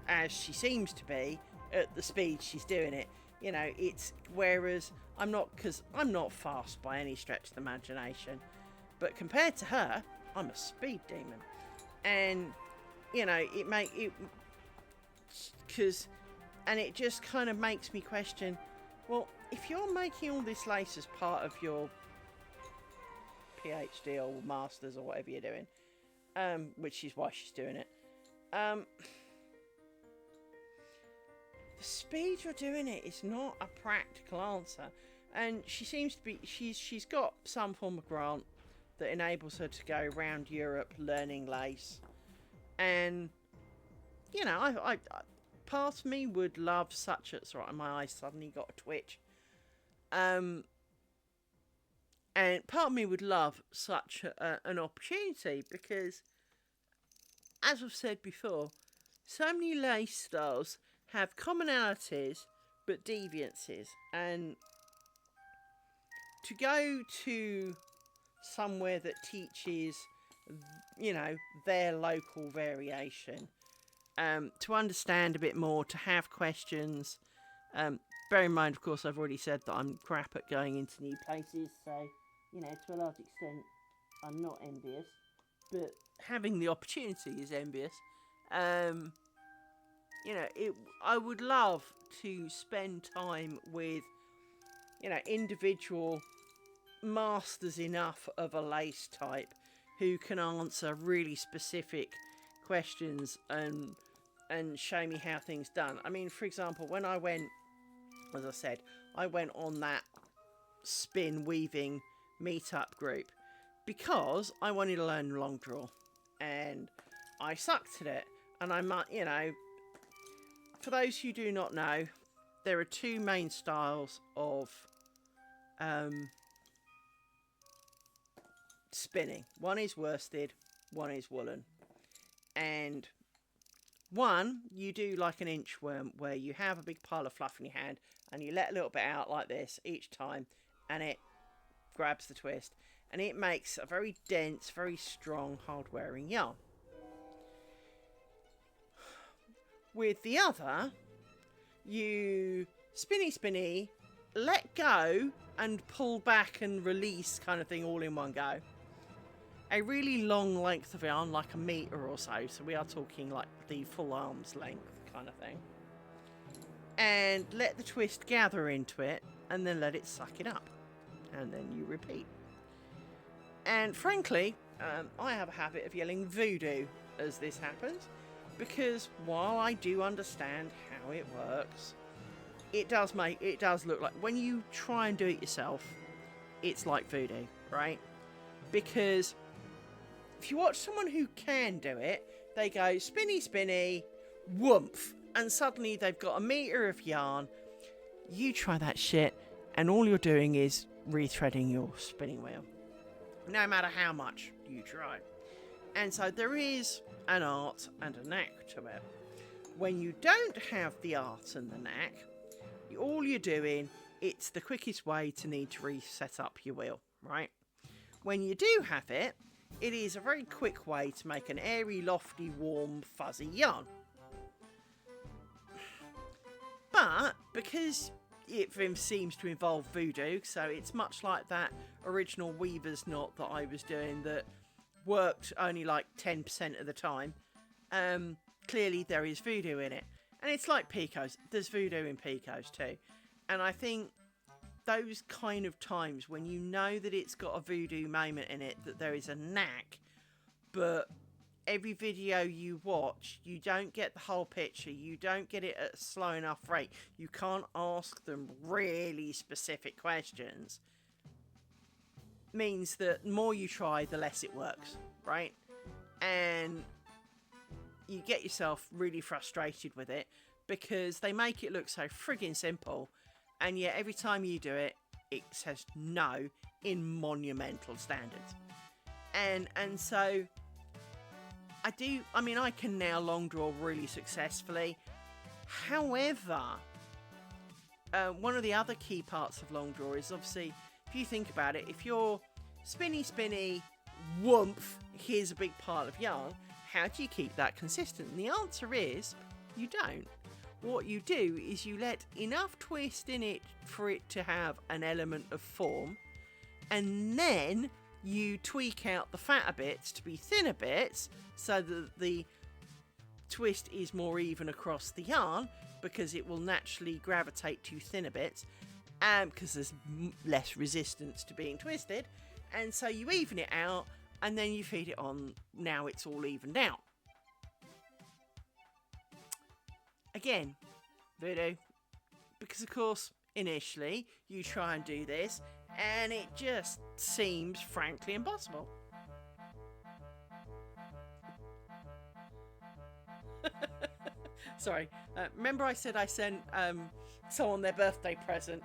as she seems to be, at the speed she's doing it. You know, it's, whereas I'm not fast by any stretch of the imagination, but compared to her, I'm a speed demon. And, you know, it just kind of makes me question, well, if you're making all this lace as part of your PhD or masters or whatever you're doing, which is why she's doing it, the speed you're doing it is not a practical answer. And she seems to be, she's got some form of grant that enables her to go around Europe learning lace. And, you know, I part of me would love such a... Sorry, my eyes suddenly got a twitch. And part of me would love such an opportunity, because, as I've said before, so many lace styles have commonalities but deviances. And to go to somewhere that teaches, you know, their local variation, to understand a bit more, to have questions. Bear in mind, of course, I've already said that I'm crap at going into new places, so, you know, to a large extent, I'm not envious, but having the opportunity is envious. You know, I would love to spend time with, you know, individual masters enough of a lace type who can answer really specific questions and show me how things done. I mean, for example, when I went, as I said, I went on that spin weaving meetup group because I wanted to learn long draw, and I sucked at it. And I might, you know, for those who do not know, there are two main styles of spinning. One is worsted, one is woolen. And one, you do like an inchworm, where you have a big pile of fluff in your hand and you let a little bit out like this each time, and it grabs the twist, and it makes a very dense, very strong, hard-wearing yarn. With the other, you spinny, let go and pull back and release kind of thing all in one go. A really long length of yarn, like a metre or so we are talking like the full arm's length kind of thing. And let the twist gather into it, and then let it suck it up. And then you repeat. And frankly, I have a habit of yelling voodoo as this happens, because while I do understand how it works, it does look like, when you try and do it yourself, it's like voodoo, right? Because if you watch someone who can do it, they go spinny, whoomph, and suddenly they've got a metre of yarn. You try that shit, and all you're doing is rethreading your spinning wheel, no matter how much you try. And so there is an art and a knack to it. When you don't have the art and the knack, all you're doing, it's the quickest way to need to reset up your wheel, right? When you do have it, it is a very quick way to make an airy, lofty, warm, fuzzy yarn. But because it seems to involve voodoo, so it's much like that original weaver's knot that I was doing that worked only like 10% of the time. Clearly there is voodoo in it. And it's like picots. There's voodoo in picots too. And I think those kind of times when you know that it's got a voodoo moment in it, that there is a knack, but every video you watch, you don't get the whole picture, you don't get it at a slow enough rate, you can't ask them really specific questions, means that the more you try, the less it works, right? And you get yourself really frustrated with it, because they make it look so friggin' simple, and yet every time you do it, it says no in monumental standards. And so I can now long draw really successfully. However, one of the other key parts of long draw is obviously, if you think about it, if you're spinny, woomph, here's a big pile of yarn, how do you keep that consistent? And the answer is, you don't. What you do is you let enough twist in it for it to have an element of form, and then you tweak out the fatter bits to be thinner bits so that the twist is more even across the yarn, because it will naturally gravitate to thinner bits, and because there's less resistance to being twisted. And so you even it out, and then you feed it on. Now it's all evened out. Again, voodoo. Because of course, initially, you try and do this, and it just seems frankly impossible. Sorry, remember I said I sent someone their birthday present?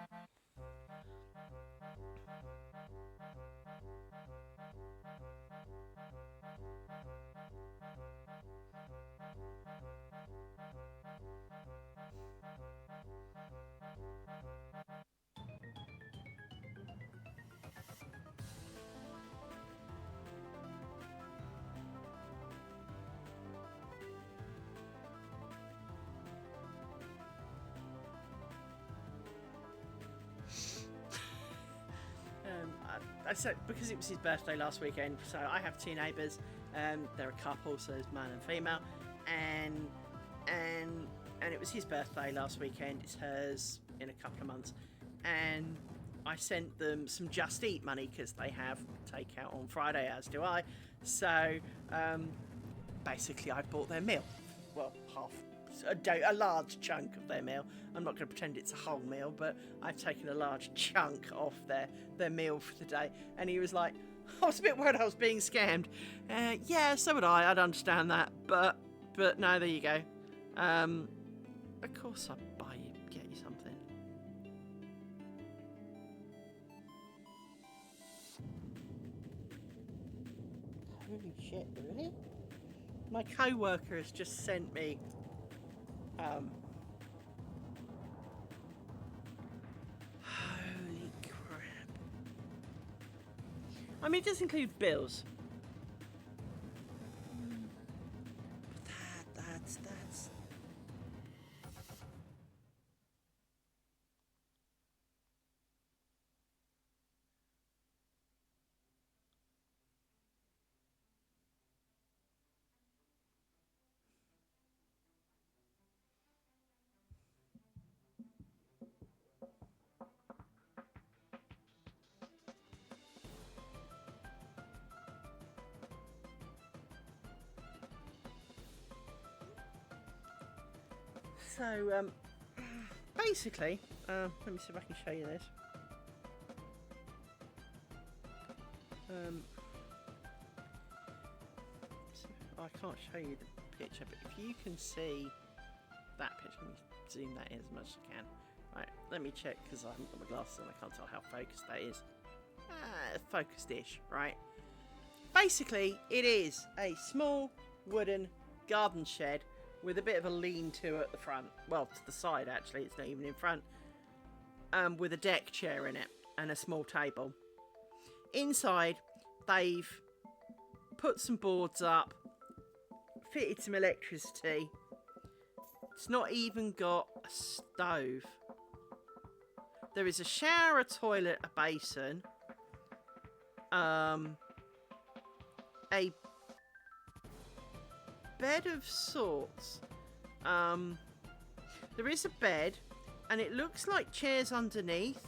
I said because it was his birthday last weekend, so I have two neighbours. They're a couple, so there's man and female, and it was his birthday last weekend. It's hers in a couple of months, and I sent them some Just Eat money because they have takeout on Friday, as do I. So basically, I bought their meal. Well, a large chunk of their meal. I'm not going to pretend it's a whole meal, but I've taken a large chunk off their meal for the day. And he was like, I was a bit worried I was being scammed. Yeah, so would I. I'd understand that. But no, there you go. Of course I'd buy you, get you something. Holy shit, really? My co-worker has just sent me holy crap. I mean, it does include bills. But that's so basically, let me see if I can show you this. I can't show you the picture, but if you can see that picture, let me zoom that in as much as I can. Right, let me check because I haven't got my glasses on. I can't tell how focused that is. Focused-ish, right? Basically, it is a small wooden garden shed with a bit of a lean-to at the front. Well, to the side, actually. It's not even in front. With a deck chair in it and a small table. Inside, they've put some boards up, fitted some electricity. It's not even got a stove. There is a shower, a toilet, a basin. A bed of sorts. There is a bed, and it looks like chairs underneath,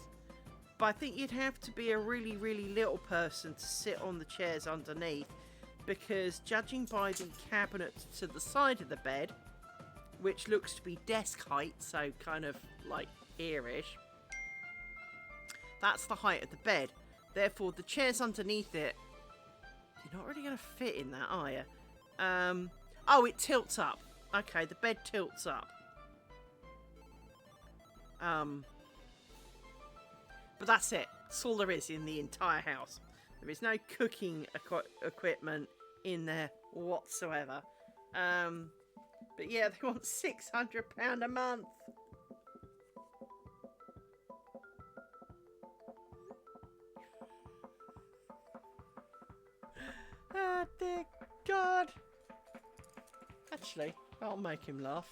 but I think you'd have to be a really, really little person to sit on the chairs underneath, because judging by the cabinet to the side of the bed, which looks to be desk height, so kind of like here-ish, that's the height of the bed. Therefore, the chairs underneath it, you're not really going to fit in that, are you? Oh, it tilts up. Okay, the bed tilts up. But that's it. That's all there is in the entire house. There is no cooking equipment in there whatsoever. But yeah, they want £600 a month. Oh dear God. Actually, I'll make him laugh.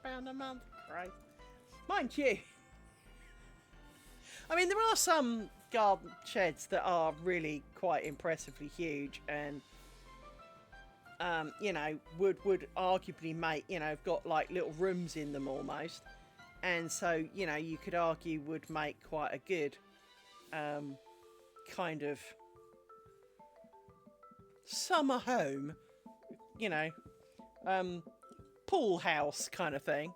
£600 a month, Christ. Mind you, I mean, there are some garden sheds that are really quite impressively huge and, you know, would arguably make, you know, have got like little rooms in them almost. And so, you know, you could argue would make quite a good kind of summer home, you know, pool house kind of thing.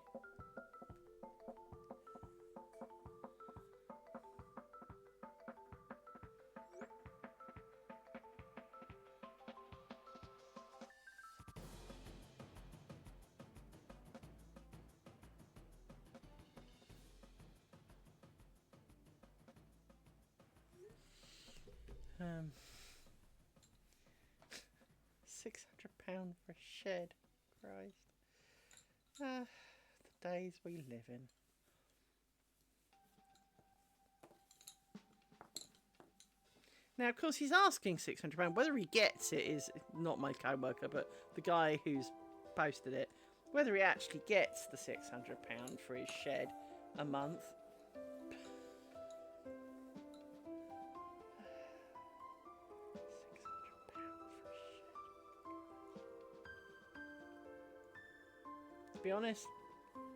£600 for a shed, Christ. The days we live in. Now, of course, he's asking £600. Whether he gets it is not my co-worker, but the guy who's posted it. Whether he actually gets the £600 for his shed a month. To be honest,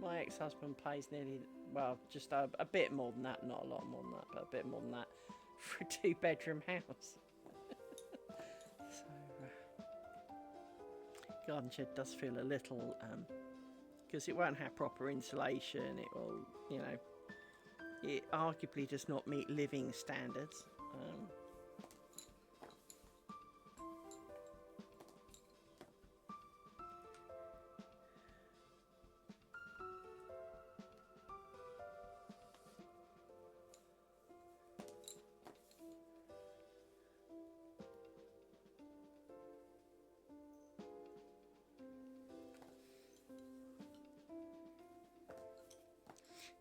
my ex-husband pays nearly, well, just a bit more than that, not a lot more than that, but a bit more than that for a 2-bedroom house. So, garden shed does feel a little, because it won't have proper insulation, it will, you know, it arguably does not meet living standards.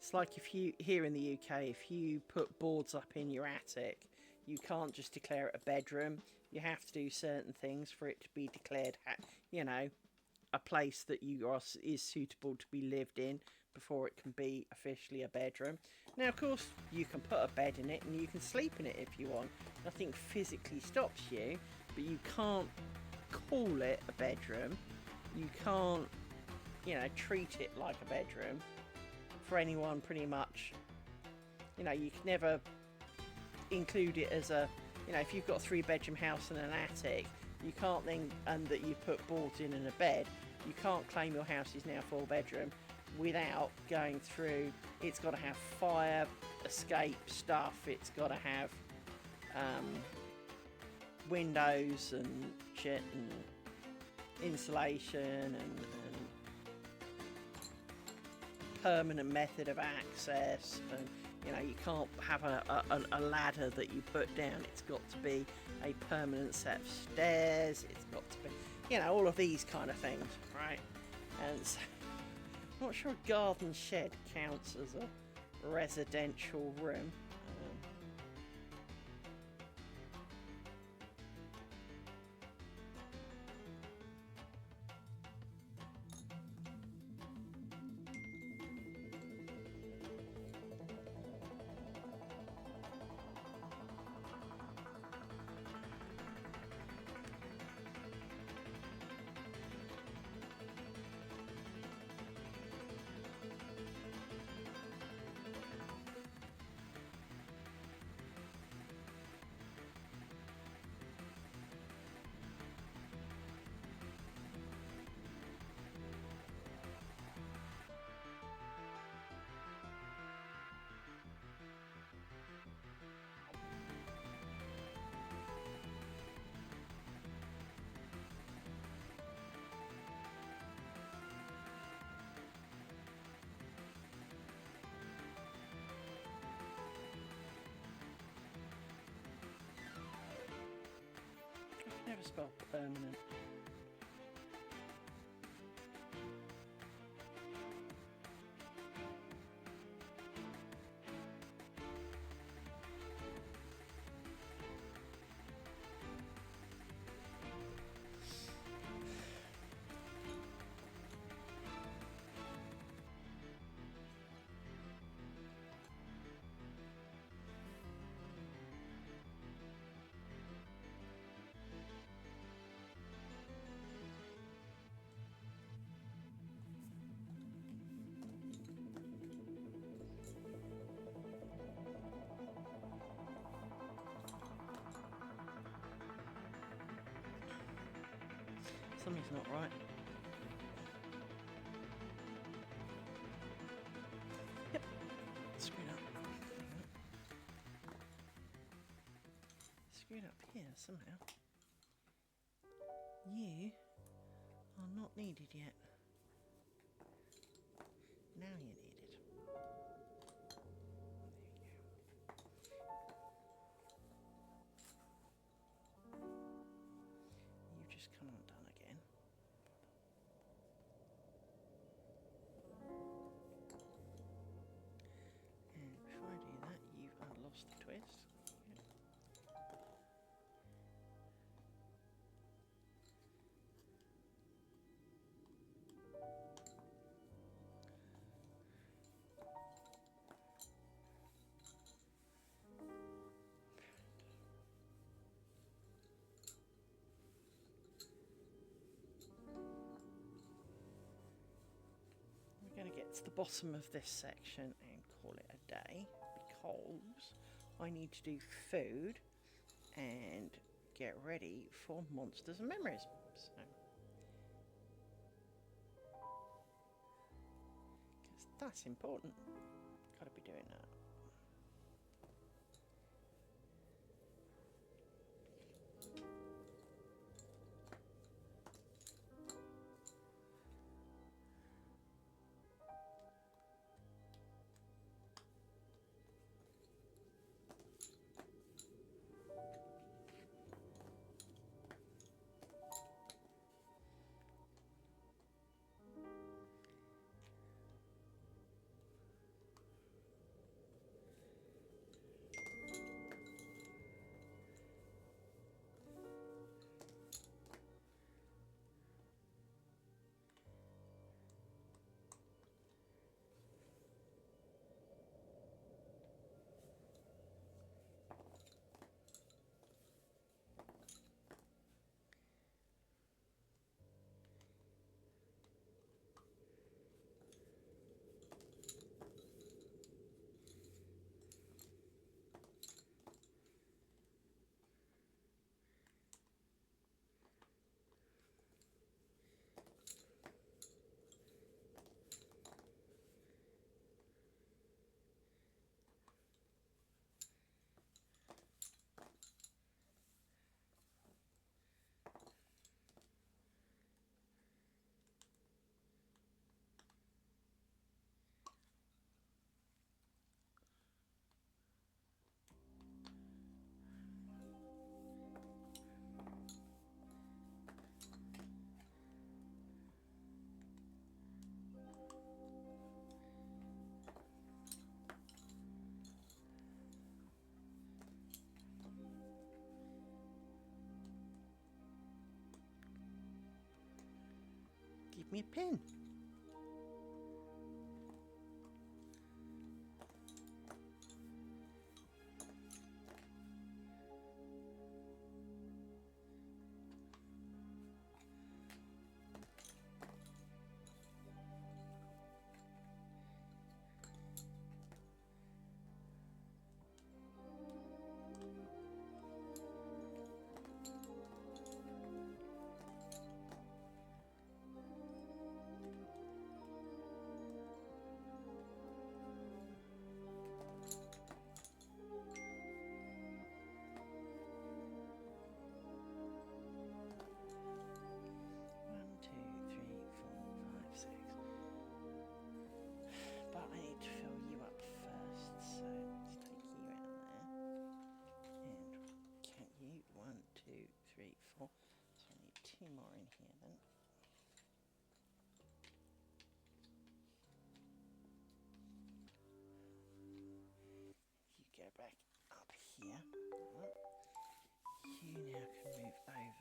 It's like if you, here in the UK, if you put boards up in your attic, you can't just declare it a bedroom. You have to do certain things for it to be declared, you know, a place that is suitable to be lived in before it can be officially a bedroom. Now, of course, you can put a bed in it and you can sleep in it if you want. Nothing physically stops you, but you can't call it a bedroom. You can't, you know, treat it like a bedroom. For anyone, pretty much, you know, you can never include it as a, you know, if you've got a 3-bedroom house and an attic, you can't then, and that you put boards in and a bed, you can't claim your house is now 4-bedroom without going through, it's got to have fire escape stuff, it's got to have windows and shit and insulation and permanent method of access, and you know, you can't have a ladder that you put down. It's got to be a permanent set of stairs, it's got to be, you know, all of these kind of things, right? And so, I'm not sure a garden shed counts as a residential room. Never spell permanent. Something's not right. Yep, screwed up. Screwed up here somehow. You are not needed yet. Now you're needed. You've just come undone again. And before I do that, you've lost the twist. We're going to get to the bottom of this section and call it a day, because I need to do food and get ready for monsters and memories. So, because that's important. Gotta be doing that. Give me a pin.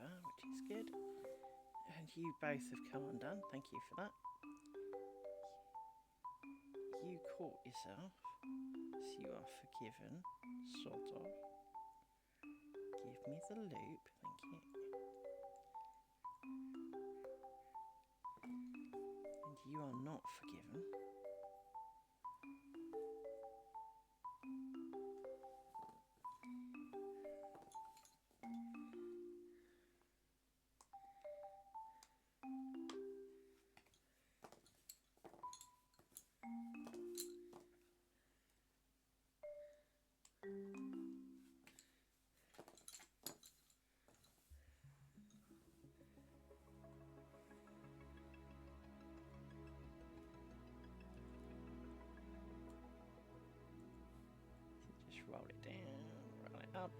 over, which is good. And you both have come undone. Thank you for that. You caught yourself, so you are forgiven, sort of. Give me the loop, thank you. And you are not forgiven. Just roll it down, roll it up.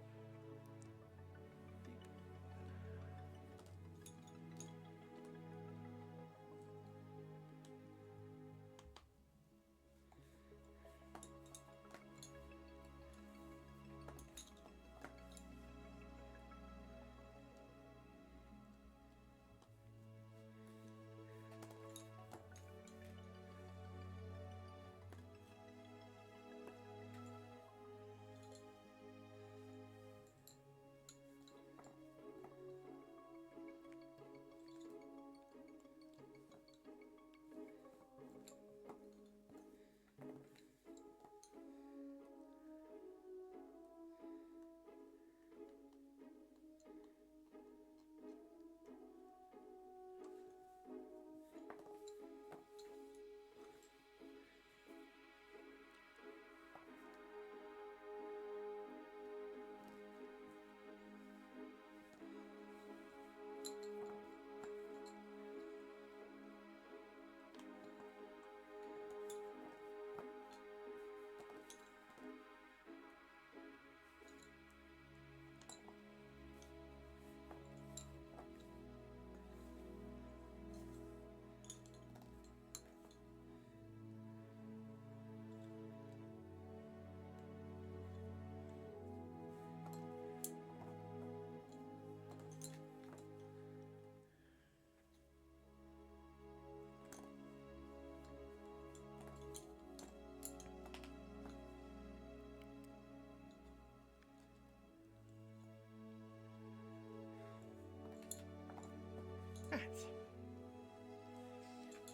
Right.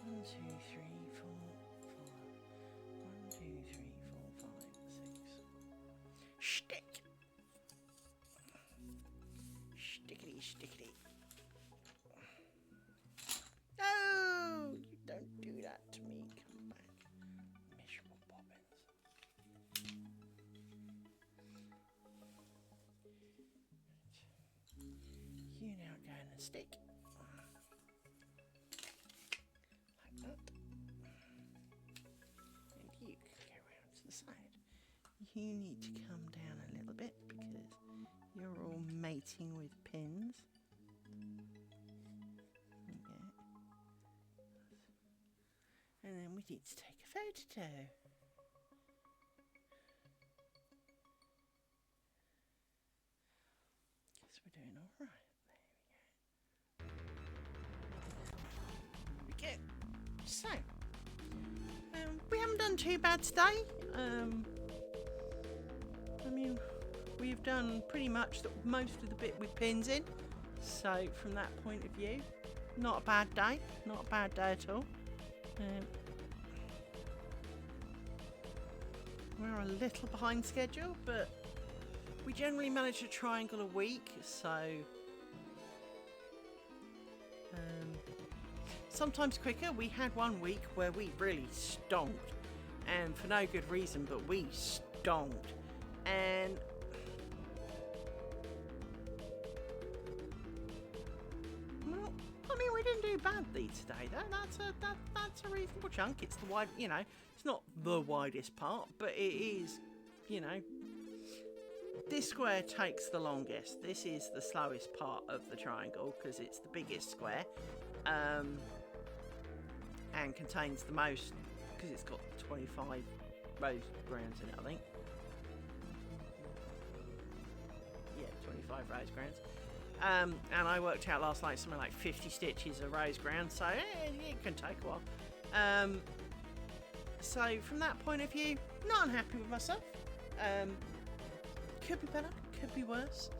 1, 2, 3, 4, 5. 1, 2, 3, 4, 5, 6. Stick! Stickity, stickity. No! You don't do that to me. Come back. Miserable bobbins. You now go in the stick. You need to come down a little bit because you're all mating with pins. Okay. And then we need to take a photo. Guess we're doing all right. There we go. So, we haven't done too bad today. I mean, we've done pretty much most of the bit with pins in. So, from that point of view, not a bad day. Not a bad day at all. We're a little behind schedule, but we generally manage a triangle a week. So, sometimes quicker. We had one week where we really stonked. And for no good reason, but we stonked. And well, I mean, we didn't do badly today. That's a reasonable chunk. It's the wide, it's not the widest part, but it is, this square takes the longest. This is the slowest part of the triangle because it's the biggest square, and contains the most because it's got 25 rose grounds in it, I think. Yeah, 25 rose grounds. And I worked out last night something like 50 stitches of rose ground, so it can take a while. So from that point of view, not unhappy with myself. Could be better, could be worse.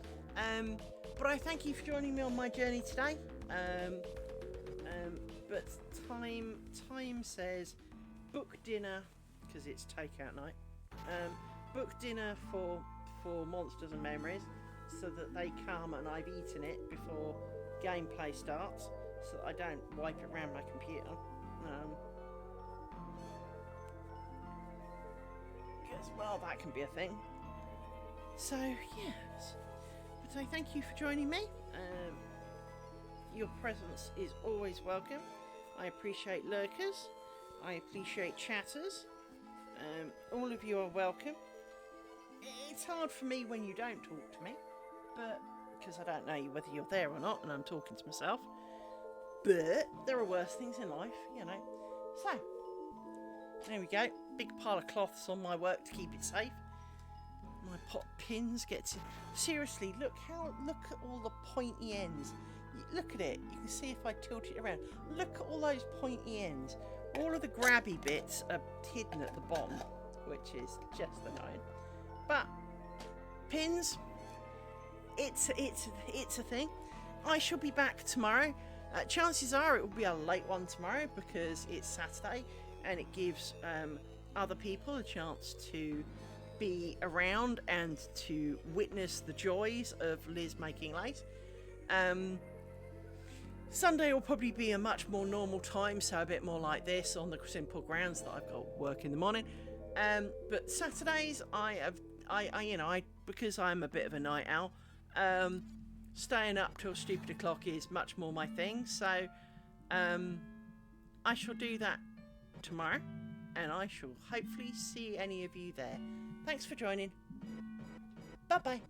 But I thank you for joining me on my journey today. But time says book dinner, because it's takeout night. Book dinner for Monsters and Memories, so that they come and I've eaten it before gameplay starts, so that I don't wipe it around my computer. Because, well, that can be a thing. So, yes. But I thank you for joining me. Your presence is always welcome. I appreciate lurkers. I appreciate chatters. All of you are welcome. It's hard for me when you don't talk to me, but because I don't know whether you're there or not, and I'm talking to myself. But there are worse things in life, you know. So, there we go. Big pile of cloths on my work to keep it safe. My pot pins get to... Seriously, look at all the pointy ends. Look at it. You can see if I tilt it around. Look at all those pointy ends. All of the grabby bits are hidden at the bottom, which is just annoying. But pins, it's a thing. I shall be back tomorrow. Chances are it will be a late one tomorrow because it's Saturday and it gives other people a chance to be around and to witness the joys of Liz making lace. Sunday will probably be a much more normal time, so a bit more like this on the simple grounds that I've got work in the morning. But Saturdays, because I'm a bit of a night owl, staying up till stupid o'clock is much more my thing. So I shall do that tomorrow, and I shall hopefully see any of you there. Thanks for joining. Bye bye.